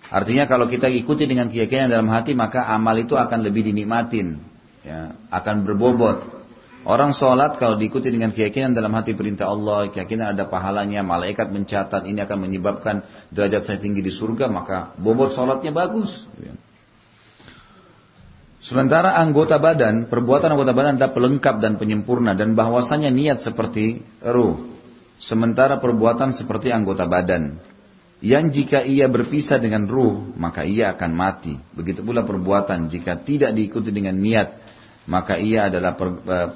Artinya kalau kita ikuti dengan keyakinan dalam hati, maka amal itu akan lebih dinikmatin, ya, akan berbobot. Orang sholat kalau diikuti dengan keyakinan dalam hati perintah Allah, keyakinan ada pahalanya, malaikat mencatat, ini akan menyebabkan derajat saya tinggi di surga, maka bobot sholatnya bagus. Sementara anggota badan, perbuatan anggota badan adalah pelengkap dan penyempurna, dan bahwasanya niat seperti ruh. Sementara perbuatan seperti anggota badan, yang jika ia berpisah dengan ruh, maka ia akan mati. Begitu pula perbuatan, jika tidak diikuti dengan niat, maka ia adalah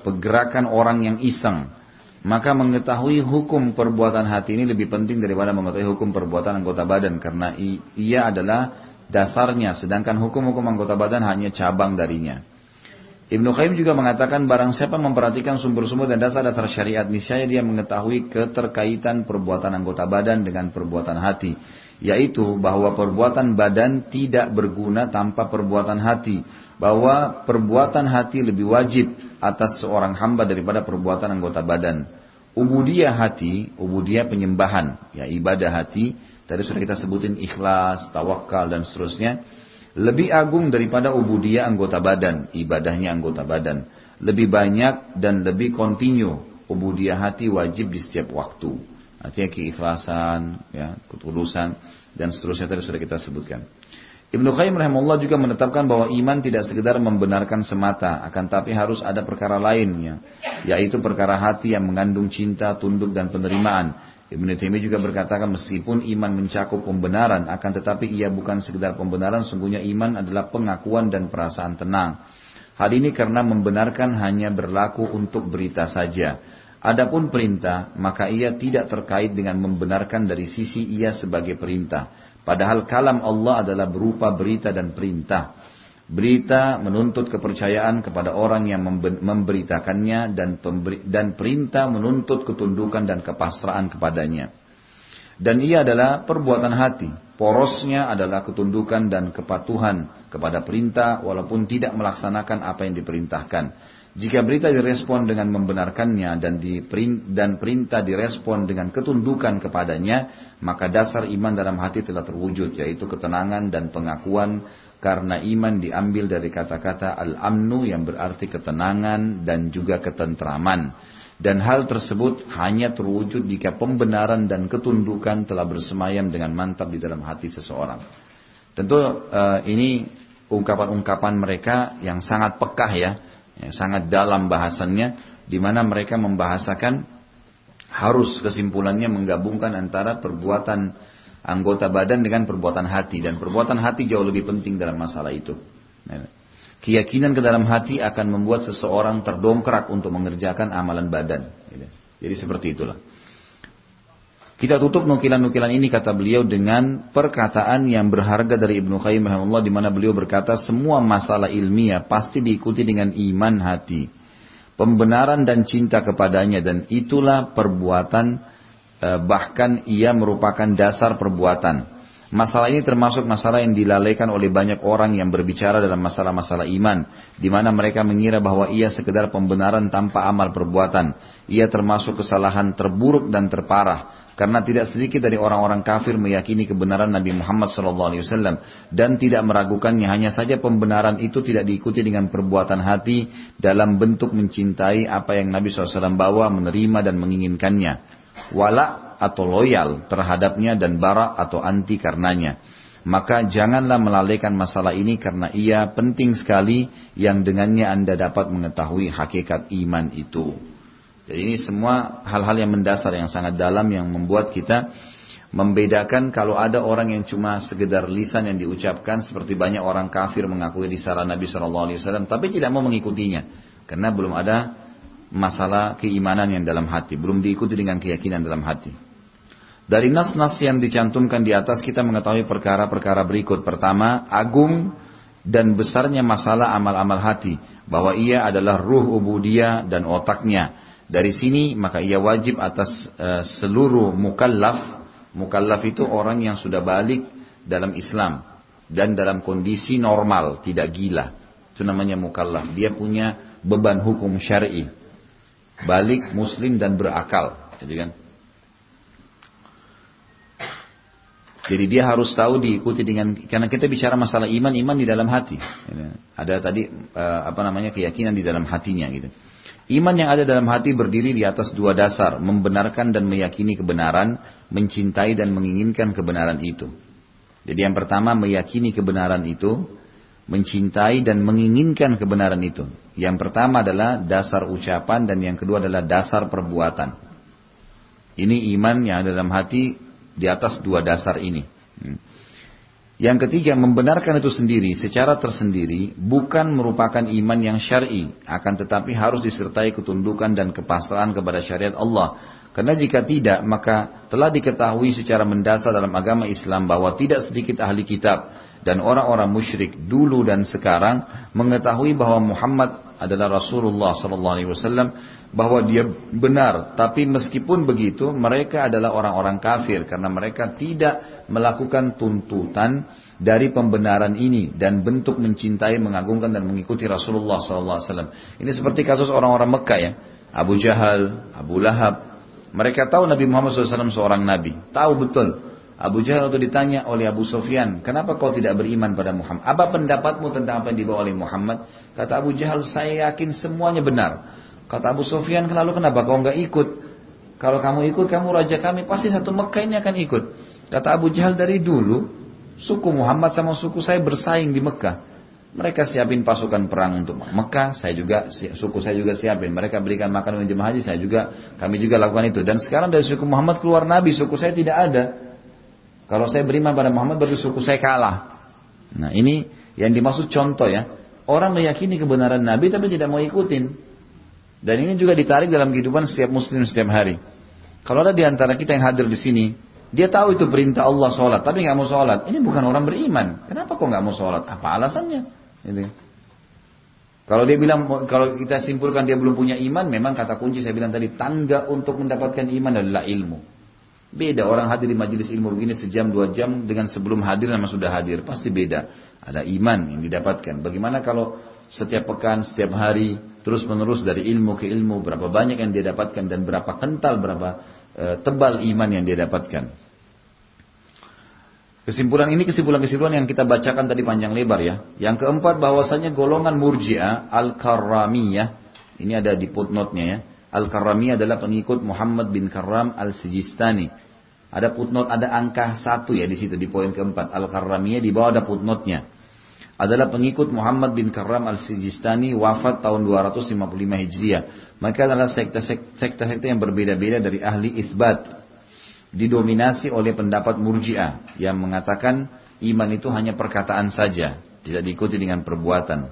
pergerakan orang yang iseng. Maka mengetahui hukum perbuatan hati ini lebih penting daripada mengetahui hukum perbuatan anggota badan, karena ia adalah dasarnya, sedangkan hukum-hukum anggota badan hanya cabang darinya. Ibnu Qayyim juga mengatakan, barang siapa memperhatikan sumber-sumber dan dasar-dasar syariat, niscaya dia mengetahui keterkaitan perbuatan anggota badan dengan perbuatan hati, yaitu bahwa perbuatan badan tidak berguna tanpa perbuatan hati, bahwa perbuatan hati lebih wajib atas seorang hamba daripada perbuatan anggota badan. Ubudiyah hati, ubudiyah penyembahan, ya ibadah hati, tadi sudah kita sebutin ikhlas, tawakal dan seterusnya, lebih agung daripada ubudiyah anggota badan, ibadahnya anggota badan. Lebih banyak dan lebih kontinu, ubudiyah hati wajib di setiap waktu. Artinya keikhlasan, ya, ketulusan dan seterusnya tadi sudah kita sebutkan. Ibnu Qayyim rahimahullah juga menetapkan bahwa iman tidak sekedar membenarkan semata, akan tapi harus ada perkara lainnya, yaitu perkara hati yang mengandung cinta, tunduk dan penerimaan, Ibnu Taimiyah juga berkatakan meskipun iman mencakup pembenaran, akan tetapi ia bukan sekedar pembenaran, sungguhnya iman adalah pengakuan dan perasaan tenang. Hal ini karena membenarkan hanya berlaku untuk berita saja. Adapun perintah, maka ia tidak terkait dengan membenarkan dari sisi ia sebagai perintah. Padahal kalam Allah adalah berupa berita dan perintah. Berita menuntut kepercayaan kepada orang yang memberitakannya dan perintah menuntut ketundukan dan kepasrahan kepadanya. Dan ia adalah perbuatan hati. Porosnya adalah ketundukan dan kepatuhan kepada perintah walaupun tidak melaksanakan apa yang diperintahkan. Jika berita direspon dengan membenarkannya dan perintah direspon dengan ketundukan kepadanya, maka dasar iman dalam hati telah terwujud, yaitu ketenangan dan pengakuan, karena iman diambil dari kata-kata al-amnu yang berarti ketenangan dan juga ketentraman. Dan hal tersebut hanya terwujud jika pembenaran dan ketundukan telah bersemayam dengan mantap di dalam hati seseorang. Tentu ini ungkapan-ungkapan mereka yang sangat pekah ya, sangat dalam bahasannya, di mana mereka membahasakan harus kesimpulannya menggabungkan antara perbuatan anggota badan dengan perbuatan hati, dan perbuatan hati jauh lebih penting dalam masalah itu. Keyakinan ke dalam hati akan membuat seseorang terdongkrak untuk mengerjakan amalan badan. Jadi seperti itulah. Kita tutup nukilan-nukilan ini kata beliau dengan perkataan yang berharga dari Ibnu Qayyim rahimahullah, di mana beliau berkata semua masalah ilmiah pasti diikuti dengan iman hati, pembenaran dan cinta kepadanya, dan itulah perbuatan, bahkan ia merupakan dasar perbuatan. Masalah ini termasuk masalah yang dilalaikan oleh banyak orang yang berbicara dalam masalah-masalah iman, di mana mereka mengira bahwa ia sekedar pembenaran tanpa amal perbuatan. Ia termasuk kesalahan terburuk dan terparah, karena tidak sedikit dari orang-orang kafir meyakini kebenaran Nabi Muhammad SAW dan tidak meragukannya. Hanya saja pembenaran itu tidak diikuti dengan perbuatan hati dalam bentuk mencintai apa yang Nabi SAW bawa, menerima dan menginginkannya, wala atau loyal terhadapnya, dan bara atau anti karenanya. Maka janganlah melalaikan masalah ini, karena ia penting sekali yang dengannya Anda dapat mengetahui hakikat iman itu. Jadi ini semua hal-hal yang mendasar, yang sangat dalam, yang membuat kita membedakan kalau ada orang yang cuma sekedar lisan yang diucapkan, seperti banyak orang kafir mengakui risalah Nabi SAW tapi tidak mau mengikutinya, karena belum ada masalah keimanan yang dalam hati, belum diikuti dengan keyakinan dalam hati. Dari nas-nas yang dicantumkan di atas kita mengetahui perkara-perkara berikut. Pertama, agung dan besarnya masalah amal-amal hati, bahwa ia adalah ruh ubudiyah dan otaknya. Dari sini maka ia wajib atas seluruh mukallaf. Mukallaf itu orang yang sudah balik dalam Islam dan dalam kondisi normal, tidak gila. Itu namanya mukallaf. Dia punya beban hukum syar'i, balik, muslim dan berakal. Jadi dia harus tahu, diikuti dengan, karena kita bicara masalah iman di dalam hati. Ada tadi keyakinan di dalam hatinya gitu. Iman yang ada dalam hati berdiri di atas dua dasar, membenarkan dan meyakini kebenaran, mencintai dan menginginkan kebenaran itu. Jadi yang pertama meyakini kebenaran itu, mencintai dan menginginkan kebenaran itu. Yang pertama adalah dasar ucapan, dan yang kedua adalah dasar perbuatan. Ini iman yang ada dalam hati di atas dua dasar ini. Yang ketiga, membenarkan itu sendiri secara tersendiri bukan merupakan iman yang syar'i, akan tetapi harus disertai ketundukan dan kepasrahan kepada syariat Allah. Karena jika tidak, maka telah diketahui secara mendasar dalam agama Islam bahwa tidak sedikit ahli kitab dan orang-orang musyrik dulu dan sekarang mengetahui bahwa Muhammad adalah Rasulullah SAW, bahwa dia benar. Tapi meskipun begitu, mereka adalah orang-orang kafir karena mereka tidak melakukan tuntutan dari pembenaran ini dan bentuk mencintai, mengagungkan dan mengikuti Rasulullah SAW. Ini seperti kasus orang-orang Mekah ya, Abu Jahal, Abu Lahab. Mereka tahu Nabi Muhammad SAW seorang Nabi, tahu betul. Abu Jahal itu ditanya oleh Abu Sufyan, kenapa kau tidak beriman pada Muhammad? Apa pendapatmu tentang apa yang dibawa oleh Muhammad? Kata Abu Jahal, saya yakin semuanya benar. Kata Abu Sufyan, lalu kenapa kau enggak ikut? Kalau kamu ikut, kamu raja kami, pasti satu Mekah ini akan ikut. Kata Abu Jahal, dari dulu suku Muhammad sama suku saya bersaing di Mekah. Mereka siapin pasukan perang untuk Mekah, suku saya juga siapin. Mereka berikan makan untuk jemaah haji, kami juga lakukan itu. Dan sekarang dari suku Muhammad keluar Nabi, suku saya tidak ada. Kalau saya beriman pada Muhammad, berarti suku saya kalah. Nah ini yang dimaksud contoh ya. Orang meyakini kebenaran Nabi tapi tidak mau ikutin. Dan ini juga ditarik dalam kehidupan setiap muslim setiap hari. Kalau ada di antara kita yang hadir di sini, dia tahu itu perintah Allah sholat, tapi nggak mau sholat. Ini bukan orang beriman. Kenapa kok nggak mau sholat? Apa alasannya? Gitu. Kalau dia bilang, kalau kita simpulkan dia belum punya iman, memang kata kunci saya bilang tadi, tangga untuk mendapatkan iman adalah ilmu. Beda orang hadir di majelis ilmu begini sejam 2 jam dengan sebelum hadir memang sudah hadir, pasti beda. Ada iman yang didapatkan. Bagaimana kalau setiap pekan, setiap hari terus menerus dari ilmu ke ilmu, berapa banyak yang dia dapatkan dan berapa kental, berapa tebal iman yang dia dapatkan. Kesimpulan yang kita bacakan tadi panjang lebar ya. Yang keempat bahwasanya golongan Murji'ah Al-Karramiyah, ini ada di footnote-nya ya. Al-Karramiyah adalah pengikut Muhammad bin Karram Al-Sijistani. Ada footnote, ada angka 1 ya di situ di poin keempat. Al-Karramiyah di bawah ada footnote-nya. Adalah pengikut Muhammad bin Karram Al-Sijistani, wafat tahun 255 Hijriah. Maka adalah sekte-sekte yang berbeda-beda dari ahli itsbat. Didominasi oleh pendapat Murji'ah yang mengatakan iman itu hanya perkataan saja, tidak diikuti dengan perbuatan.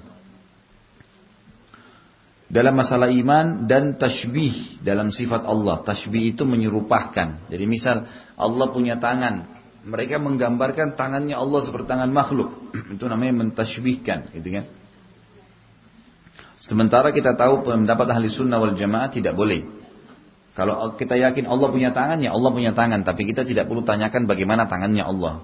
Dalam masalah iman dan tashbih dalam sifat Allah. Tashbih itu menyerupakan. Jadi misal Allah punya tangan, mereka menggambarkan tangannya Allah seperti tangan makhluk. Itu namanya mentashbihkan, gitu kan? Sementara kita tahu pendapat ahli sunnah wal jamaah tidak boleh. Kalau kita yakin Allah punya tangan, ya Allah punya tangan. Tapi kita tidak perlu tanyakan bagaimana tangannya Allah.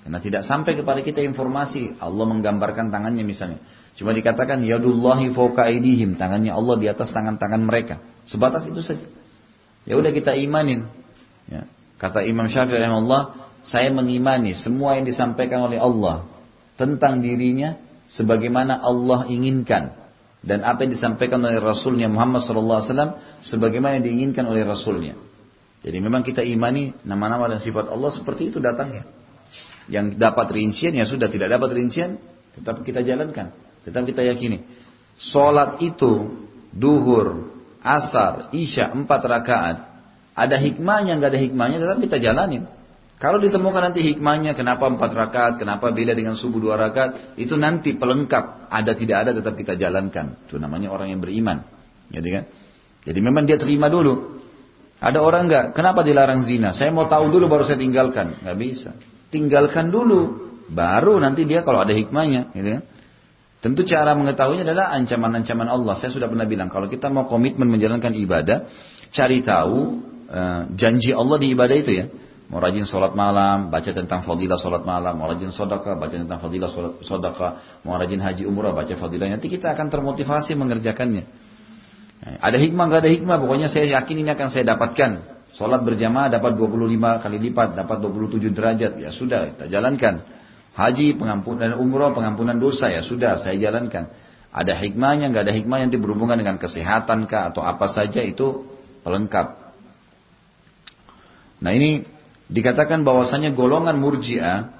Karena tidak sampai kepada kita informasi Allah menggambarkan tangannya misalnya. Cuma dikatakan yadullahi fawqa aydihim, tangannya Allah di atas tangan-tangan mereka. Sebatas itu saja. Ya udah kita imanin. Ya. Kata Imam Syafi'i rahimahullah, saya mengimani semua yang disampaikan oleh Allah tentang dirinya sebagaimana Allah inginkan. Dan apa yang disampaikan oleh Rasulnya Muhammad SAW sebagaimana yang diinginkan oleh Rasulnya. Jadi memang kita imani nama-nama dan sifat Allah seperti itu datangnya. Yang dapat rincian ya sudah, tidak dapat rincian tetap kita jalankan, tetap kita yakini. Sholat itu duhur, asar, isya 4 rakaat. Ada hikmahnya, nggak ada hikmahnya, tetap kita jalanin. Kalau ditemukan nanti hikmahnya, kenapa 4 rakaat, kenapa beda dengan subuh 2 rakaat, itu nanti pelengkap. Ada tidak ada tetap kita jalankan. Itu namanya orang yang beriman. Jadi kan? Jadi memang dia terima dulu. Ada orang enggak, kenapa dilarang zina? Saya mau tahu dulu baru saya tinggalkan. Nggak bisa. Tinggalkan dulu. Baru nanti dia kalau ada hikmahnya. Gitu kan? Tentu cara mengetahuinya adalah ancaman-ancaman Allah. Saya sudah pernah bilang, kalau kita mau komitmen menjalankan ibadah, cari tahu janji Allah di ibadah itu ya. Mau rajin sholat malam, baca tentang fadilah sholat malam. Mau rajin sodaka, baca tentang fadilah sodaka. Mau rajin haji umrah, baca fadilah. Nanti kita akan termotivasi mengerjakannya. Ada hikmah, gak ada hikmah. Pokoknya saya yakin ini akan saya dapatkan. Sholat berjamaah dapat 25 kali lipat, dapat 27 derajat. Ya sudah, kita jalankan. Haji, pengampunan umrah, pengampunan dosa. Ya sudah, saya jalankan. Ada hikmahnya, gak ada hikmah yang berhubungan dengan kesehatan kah, atau apa saja itu pelengkap. Nah ini dikatakan bahwasanya golongan Murji'ah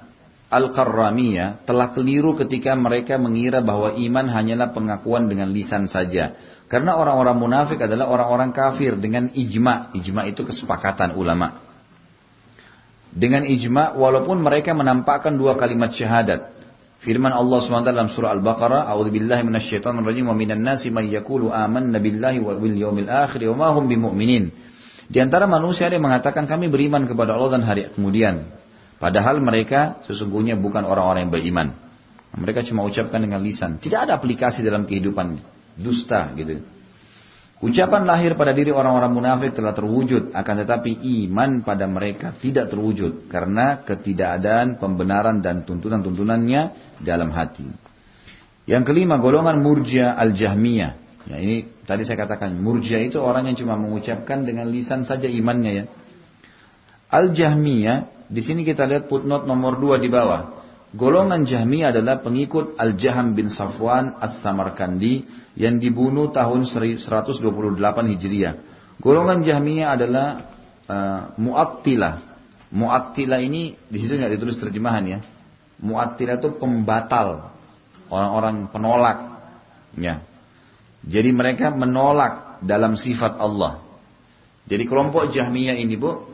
Al-Karramiyah telah keliru ketika mereka mengira bahwa iman hanyalah pengakuan dengan lisan saja. Karena orang-orang munafik adalah orang-orang kafir dengan ijma'. Ijma' itu kesepakatan ulama. Dengan ijma' walaupun mereka menampakkan 2 kalimat syahadat. Firman Allah SWT dalam surah Al-Baqarah, A'udzubillahi minasyaitonirrajim wa minan nasi may yaqulu amanna billahi wal yawmil akhir wa ma hum bimu'minin. Di antara manusia ada yang mengatakan kami beriman kepada Allah dan hari kemudian. Padahal mereka sesungguhnya bukan orang-orang yang beriman. Mereka cuma ucapkan dengan lisan. Tidak ada aplikasi dalam kehidupannya. Dusta gitu. Ucapan lahir pada diri orang-orang munafik telah terwujud. Akan tetapi iman pada mereka tidak terwujud. Karena ketidakadaan pembenaran dan tuntunan-tuntunannya dalam hati. Yang kelima, golongan Murji'ah Al-Jahmiyah. Ya, ini tadi saya katakan Murji'ah itu orang yang cuma mengucapkan dengan lisan saja imannya ya. Al-Jahmiyah, di sini kita lihat footnote nomor 2 di bawah. Golongan Jahmiyah adalah pengikut Al-Jaham bin Safwan As-Samarkandi yang dibunuh tahun 128 Hijriah. Golongan Jahmiyah adalah Mu'attilah. Mu'attilah ini di situ nggak ditulis terjemahan ya. Mu'attilah itu pembatal. orang-orang penolak. Ya. Jadi mereka menolak dalam sifat Allah. Jadi kelompok Jahmiyah ini Bu,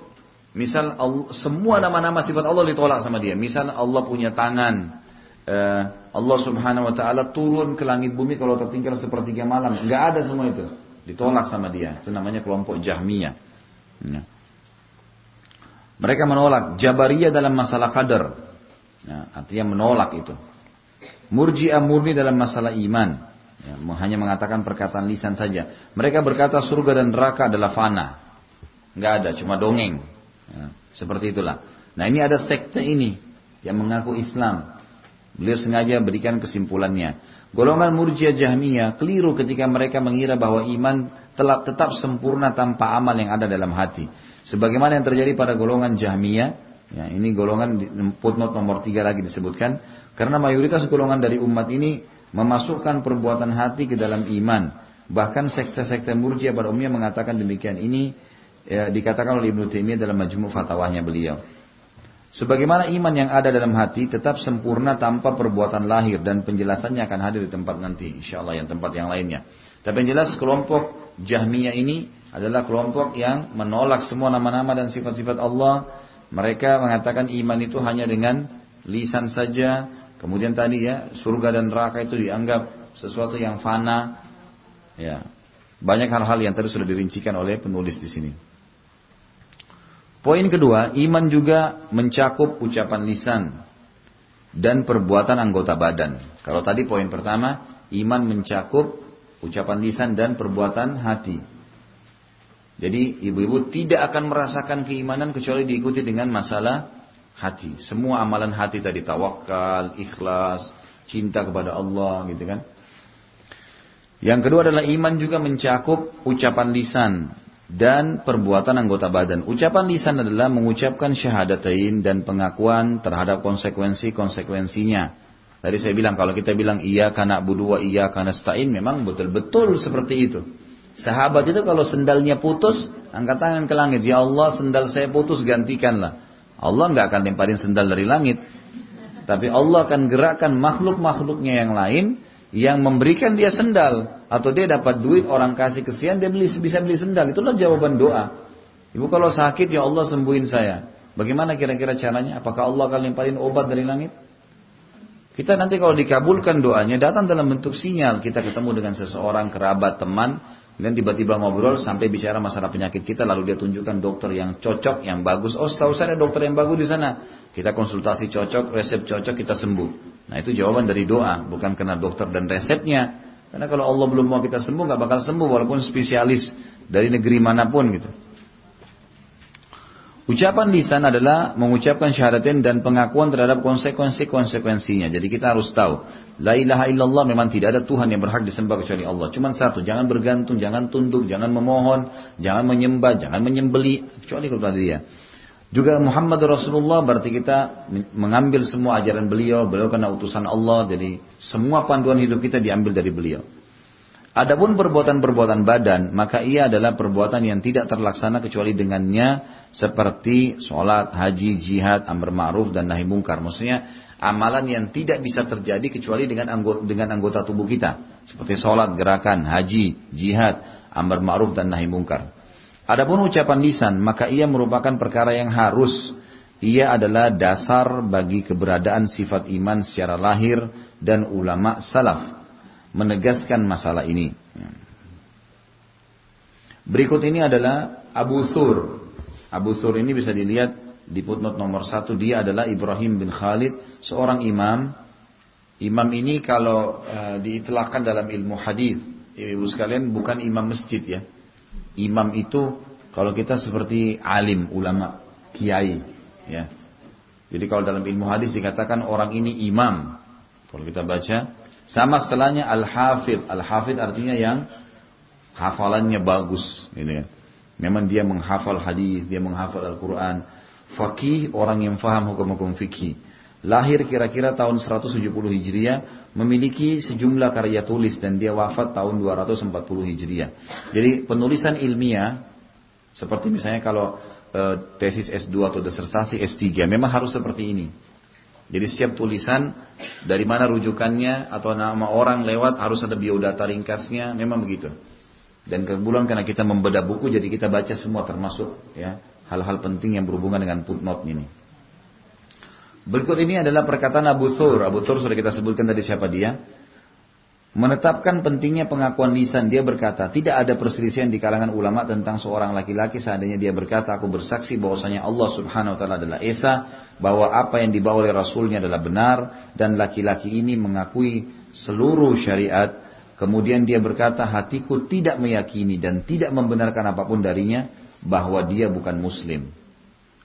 misal semua nama-nama sifat Allah ditolak sama dia. Misal Allah punya tangan, Allah subhanahu wa ta'ala turun ke langit bumi kalau tertinggal sepertiga malam. Nggak ada semua itu. Ditolak sama dia. Itu namanya kelompok Jahmiyah. Ya. Mereka menolak Jabariyah dalam masalah qadar. Ya, artinya menolak itu. Murji'ah murni dalam masalah iman. Ya, hanya mengatakan perkataan lisan saja. Mereka berkata surga dan neraka adalah fana. Nggak ada, cuma dongeng. Ya, seperti itulah. Nah ini ada sekte ini yang mengaku Islam. Beliau sengaja berikan kesimpulannya. Golongan Murji'ah Jahmiyah keliru ketika mereka mengira bahwa iman telah tetap sempurna tanpa amal yang ada dalam hati. Sebagaimana yang terjadi pada golongan Jahmiyah, ya, ini golongan footnote nomor 3 lagi disebutkan, karena mayoritas golongan dari umat ini memasukkan perbuatan hati ke dalam iman. Bahkan sekte-sekte Murji'ah pada umumnya mengatakan demikian. Ini ya, dikatakan oleh Ibnu Taimiyah dalam majmu' fatwanya beliau. Sebagaimana iman yang ada dalam hati tetap sempurna tanpa perbuatan lahir, dan penjelasannya akan hadir di tempat nanti, insyaallah yang tempat yang lainnya. Tapi yang jelas kelompok Jahmiyah ini adalah kelompok yang menolak semua nama-nama dan sifat-sifat Allah. Mereka mengatakan iman itu hanya dengan lisan saja. Kemudian tadi ya, surga dan neraka itu dianggap sesuatu yang fana. Ya, banyak hal-hal yang tadi sudah dirincikan oleh penulis di sini. Poin kedua, iman juga mencakup ucapan lisan dan perbuatan anggota badan. Kalau tadi poin pertama, iman mencakup ucapan lisan dan perbuatan hati. Jadi ibu-ibu tidak akan merasakan keimanan kecuali diikuti dengan masalah hati. Semua amalan hati tadi, tawakal, ikhlas, cinta kepada Allah gitu kan. Yang kedua adalah iman juga mencakup ucapan lisan dan perbuatan anggota badan. Ucapan lisan adalah mengucapkan syahadatain dan pengakuan terhadap konsekuensinya. Tadi saya bilang kalau kita bilang iyyaka na'budu wa iyyaka nasta'in, memang betul-betul seperti itu. Sahabat itu kalau sendalnya putus, angkat tangan ke langit, ya Allah sendal saya putus gantikanlah. Allah nggak akan lemparin sendal dari langit, tapi Allah akan gerakkan makhluk-makhluknya yang lain yang memberikan dia sendal, atau dia dapat duit orang kasih kesian dia bisa beli sendal. Itulah jawaban doa. Ibu kalau sakit, ya Allah sembuhin saya. Bagaimana kira-kira caranya? Apakah Allah akan lemparin obat dari langit? Kita nanti kalau dikabulkan doanya datang dalam bentuk sinyal. Kita ketemu dengan seseorang, kerabat, teman, dan tiba-tiba ngobrol sampai bicara masalah penyakit kita, lalu dia tunjukkan dokter yang cocok, yang bagus. Oh, setahu saya ada dokter yang bagus di sana. Kita konsultasi cocok, resep cocok, kita sembuh. Nah itu jawaban dari doa, bukan karena dokter dan resepnya. Karena kalau Allah belum mau kita sembuh, nggak bakal sembuh walaupun spesialis dari negeri manapun gitu. Ucapan lisan adalah mengucapkan syahadatain dan pengakuan terhadap konsekuensinya. Jadi kita harus tahu, la ilaha illallah, memang tidak ada Tuhan yang berhak disembah kecuali Allah. Cuma satu, jangan bergantung, jangan tunduk, jangan memohon, jangan menyembah, jangan menyembeli, kecuali kepada dia. Juga Muhammad Rasulullah, berarti kita mengambil semua ajaran beliau karena utusan Allah, jadi semua panduan hidup kita diambil dari beliau. Adapun perbuatan-perbuatan badan, maka ia adalah perbuatan yang tidak terlaksana kecuali dengannya, seperti sholat, haji, jihad, amar ma'ruf dan nahi mungkar. Maksudnya amalan yang tidak bisa terjadi kecuali dengan anggota tubuh kita, seperti sholat, gerakan, haji, jihad, amar ma'ruf dan nahi mungkar. Adapun ucapan lisan, maka ia merupakan perkara yang harus. Ia adalah dasar bagi keberadaan sifat iman secara lahir, dan ulama salaf menegaskan masalah ini. Berikut ini adalah Abu Thur. Abu Thur ini bisa dilihat di footnote nomor 1. Dia adalah Ibrahim bin Khalid, seorang imam. Imam ini kalau diitlaqkan dalam ilmu hadis, ibu sekalian, bukan imam masjid ya. Imam itu kalau kita seperti alim, ulama, kiai ya. Jadi kalau dalam ilmu hadis dikatakan orang ini imam. Kalau kita baca sama setelahnya al-hafidh. Al-hafidh artinya yang hafalannya bagus gitu ya. Memang dia menghafal hadis, dia menghafal Al-Quran. Faqih, orang yang faham hukum-hukum fikih. Lahir kira-kira tahun 170 Hijriah, memiliki sejumlah karya tulis, dan dia wafat tahun 240 Hijriah. Jadi penulisan ilmiah seperti misalnya kalau tesis S2 atau disertasi S3 memang harus seperti ini. Jadi setiap tulisan dari mana rujukannya, atau nama orang lewat harus ada biodata ringkasnya, memang begitu. Dan kebetulan karena kita membedah buku, jadi kita baca semua termasuk ya hal-hal penting yang berhubungan dengan footnote ini. Berikut ini adalah perkataan Abu Thur. Abu Thur sudah kita sebutkan tadi siapa dia. Menetapkan pentingnya pengakuan lisan, dia berkata, tidak ada perselisihan di kalangan ulama tentang seorang laki-laki seandainya dia berkata, aku bersaksi bahwasanya Allah Subhanahu wa taala adalah Esa, bahwa apa yang dibawa oleh Rasulnya adalah benar, dan laki-laki ini mengakui seluruh syariat. Kemudian dia berkata, hatiku tidak meyakini dan tidak membenarkan apapun darinya, bahwa dia bukan muslim.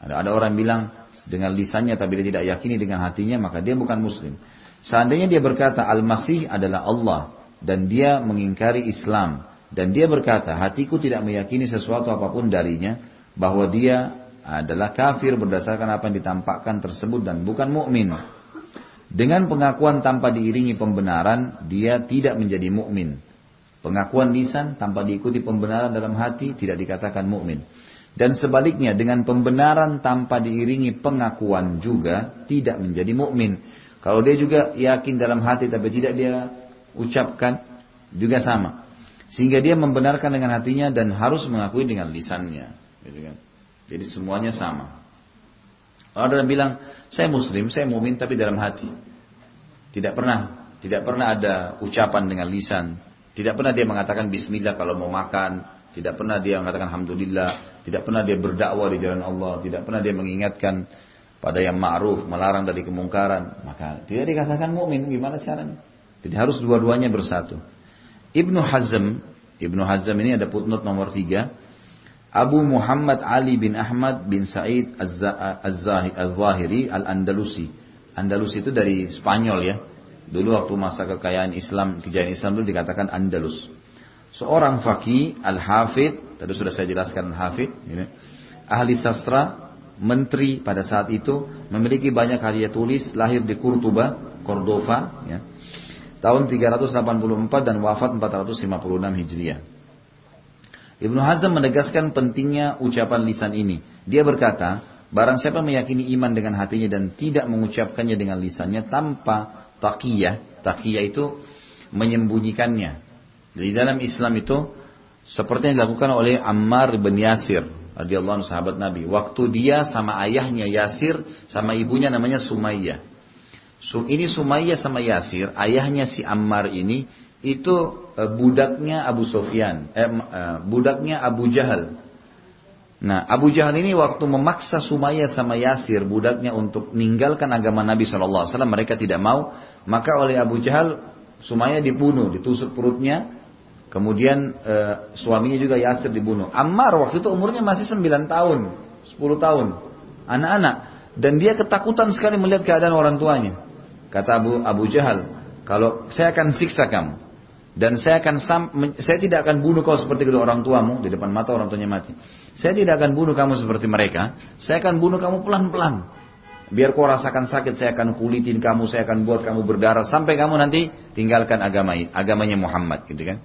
Ada orang bilang dengan lisannya tapi dia tidak yakini dengan hatinya, maka dia bukan muslim. Seandainya dia berkata Al-Masih adalah Allah dan dia mengingkari Islam, dan dia berkata hatiku tidak meyakini sesuatu apapun darinya, bahwa dia adalah kafir berdasarkan apa yang ditampakkan tersebut dan bukan mukmin. Dengan pengakuan tanpa diiringi pembenaran, dia tidak menjadi mukmin. Pengakuan lisan tanpa diikuti pembenaran dalam hati tidak dikatakan mukmin. Dan sebaliknya, dengan pembenaran tanpa diiringi pengakuan juga tidak menjadi mukmin. Kalau dia juga yakin dalam hati tapi tidak dia ucapkan, juga sama. Sehingga dia membenarkan dengan hatinya dan harus mengakui dengan lisannya. Gitu kan? Jadi semuanya sama. Ada yang bilang, saya muslim, saya mukmin tapi dalam hati. Tidak pernah ada ucapan dengan lisan. Tidak pernah dia mengatakan bismillah kalau mau makan. Tidak pernah dia mengatakan alhamdulillah. Tidak pernah dia berdakwah di jalan Allah. Tidak pernah dia mengingatkan pada yang ma'ruf, melarang dari kemungkaran, maka tidak dikatakan mukmin. Gimana caranya? Jadi harus dua-duanya bersatu. Ibnu Hazm ini ada footnote nomor 3. Abu Muhammad Ali bin Ahmad bin Sa'id Az-Zahiri Al-Andalusi. Andalusi itu dari Spanyol ya. Dulu waktu masa kejayaan Islam dulu dikatakan Andalus. Seorang faqih al-hafidh, tadi sudah saya jelaskan al-hafidh, ahli sastra, menteri pada saat itu, memiliki banyak karya tulis, lahir di Cordova, ya, tahun 384 dan wafat 456 Hijriah. Ibnu Hazm menegaskan pentingnya ucapan lisan ini. Dia berkata, barang siapa meyakini iman dengan hatinya dan tidak mengucapkannya dengan lisannya tanpa taqiyah itu menyembunyikannya. Di dalam Islam itu seperti yang dilakukan oleh Ammar bin Yasir radhiyallahu anhu, sahabat Nabi. Waktu dia sama ayahnya Yasir, sama ibunya namanya Sumayyah. Ini Sumayyah sama Yasir, ayahnya si Ammar ini, itu budaknya Abu Sufyan, budaknya Abu Jahal. Nah, Abu Jahal ini waktu memaksa Sumayyah sama Yasir, budaknya, untuk meninggalkan agama Nabi SAW, mereka tidak mau. Maka oleh Abu Jahal, Sumayyah dibunuh, ditusuk perutnya. Kemudian suaminya juga Yasir dibunuh. Ammar waktu itu umurnya masih 9 tahun, 10 tahun, anak-anak. Dan dia ketakutan sekali melihat keadaan orang tuanya. Kata Abu Jahal, kalau saya akan siksa kamu, dan saya tidak akan bunuh kau seperti kedua orang tuamu, di depan mata orang tuanya mati. Saya tidak akan bunuh kamu seperti mereka. Saya akan bunuh kamu pelan-pelan. Biar kau rasakan sakit, saya akan kulitin kamu, saya akan buat kamu berdarah sampai kamu nanti tinggalkan agamanya Muhammad, gitu kan?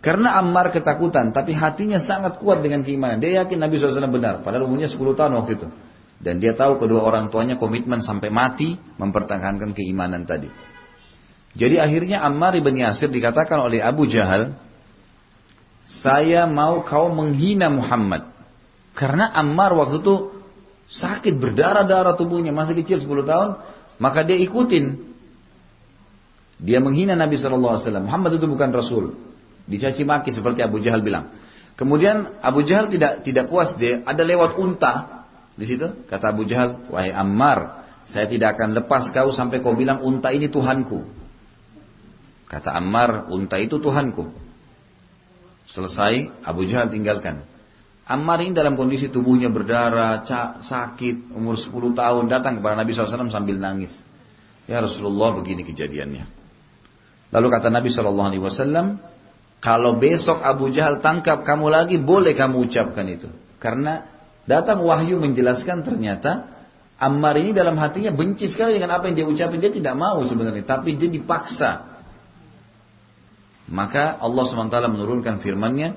Karena Ammar ketakutan, tapi hatinya sangat kuat dengan keimanan. Dia yakin Nabi SAW benar, padahal umurnya 10 tahun waktu itu. Dan dia tahu kedua orang tuanya komitmen sampai mati mempertahankan keimanan tadi. Jadi akhirnya Ammar bin Yasir dikatakan oleh Abu Jahal, saya mau kau menghina Muhammad. Karena Ammar waktu itu sakit, berdarah-darah tubuhnya, masih kecil 10 tahun, maka dia ikutin. Dia menghina Nabi SAW. Muhammad itu bukan Rasul. Dicaci maki seperti Abu Jahal bilang. Kemudian Abu Jahal tidak puas, dia ada lewat unta di situ. Kata Abu Jahal, wahai Ammar, saya tidak akan lepas kau sampai kau bilang unta ini Tuhanku. Kata Ammar, unta itu Tuhanku. Selesai, Abu Jahal tinggalkan. Ammar ini dalam kondisi tubuhnya berdarah, sakit, umur 10 tahun, datang kepada Nabi SAW sambil nangis. Ya Rasulullah, begini kejadiannya. Lalu kata Nabi SAW, kalau besok Abu Jahal tangkap kamu lagi, boleh kamu ucapkan itu. Karena datang wahyu menjelaskan ternyata Ammar ini dalam hatinya benci sekali dengan apa yang dia ucapin. Dia tidak mau sebenarnya, tapi dia dipaksa. Maka Allah SWT menurunkan firman-Nya,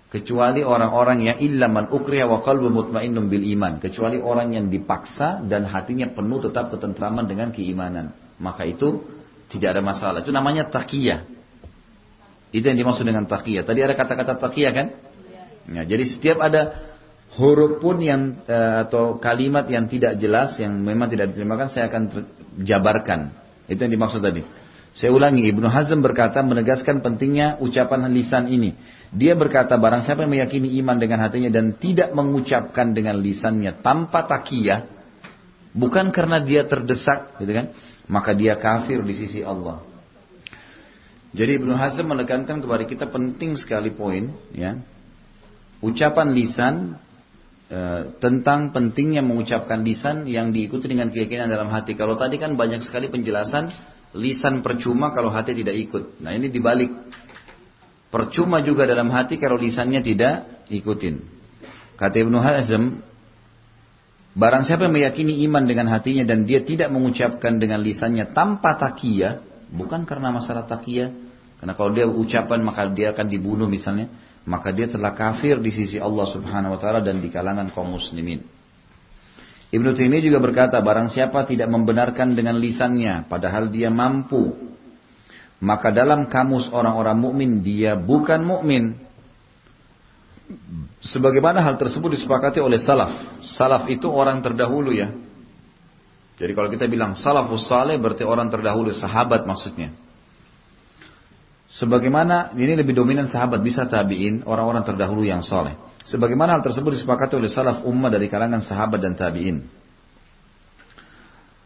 kecuali orang-orang yang illa man ukriha wa qalbu mutmainnun bil iman. Kecuali orang yang dipaksa dan hatinya penuh tetap ketentraman dengan keimanan. Maka itu Tidak ada masalah. Itu namanya taqiyah. Itu yang dimaksud dengan taqiyah. Tadi ada kata-kata taqiyah kan? Ya, jadi setiap ada huruf pun yang atau kalimat yang tidak jelas, yang memang tidak diterimakan, saya akan jabarkan. Itu yang dimaksud tadi. Saya ulangi, Ibnu Hazm berkata menegaskan pentingnya ucapan lisan ini. Dia berkata barang siapa yang meyakini iman dengan hatinya dan tidak mengucapkan dengan lisannya tanpa taqiyah, bukan karena dia terdesak, gitu kan? Maka dia kafir di sisi Allah. Jadi Ibnu Hazm menekankan kepada kita penting sekali poin, ya, ucapan lisan tentang pentingnya mengucapkan lisan yang diikuti dengan keyakinan dalam hati. Kalau tadi kan banyak sekali penjelasan lisan percuma kalau hati tidak ikut. Nah ini dibalik, percuma juga dalam hati kalau lisannya tidak ikutin. Kata Ibnu Hazm, barang siapa yang meyakini iman dengan hatinya dan dia tidak mengucapkan dengan lisannya tanpa taqiyah, bukan karena masalah taqiyah, karena kalau dia ucapan maka dia akan dibunuh misalnya, maka dia telah kafir di sisi Allah Subhanahu wa taala dan di kalangan kaum muslimin. Ibnu Taimiyah juga berkata, barang siapa tidak membenarkan dengan lisannya padahal dia mampu, maka dalam kamus orang-orang mukmin dia bukan mukmin. Sebagaimana hal tersebut disepakati oleh salaf. Salaf itu orang terdahulu ya. Jadi kalau kita bilang salafus saleh berarti orang terdahulu, sahabat maksudnya. Sebagaimana ini lebih dominan sahabat, bisa tabi'in, orang-orang terdahulu yang saleh. Sebagaimana hal tersebut disepakati oleh salaf ummah dari kalangan sahabat dan tabi'in.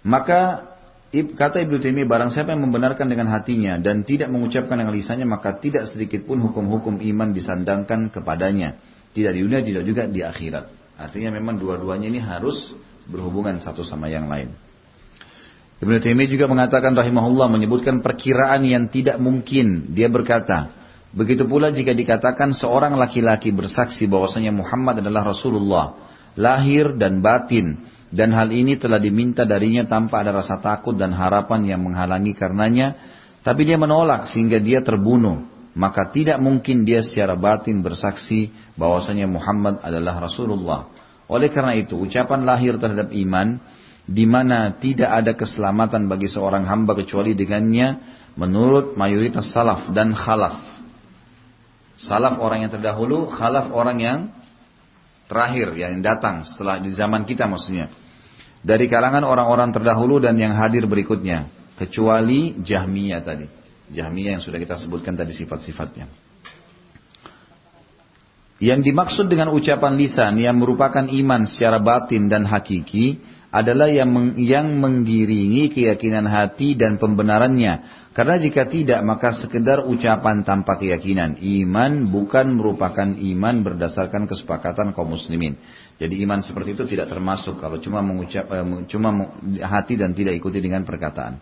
Maka kata Ibnu Taimiyah, barang siapa yang membenarkan dengan hatinya dan tidak mengucapkan dengan lisannya, maka tidak sedikit pun hukum-hukum iman disandangkan kepadanya. Tidak di dunia, tidak juga di akhirat. Artinya memang dua-duanya ini harus berhubungan satu sama yang lain. Ibnu Taimiyah juga mengatakan rahimahullah, menyebutkan perkiraan yang tidak mungkin. Dia berkata, begitu pula jika dikatakan seorang laki-laki bersaksi bahwasanya Muhammad adalah Rasulullah, lahir dan batin, dan hal ini telah diminta darinya tanpa ada rasa takut dan harapan yang menghalangi karenanya, tapi dia menolak sehingga dia terbunuh, maka tidak mungkin dia secara batin bersaksi bahwasanya Muhammad adalah Rasulullah. Oleh karena itu, ucapan lahir terhadap iman, di mana tidak ada keselamatan bagi seorang hamba kecuali dengannya, menurut mayoritas salaf dan khalaf. Salaf orang yang terdahulu, khalaf orang yang terakhir, yang datang setelah di zaman kita maksudnya. Dari kalangan orang-orang terdahulu dan yang hadir berikutnya, kecuali Jahmiyah tadi. Jahmiyah yang sudah kita sebutkan tadi sifat-sifatnya. Yang dimaksud dengan ucapan lisan yang merupakan iman secara batin dan hakiki adalah yang menggiringi keyakinan hati dan pembenarannya. Karena jika tidak, maka sekedar ucapan tanpa keyakinan. Iman bukan merupakan iman berdasarkan kesepakatan kaum muslimin. Jadi iman seperti itu tidak termasuk kalau cuma hati dan tidak ikuti dengan perkataan.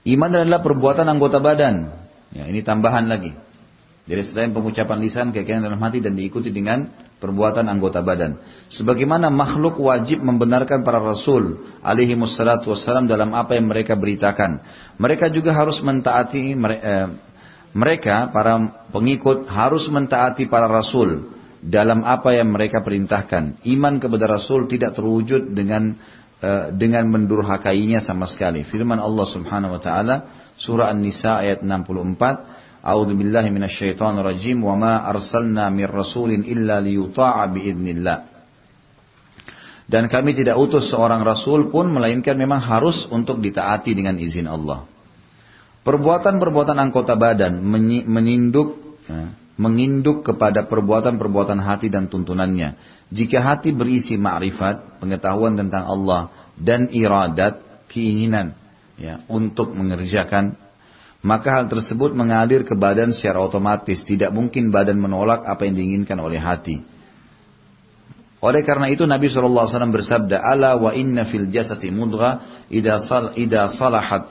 Iman adalah perbuatan anggota badan. Ya, ini tambahan lagi. Jadi selain pengucapan lisan, keyakinan dalam hati dan diikuti dengan perbuatan anggota badan. Sebagaimana makhluk wajib membenarkan para rasul alaihi wassalatu wassalam dalam apa yang mereka beritakan. Mereka juga harus mentaati mereka para pengikut harus mentaati para rasul dalam apa yang mereka perintahkan. Iman kepada rasul tidak terwujud dengan mendurhakainya sama sekali. Firman Allah Subhanahu wa taala surah An-Nisa ayat 64, A'udzu billahi minasyaitonir rajim, wa ma arsalna mir rasulin illa liyuta'a biidznillah. Dan kami tidak utus seorang rasul pun melainkan memang harus untuk ditaati dengan izin Allah. Perbuatan-perbuatan anggota badan menginduk kepada perbuatan-perbuatan hati dan tuntunannya. Jika hati berisi ma'rifat, pengetahuan tentang Allah, dan iradat, keinginan ya, untuk mengerjakan, maka hal tersebut mengalir ke badan secara otomatis. Tidak mungkin badan menolak apa yang diinginkan oleh hati. Oleh karena itu Nabi SAW bersabda, Ala wa inna fil jasati mudgha, idha salaha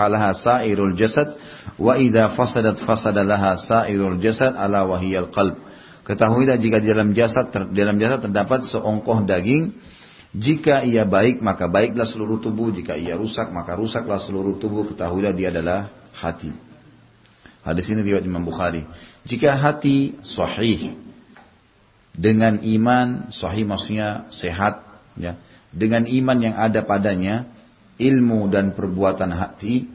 laha sa'irul jasad, wa idha fasadat fasada laha sa'irul jasad, ala wahiyal qalb. Ketahuilah jika di dalam jasad terdapat seongkoh daging, jika ia baik maka baiklah seluruh tubuh, jika ia rusak maka rusaklah seluruh tubuh, ketahuilah dia adalah hati. Hadis ini riwayat Imam Bukhari. Jika hati sahih dengan iman, sahih maksudnya sehat ya, dengan iman yang ada padanya, ilmu dan perbuatan hati,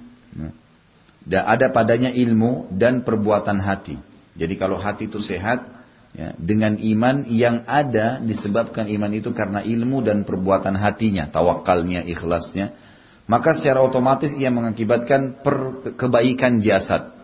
dan ada padanya ilmu dan perbuatan hati. Jadi kalau hati itu sehat, ya, dengan iman yang ada disebabkan iman itu karena ilmu dan perbuatan hatinya, tawakalnya, ikhlasnya, maka secara otomatis ia mengakibatkan kebaikan jasad.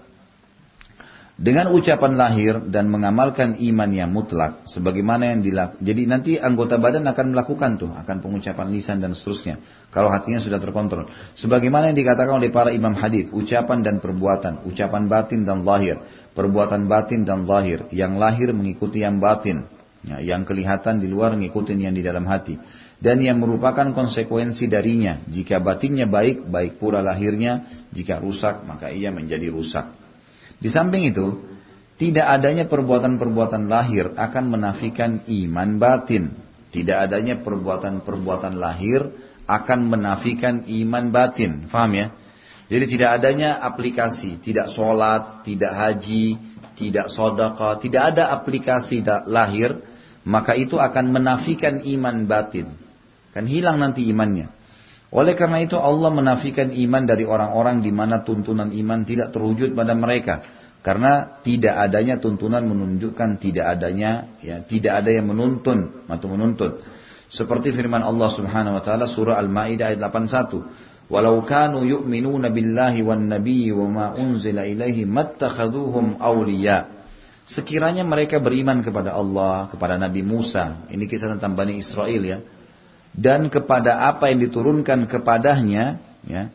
Dengan ucapan lahir dan mengamalkan iman yang mutlak, sebagaimana yang dilakukan. Jadi nanti anggota badan akan melakukan akan pengucapan lisan dan seterusnya. Kalau hatinya sudah terkontrol. Sebagaimana yang dikatakan oleh para imam hadis, ucapan dan perbuatan, ucapan batin dan lahir, perbuatan batin dan lahir. Yang lahir mengikuti yang batin, ya, yang kelihatan di luar mengikuti yang di dalam hati. Dan yang merupakan konsekuensi darinya. Jika batinnya baik, baik pula lahirnya. Jika rusak, maka ia menjadi rusak. Di samping itu, tidak adanya perbuatan-perbuatan lahir akan menafikan iman batin. Tidak adanya perbuatan-perbuatan lahir akan menafikan iman batin. Faham ya? Jadi tidak adanya aplikasi, tidak sholat, tidak haji, tidak sedekah, tidak ada aplikasi lahir, maka itu akan menafikan iman batin. Kan hilang nanti imannya. Oleh karena itu Allah menafikan iman dari orang-orang di mana tuntunan iman tidak terwujud pada mereka. Karena tidak adanya tuntunan menunjukkan tidak adanya, ya, tidak ada yang menuntun atau menuntut. Seperti firman Allah Subhanahu wa taala surah Al-Maidah ayat 81. Walau kanu yu'minuna billahi wan nabiyyi wa ma unzila ilaihi mattakhaduhum awliya. Sekiranya mereka beriman kepada Allah, kepada Nabi Musa. Ini kisah tentang Bani Israel, ya. Dan kepada apa yang diturunkan kepadanya, ya,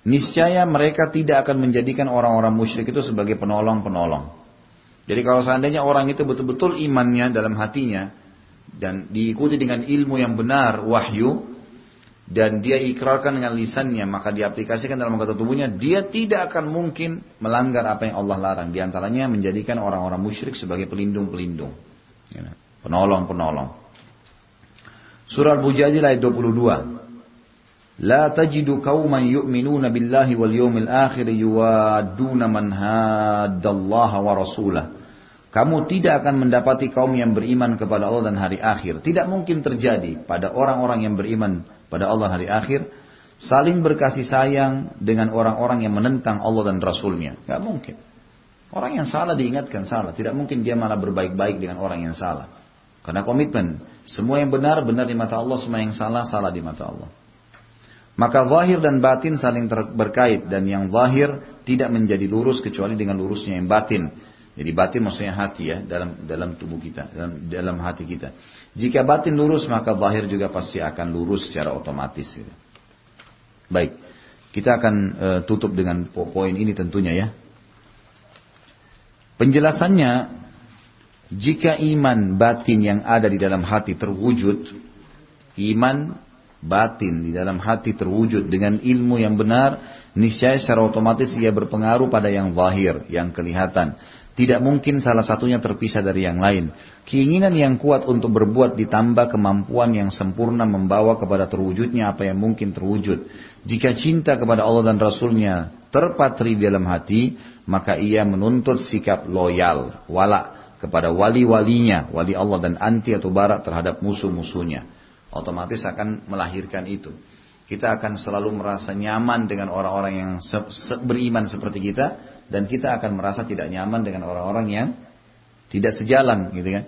niscaya mereka tidak akan menjadikan orang-orang musyrik itu sebagai penolong-penolong. Jadi kalau seandainya orang itu betul-betul imannya dalam hatinya dan diikuti dengan ilmu yang benar, wahyu, dan dia ikrarkan dengan lisannya, maka diaplikasikan dalam anggota tubuhnya, dia tidak akan mungkin melanggar apa yang Allah larang. Di antaranya menjadikan orang-orang musyrik sebagai pelindung-pelindung, ya, penolong-penolong. Surah Al-Mujadilah ayat 22. La tajidu qauman yu'minuna billahi wal yawmil akhir yuwadduna man haddallaha wa rasulah. Kamu tidak akan mendapati kaum yang beriman kepada Allah dan hari akhir. Tidak mungkin terjadi pada orang-orang yang beriman pada Allah dan hari akhir saling berkasih sayang dengan orang-orang yang menentang Allah dan Rasulnya. Gak mungkin. Orang yang salah diingatkan salah. Tidak mungkin dia malah berbaik-baik dengan orang yang salah. Karena komitmen, semua yang benar, benar di mata Allah, semua yang salah, salah di mata Allah. Maka zahir dan batin saling berkait, dan yang zahir tidak menjadi lurus kecuali dengan lurusnya yang batin. Jadi batin maksudnya hati, ya, dalam tubuh kita, dalam hati kita. Jika batin lurus, maka zahir juga pasti akan lurus secara otomatis. Ya. Baik, kita akan tutup dengan poin ini tentunya, ya. Penjelasannya, jika iman batin yang ada di dalam hati terwujud, iman batin di dalam hati terwujud dengan ilmu yang benar, niscaya secara otomatis ia berpengaruh pada yang zahir, yang kelihatan. Tidak mungkin salah satunya terpisah dari yang lain. Keinginan yang kuat untuk berbuat ditambah kemampuan yang sempurna membawa kepada terwujudnya apa yang mungkin terwujud. Jika cinta kepada Allah dan Rasulnya terpatri di dalam hati, maka ia menuntut sikap loyal, wala' kepada wali-walinya, wali Allah, dan anti atau barak terhadap musuh-musuhnya. Otomatis akan melahirkan itu. Kita akan selalu merasa nyaman dengan orang-orang yang beriman seperti kita, dan kita akan merasa tidak nyaman dengan orang-orang yang tidak sejalan, gitu kan.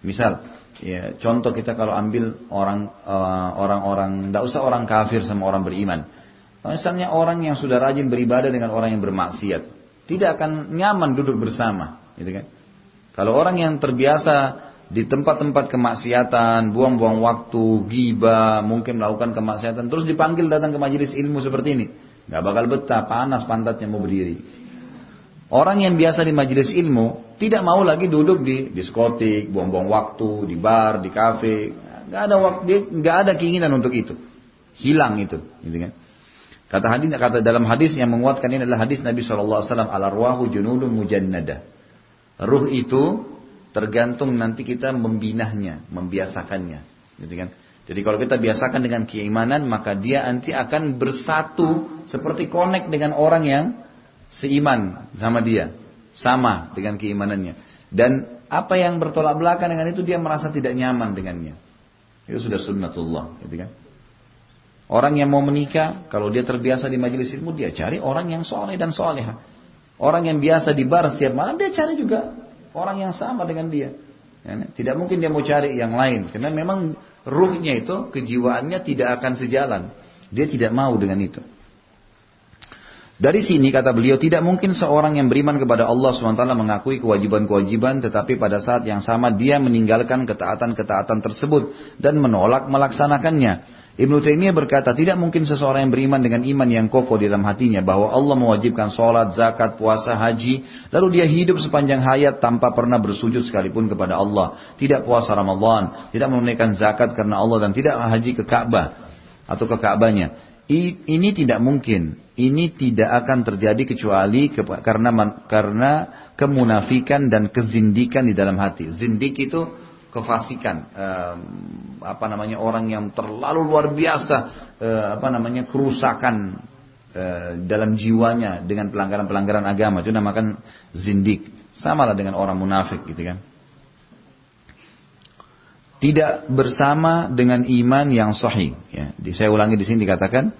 Misal, ya, contoh kita kalau ambil orang-orang, tidak usah orang kafir sama orang beriman. Misalnya orang yang sudah rajin beribadah dengan orang yang bermaksiat, tidak akan nyaman duduk bersama, gitu kan. Kalau orang yang terbiasa di tempat-tempat kemaksiatan, buang-buang waktu, ghibah, mungkin melakukan kemaksiatan, terus dipanggil datang ke majelis ilmu seperti ini, nggak bakal betah, panas pantatnya mau berdiri. Orang yang biasa di majelis ilmu tidak mau lagi duduk di diskotik, buang-buang waktu, di bar, di kafe, nggak ada waktu, nggak ada keinginan untuk itu, hilang itu, gitu kan? Kata dalam hadis yang menguatkan ini adalah hadis Nabi SAW, al-arwahu junudun mujannadah. Ruh itu tergantung nanti kita membinahnya, membiasakannya, gitu kan? Jadi kalau kita biasakan dengan keimanan, maka dia nanti akan bersatu seperti connect dengan orang yang seiman sama dia, sama dengan keimanannya. Dan apa yang bertolak belakang dengan itu dia merasa tidak nyaman dengannya. Itu sudah sunnatullah, gitu kan? Orang yang mau menikah, kalau dia terbiasa di majelis ilmu, dia cari orang yang soleh dan soleha. Orang yang biasa di bar setiap malam, dia cari juga orang yang sama dengan dia. Ya, tidak mungkin dia mau cari yang lain, karena memang ruhnya itu, kejiwaannya tidak akan sejalan. Dia tidak mau dengan itu. Dari sini kata beliau, tidak mungkin seorang yang beriman kepada Allah SWT mengakui kewajiban-kewajiban, tetapi pada saat yang sama dia meninggalkan ketaatan-ketaatan tersebut dan menolak melaksanakannya. Ibnu Taimiyah berkata, tidak mungkin seseorang yang beriman dengan iman yang kokoh di dalam hatinya bahwa Allah mewajibkan sholat, zakat, puasa, haji, lalu dia hidup sepanjang hayat tanpa pernah bersujud sekalipun kepada Allah, tidak puasa Ramadan, tidak menunaikan zakat karena Allah, dan tidak haji ke Ka'bah atau ke Ka'bahnya. Ini tidak mungkin. Ini tidak akan terjadi kecuali karena kemunafikan dan kezindikan di dalam hati. Zindik itu kefasikan, orang yang terlalu luar biasa, kerusakan dalam jiwanya dengan pelanggaran-pelanggaran agama, itu namakan zindik. Samalah dengan orang munafik, gitu kan. Tidak bersama dengan iman yang sahih. Ya, saya ulangi di sini dikatakan,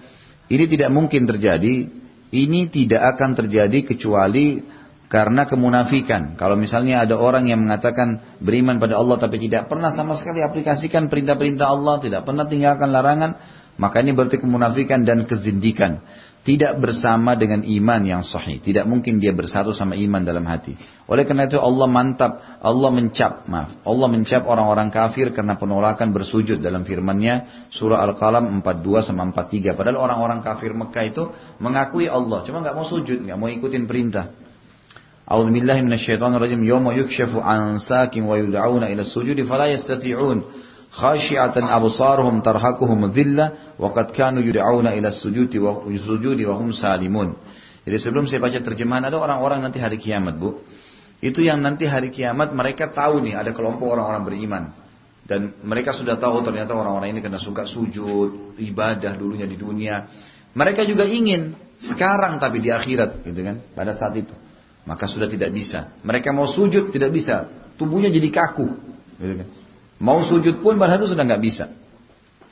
ini tidak mungkin terjadi. Ini tidak akan terjadi kecuali karena kemunafikan. Kalau misalnya ada orang yang mengatakan beriman pada Allah tapi tidak pernah sama sekali aplikasikan perintah-perintah Allah, tidak pernah tinggalkan larangan, maka ini berarti kemunafikan dan kezindikan. Tidak bersama dengan iman yang sahih. Tidak mungkin dia bersatu sama iman dalam hati. Oleh karena itu Allah mencap orang-orang kafir karena penolakan bersujud dalam firman-Nya surah Al-Qalam 42-43. Padahal orang-orang kafir Mekah itu mengakui Allah, cuma nggak mau sujud, nggak mau ikutin perintah. A'udzu billahi minasyaitonir rajim. Yauma yukshafu an sakin wa yud'auna ila sujudi fala yastati'un. Khashi'atan absaruhum tarhaquhum dhillah wa qad kanu yud'auna ila sujudi wa hum salimun. Jadi sebelum saya baca terjemahan, ada orang-orang nanti hari kiamat, Bu. Itu yang nanti hari kiamat mereka tahu nih ada kelompok orang-orang beriman. Dan mereka sudah tahu ternyata orang-orang ini karena suka sujud, ibadah dulunya di dunia. Mereka juga ingin sekarang tapi di akhirat, gitu kan? Pada saat itu. Maka sudah tidak bisa. Mereka mau sujud tidak bisa. Tubuhnya jadi kaku, gitu kan? Mau sujud pun pada itu sudah nggak bisa.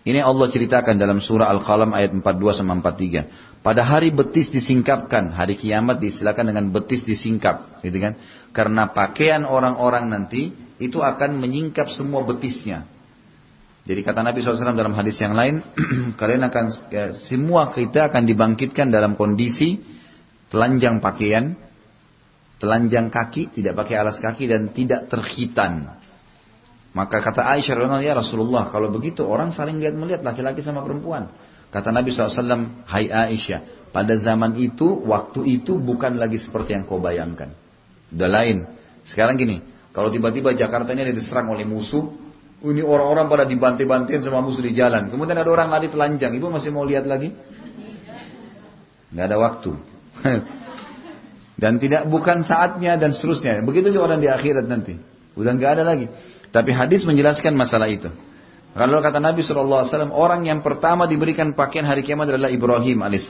Ini Allah ceritakan dalam surah Al-Qalam ayat 42-43. Pada hari betis disingkapkan, hari kiamat diistilahkan dengan betis disingkap, gitu kan? Karena pakaian orang-orang nanti itu akan menyingkap semua betisnya. Jadi kata Nabi SAW dalam hadis yang lain, kalian akan semua kita akan dibangkitkan dalam kondisi telanjang pakaian, telanjang kaki, tidak pakai alas kaki dan tidak terkhitan. Maka kata Aisyah radhiyallahu anha, ya Rasulullah, kalau begitu orang saling lihat-melihat laki-laki sama perempuan. Kata Nabi SAW, hai Aisyah, pada zaman itu, waktu itu bukan lagi seperti yang kau bayangkan. Udah lain. Sekarang gini, kalau tiba-tiba Jakarta ini diserang oleh musuh, ini orang-orang pada dibantai-bantain sama musuh di jalan. Kemudian ada orang lari telanjang, ibu masih mau lihat lagi? Nggak ada waktu. Dan bukan saatnya dan seterusnya. Begitu juga orang di akhirat nanti. Udah nggak ada lagi. Tapi hadis menjelaskan masalah itu. Kalau kata Nabi SAW, orang yang pertama diberikan pakaian hari kiamat adalah Ibrahim AS.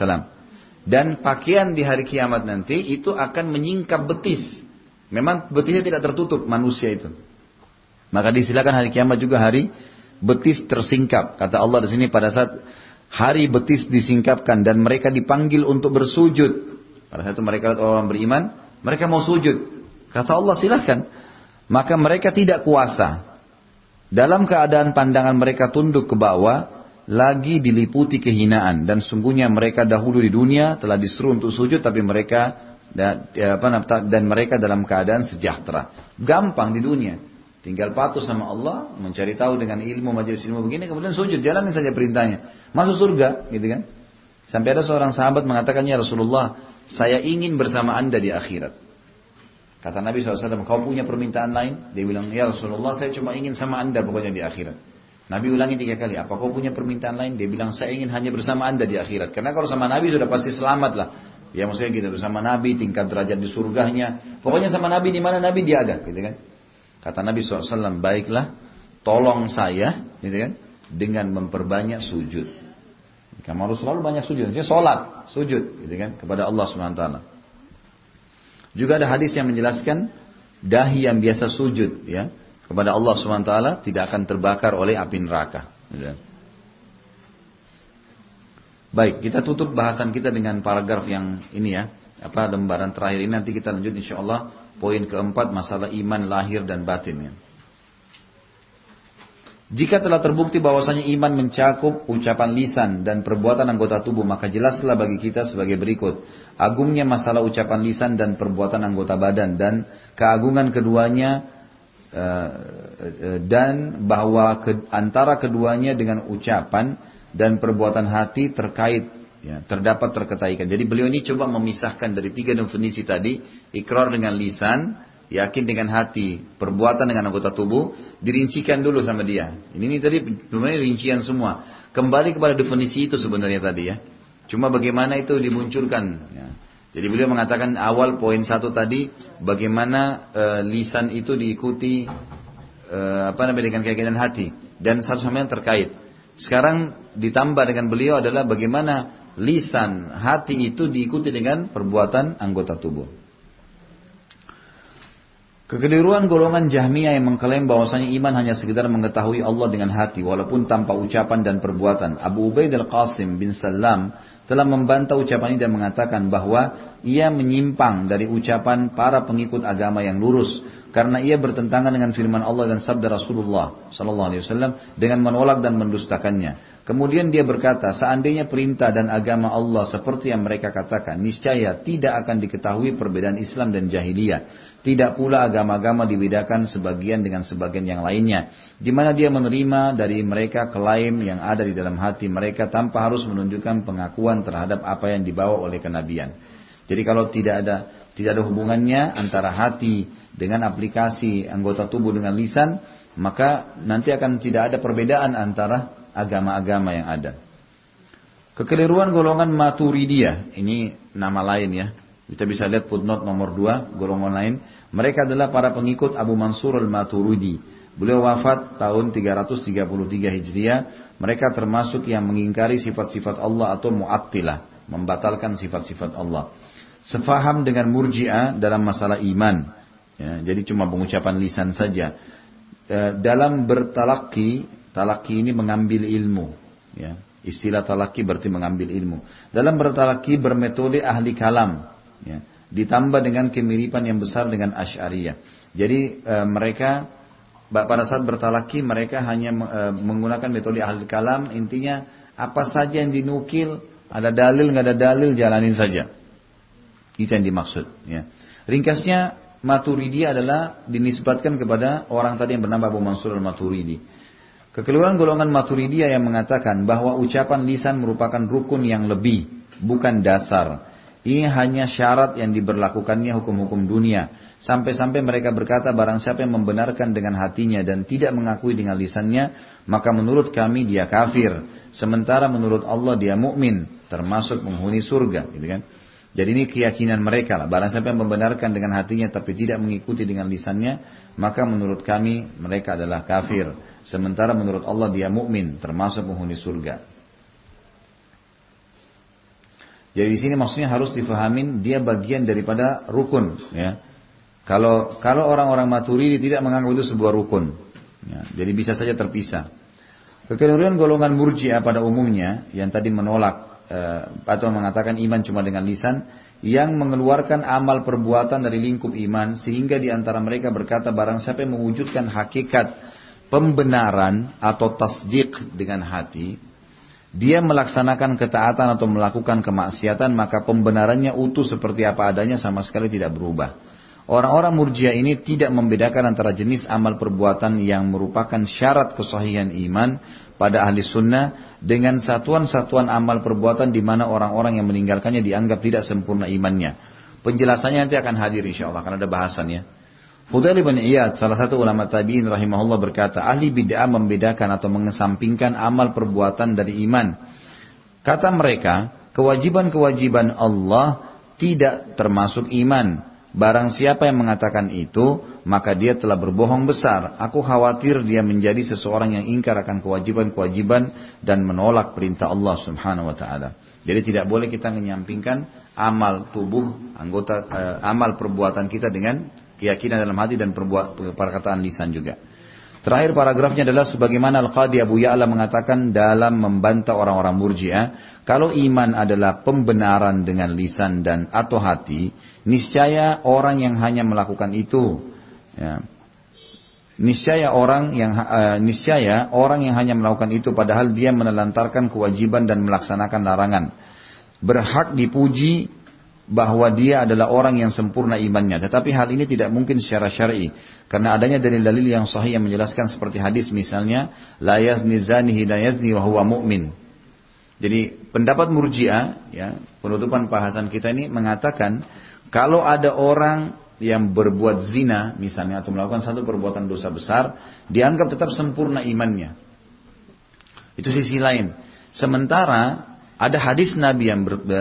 Dan pakaian di hari kiamat nanti itu akan menyingkap betis. Memang betisnya tidak tertutup manusia itu. Maka disilakan hari kiamat juga hari betis tersingkap. Kata Allah di sini pada saat hari betis disingkapkan dan mereka dipanggil untuk bersujud. Pada saat itu mereka orang beriman, mereka mau sujud. Kata Allah silahkan. Maka mereka tidak kuasa. Dalam keadaan pandangan mereka tunduk ke bawah, lagi diliputi kehinaan. Dan sungguhnya mereka dahulu di dunia telah disuruh untuk sujud, tapi mereka dan mereka dalam keadaan sejahtera. Gampang di dunia. Tinggal patuh sama Allah, mencari tahu dengan ilmu, majelis ilmu begini, kemudian sujud, jalanin saja perintahnya. Masuk surga, gitu kan? Sampai ada seorang sahabat mengatakannya, Rasulullah, saya ingin bersama anda di akhirat. Kata Nabi SAW, kau punya permintaan lain? Dia bilang, ya Rasulullah, saya cuma ingin sama anda pokoknya di akhirat. Nabi ulangi 3 kali, apa kau punya permintaan lain? Dia bilang, saya ingin hanya bersama anda di akhirat. Karena kalau sama Nabi sudah pasti selamat lah. Ya maksudnya gitu, bersama Nabi, tingkat derajat di surganya. Pokoknya sama Nabi, di mana Nabi dia ada, gitu kan? Kata Nabi SAW, baiklah, tolong saya, gitu kan, dengan memperbanyak sujud. Kamu harus selalu banyak sujud. Jadi sholat, sujud, gitu kan, kepada Allah SWT. Juga ada hadis yang menjelaskan dahi yang biasa sujud ya kepada Allah SWT tidak akan terbakar oleh api neraka. Baik, kita tutup bahasan kita dengan paragraf yang ini ya, lembaran terakhir ini. Nanti kita lanjut insyaallah poin keempat, masalah iman lahir dan batin ya. Jika telah terbukti bahwasanya iman mencakup ucapan lisan dan perbuatan anggota tubuh, maka jelaslah bagi kita sebagai berikut. Agungnya masalah ucapan lisan dan perbuatan anggota badan dan keagungan keduanya, dan bahwa antara keduanya dengan ucapan dan perbuatan hati terkait, ya, terdapat terketaikan. Jadi beliau ini coba memisahkan dari tiga definisi tadi, ikrar dengan lisan, yakin dengan hati, perbuatan dengan anggota tubuh, dirincikan dulu sama dia. Ini tadi sebenarnya rincian semua. Kembali kepada definisi itu sebenarnya tadi ya. Cuma bagaimana itu dimunculkan. Ya. Jadi beliau mengatakan awal poin 1 tadi, bagaimana lisan itu diikuti dengan keyakinan hati dan satu sama lain terkait. Sekarang ditambah dengan beliau adalah bagaimana lisan hati itu diikuti dengan perbuatan anggota tubuh. Kekeliruan golongan Jahmiyah yang mengklaim bahwasanya iman hanya sekedar mengetahui Allah dengan hati walaupun tanpa ucapan dan perbuatan. Abu Ubaid al-Qasim bin Salam telah membantah ucapan ini dan mengatakan bahwa ia menyimpang dari ucapan para pengikut agama yang lurus karena ia bertentangan dengan firman Allah dan sabda Rasulullah sallallahu alaihi wasallam dengan menolak dan mendustakannya. Kemudian dia berkata, seandainya perintah dan agama Allah seperti yang mereka katakan, niscaya tidak akan diketahui perbedaan Islam dan jahiliyah. Tidak pula agama-agama dibedakan sebagian dengan sebagian yang lainnya, di mana dia menerima dari mereka klaim yang ada di dalam hati mereka tanpa harus menunjukkan pengakuan terhadap apa yang dibawa oleh kenabian. Jadi kalau tidak ada hubungannya antara hati dengan aplikasi anggota tubuh dengan lisan, maka nanti akan tidak ada perbedaan antara agama-agama yang ada. Kekeliruan golongan Maturidiyah, ini nama lain ya. Kita bisa lihat footnote nomor 2, golongan lain. Mereka adalah para pengikut Abu Mansur al-Maturidi. Beliau wafat tahun 333 Hijriah. Mereka termasuk yang mengingkari sifat-sifat Allah atau mu'attilah, membatalkan sifat-sifat Allah. Sefaham dengan Murji'ah dalam masalah iman. Ya, jadi cuma pengucapan lisan saja. Dalam bertalaki, talaki ini mengambil ilmu. Ya, istilah talaki berarti mengambil ilmu. Dalam bertalaki bermetode ahli kalam. Ya, ditambah dengan kemiripan yang besar dengan Asy'ariyah. Jadi mereka pada saat bertalaki mereka hanya menggunakan metode ahli kalam. Intinya apa saja yang dinukil, ada dalil nggak ada dalil, jalanin saja. Itu yang dimaksud. Ya. Ringkasnya Maturidi adalah dinisbatkan kepada orang tadi yang bernama Abu Mansur al-Maturidi. Kekeliruan golongan Maturidiyah yang mengatakan bahwa ucapan lisan merupakan rukun yang lebih, bukan dasar. Ini hanya syarat yang diberlakukannya hukum-hukum dunia. Sampai-sampai mereka berkata, barang siapa yang membenarkan dengan hatinya dan tidak mengakui dengan lisannya, maka menurut kami dia kafir. Sementara menurut Allah dia mukmin, termasuk penghuni surga. Gitu kan? Jadi ini keyakinan mereka lah. Barang siapa yang membenarkan dengan hatinya tapi tidak mengikuti dengan lisannya, maka menurut kami mereka adalah kafir. Sementara menurut Allah dia mukmin, termasuk penghuni surga. Jadi di sini maksudnya harus difahamin dia bagian daripada rukun. Ya. Kalau orang-orang Maturidi tidak menganggap itu sebuah rukun, ya, jadi bisa saja terpisah. Kekeliruan golongan Murji'ah pada umumnya yang tadi menolak atau mengatakan iman cuma dengan lisan, yang mengeluarkan amal perbuatan dari lingkup iman, sehingga di antara mereka berkata barang siapa yang mewujudkan hakikat pembenaran atau tasdik dengan hati, dia melaksanakan ketaatan atau melakukan kemaksiatan, maka pembenarannya utuh seperti apa adanya, sama sekali tidak berubah. Orang-orang Murji'ah ini tidak membedakan antara jenis amal perbuatan yang merupakan syarat kesahihan iman pada ahli sunnah dengan satuan-satuan amal perbuatan di mana orang-orang yang meninggalkannya dianggap tidak sempurna imannya. Penjelasannya nanti akan hadir insya Allah karena ada bahasannya. Fudail bin Iyad, salah satu ulama tabi'in rahimahullah berkata, ahli bid'ah membedakan atau mengesampingkan amal perbuatan dari iman. Kata mereka, kewajiban-kewajiban Allah tidak termasuk iman. Barang siapa yang mengatakan itu, maka dia telah berbohong besar. Aku khawatir dia menjadi seseorang yang ingkar akan kewajiban-kewajiban dan menolak perintah Allah subhanahu wa ta'ala. Jadi tidak boleh kita menyampingkan amal tubuh, amal perbuatan kita dengan keyakinan dalam hati dan perkataan lisan juga. Terakhir paragrafnya adalah sebagaimana Al-Qadhi Abu Ya'la mengatakan dalam membantah orang-orang Murji'ah, kalau iman adalah pembenaran dengan lisan dan atau hati, niscaya orang yang hanya melakukan itu, ya, niscaya orang yang hanya melakukan itu padahal dia menelantarkan kewajiban dan melaksanakan larangan, berhak dipuji bahwa dia adalah orang yang sempurna imannya. Tetapi hal ini tidak mungkin secara syar'i, karena adanya dalil-dalil yang sahih yang menjelaskan seperti hadis misalnya, la yazni zani hina yazni wa huwa mu'min. Jadi pendapat Murji'ah, ya, penutupan bahasan kita ini mengatakan kalau ada orang yang berbuat zina misalnya atau melakukan satu perbuatan dosa besar, dianggap tetap sempurna imannya. Itu sisi lain. Sementara ada hadis Nabi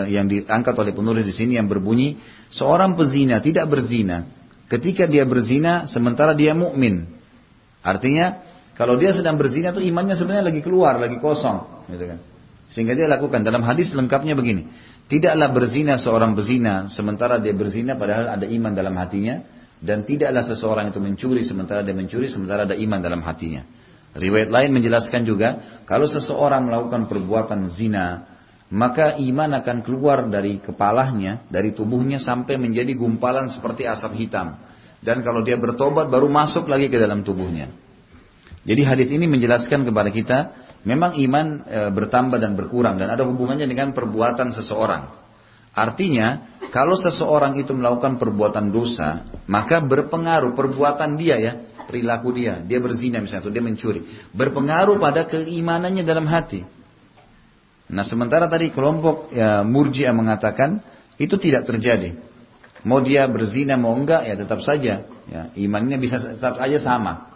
yang diangkat oleh penulis di sini yang berbunyi, seorang pezina tidak berzina ketika dia berzina sementara dia mukmin. Artinya kalau dia sedang berzina itu imannya sebenarnya lagi keluar, lagi kosong, gitu kan. Sehingga dia lakukan. Dalam hadis lengkapnya begini, tidaklah berzina seorang pezina sementara dia berzina padahal ada iman dalam hatinya, dan tidaklah seseorang itu mencuri sementara dia mencuri sementara ada iman dalam hatinya. Riwayat lain menjelaskan juga kalau seseorang melakukan perbuatan zina, maka iman akan keluar dari kepalanya, dari tubuhnya sampai menjadi gumpalan seperti asap hitam. Dan kalau dia bertobat baru masuk lagi ke dalam tubuhnya. Jadi hadis ini menjelaskan kepada kita, memang iman bertambah dan berkurang dan ada hubungannya dengan perbuatan seseorang. Artinya, kalau seseorang itu melakukan perbuatan dosa, maka berpengaruh perbuatan dia, ya, perilaku dia berzina misalnya atau dia mencuri, berpengaruh pada keimanannya dalam hati. Nah sementara tadi kelompok Murji'ah mengatakan itu tidak terjadi. Mau dia berzina mau enggak ya tetap saja, ya, imannya bisa tetap aja sama.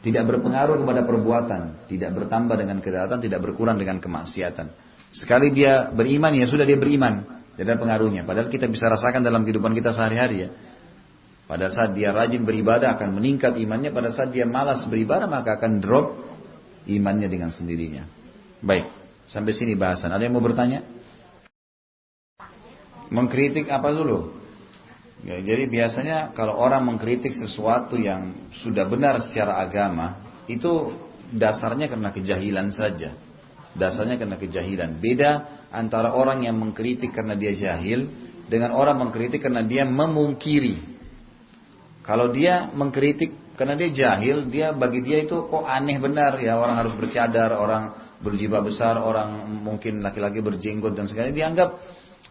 Tidak berpengaruh kepada perbuatan, tidak bertambah dengan ketaatan, tidak berkurang dengan kemaksiatan. Sekali dia beriman ya sudah dia beriman, tidak ada pengaruhnya. Padahal kita bisa rasakan dalam kehidupan kita sehari-hari, ya. Pada saat dia rajin beribadah akan meningkat imannya, pada saat dia malas beribadah maka akan drop imannya dengan sendirinya. Baik. Sampai sini bahasan. Ada yang mau bertanya? Mengkritik apa dulu? Ya, jadi biasanya kalau orang mengkritik sesuatu yang sudah benar secara agama, itu dasarnya karena kejahilan saja. Dasarnya karena kejahilan. Beda antara orang yang mengkritik karena dia jahil dengan orang mengkritik karena dia memungkiri. Kalau dia mengkritik karena dia jahil, bagi dia itu kok aneh benar, ya, orang harus bercadar, orang berjibah besar, orang mungkin laki-laki berjenggot dan segala, dianggap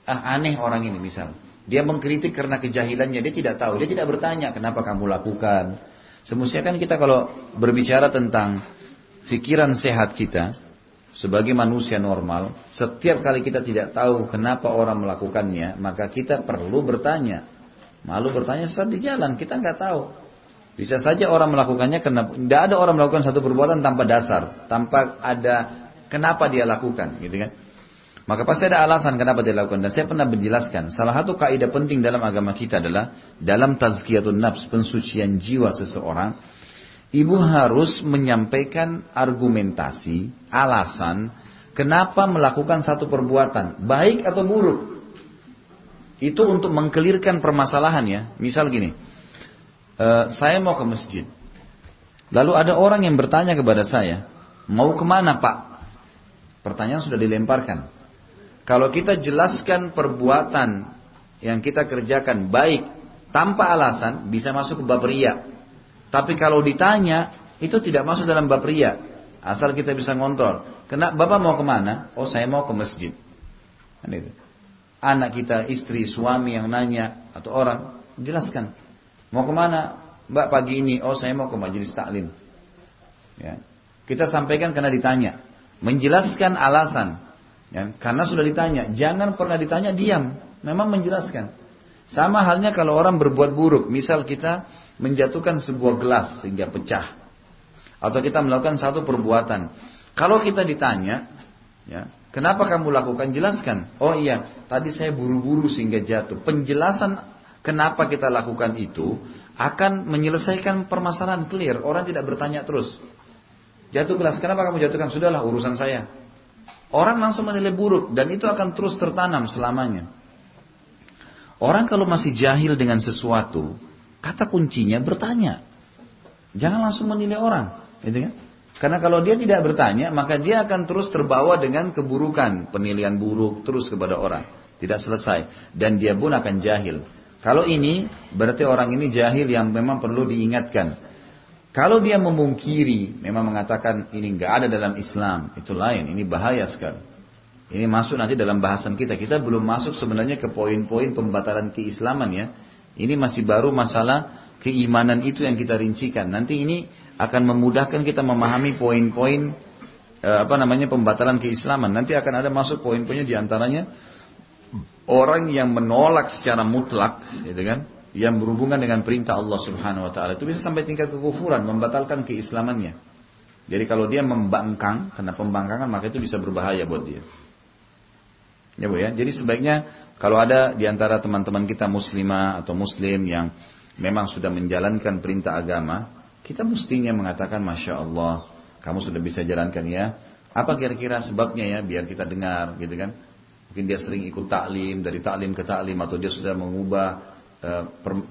aneh orang ini misal. Dia mengkritik karena kejahilannya, dia tidak tahu, dia tidak bertanya kenapa kamu lakukan. Semestinya kan kita kalau berbicara tentang pikiran sehat kita sebagai manusia normal, setiap kali kita tidak tahu kenapa orang melakukannya, maka kita perlu bertanya. Malu bertanya saat di jalan, kita nggak tahu. Bisa saja orang melakukannya karena tidak ada orang melakukan satu perbuatan tanpa dasar, tanpa ada kenapa dia lakukan, gitu kan? Maka pasti ada alasan kenapa dia lakukan. Dan saya pernah menjelaskan, salah satu kaidah penting dalam agama kita adalah dalam tazkiyatun nafs, pensucian jiwa seseorang, ibu harus menyampaikan argumentasi, alasan kenapa melakukan satu perbuatan, baik atau buruk. Itu untuk mengkelirkan permasalahan, ya. Misal gini, saya mau ke masjid. Lalu ada orang yang bertanya kepada saya, mau kemana Pak? Pertanyaan sudah dilemparkan. Kalau kita jelaskan perbuatan yang kita kerjakan baik tanpa alasan, bisa masuk ke bab riya. Tapi kalau ditanya, itu tidak masuk dalam bab riya. Asal kita bisa ngontrol. Bapak mau kemana? Oh saya mau ke masjid. Anak kita, istri, suami yang nanya, atau orang, jelaskan. Mau kemana? Mbak pagi ini, oh saya mau ke majelis taklim. Ya. Kita sampaikan karena ditanya. Menjelaskan alasan. Ya. Karena sudah ditanya. Jangan pernah ditanya, diam. Memang menjelaskan. Sama halnya kalau orang berbuat buruk. Misal kita menjatuhkan sebuah gelas sehingga pecah. Atau kita melakukan satu perbuatan. Kalau kita ditanya, ya, kenapa kamu lakukan? Jelaskan. Oh iya, tadi saya buru-buru sehingga jatuh. Penjelasan kenapa kita lakukan itu akan menyelesaikan permasalahan clear. Orang tidak bertanya terus. Jatuh gelas, kenapa kamu jatuhkan? Sudahlah, urusan saya. Orang langsung menilai buruk dan itu akan terus tertanam selamanya. Orang kalau masih jahil dengan sesuatu, kata kuncinya bertanya. Jangan langsung menilai orang, gitu kan? Karena kalau dia tidak bertanya, maka dia akan terus terbawa dengan keburukan, penilaian buruk terus kepada orang, tidak selesai, dan dia pun akan jahil. Kalau ini berarti orang ini jahil yang memang perlu diingatkan. Kalau dia memungkiri, memang mengatakan ini nggak ada dalam Islam, itu lain, ini bahaya sekali. Ini masuk nanti dalam bahasan kita. Kita belum masuk sebenarnya ke poin-poin pembatalan keislaman ya. Ini masih baru masalah keimanan itu yang kita rincikan. Nanti ini akan memudahkan kita memahami poin-poin pembatalan keislaman. Nanti akan ada masuk poin-poinnya diantaranya orang yang menolak secara mutlak, gitu kan? Yang berhubungan dengan perintah Allah Subhanahu Wa Taala itu bisa sampai tingkat kekufuran, membatalkan keislamannya. Jadi kalau dia membangkang, karena pembangkangan maka itu bisa berbahaya buat dia. Ya Bu ya, jadi sebaiknya kalau ada diantara teman-teman kita muslimah atau muslim yang memang sudah menjalankan perintah agama, kita mestinya mengatakan Masya Allah, kamu sudah bisa jalankan ya. Apa kira-kira sebabnya ya, biar kita dengar gitu kan. Mungkin dia sering ikut taklim, dari taklim ke taklim, atau dia sudah mengubah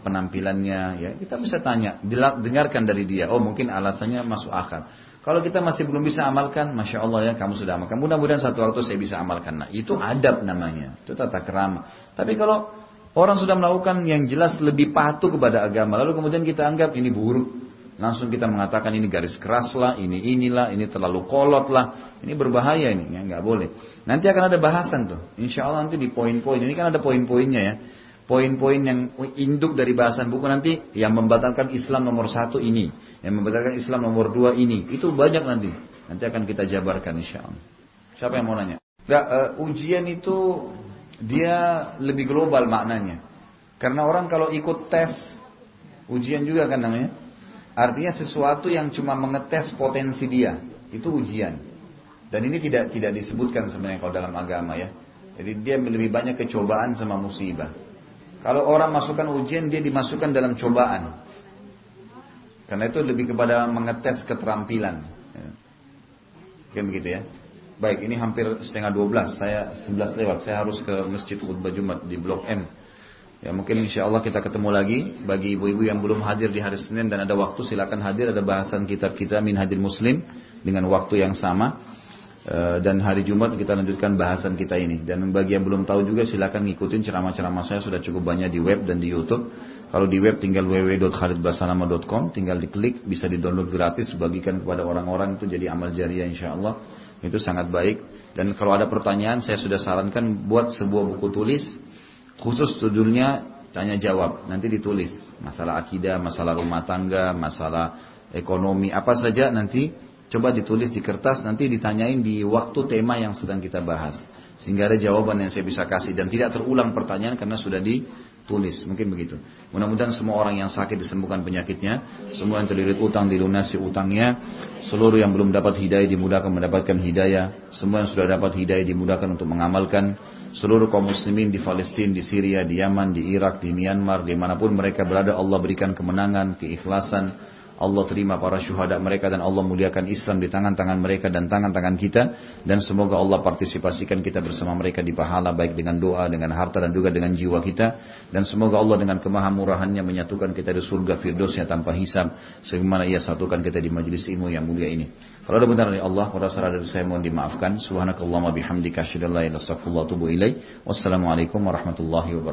penampilannya, ya kita bisa tanya, dengarkan dari dia. Oh mungkin alasannya masuk akal. Kalau kita masih belum bisa amalkan, Masya Allah ya kamu sudah amalkan. Mudah-mudahan satu waktu saya bisa amalkan. Nah itu adab namanya, itu tata kerama. Tapi kalau orang sudah melakukan yang jelas lebih patuh kepada agama, lalu kemudian kita anggap ini buruk, langsung kita mengatakan ini garis keras lah, inilah, ini terlalu kolot lah, ini berbahaya ini, ya nggak boleh. Nanti akan ada bahasan tuh, Insya Allah nanti di poin-poin. Ini kan ada poin-poinnya ya. Poin-poin yang induk dari bahasan buku nanti, yang membatalkan Islam nomor 1 ini, yang membatalkan Islam nomor 2 ini, itu banyak nanti akan kita jabarkan insya Allah. Siapa yang mau nanya? Ujian itu dia lebih global maknanya, karena orang kalau ikut tes ujian juga kan namanya, artinya sesuatu yang cuma mengetes potensi dia, itu ujian. Dan ini tidak disebutkan sebenarnya kalau dalam agama ya. Jadi dia lebih banyak kecobaan sama musibah. Kalau orang masukkan ujian, dia dimasukkan dalam cobaan. Karena itu lebih kepada mengetes keterampilan. Kayak begitu ya. Baik, ini hampir 11:30. Saya 11 lewat. Saya harus ke Masjid Khutbah Jumat di Blok M. Ya mungkin insya Allah kita ketemu lagi. Bagi ibu-ibu yang belum hadir di hari Senin dan ada waktu, silakan hadir. Ada bahasan kitab kita Minhajul Muslim dengan waktu yang sama. Dan hari Jumat kita lanjutkan bahasan kita ini. Dan bagi yang belum tahu juga silakan ngikutin ceramah-ceramah saya, sudah cukup banyak di web dan di YouTube. Kalau di web tinggal www.khalidbasalama.com, tinggal diklik, bisa di-download gratis, bagikan kepada orang-orang, itu jadi amal jariah insyaallah. Itu sangat baik. Dan kalau ada pertanyaan, saya sudah sarankan buat sebuah buku tulis khusus judulnya tanya jawab. Nanti ditulis masalah akidah, masalah rumah tangga, masalah ekonomi, apa saja nanti coba ditulis di kertas, nanti ditanyain di waktu tema yang sedang kita bahas. Sehingga ada jawaban yang saya bisa kasih. Dan tidak terulang pertanyaan karena sudah ditulis. Mungkin begitu. Mudah-mudahan semua orang yang sakit disembuhkan penyakitnya. Semua yang terlilit utang dilunasi utangnya. Seluruh yang belum dapat hidayah dimudahkan mendapatkan hidayah. Semua yang sudah dapat hidayah dimudahkan untuk mengamalkan. Seluruh kaum muslimin di Palestina, di Syria, di Yaman, di Irak, di Myanmar, dimanapun mereka berada, Allah berikan kemenangan, keikhlasan. Allah terima para syuhada mereka dan Allah muliakan Islam di tangan-tangan mereka dan tangan-tangan kita, dan semoga Allah partisipasikan kita bersama mereka di pahala, baik dengan doa, dengan harta dan juga dengan jiwa kita, dan semoga Allah dengan kemahamurahannya menyatukan kita di surga firdausnya tanpa hisab, sebagaimana Ia satukan kita di majlis ilmu yang mulia ini. Kalau ada benar dari Allah, kalau salah dari saya mohon dimaafkan. Subhanakallahumma bihamdika asyhadu an la ilaha illa anta astaghfiruka wa atubu ilaik. Wassalamualaikum warahmatullahi wabarakatuh.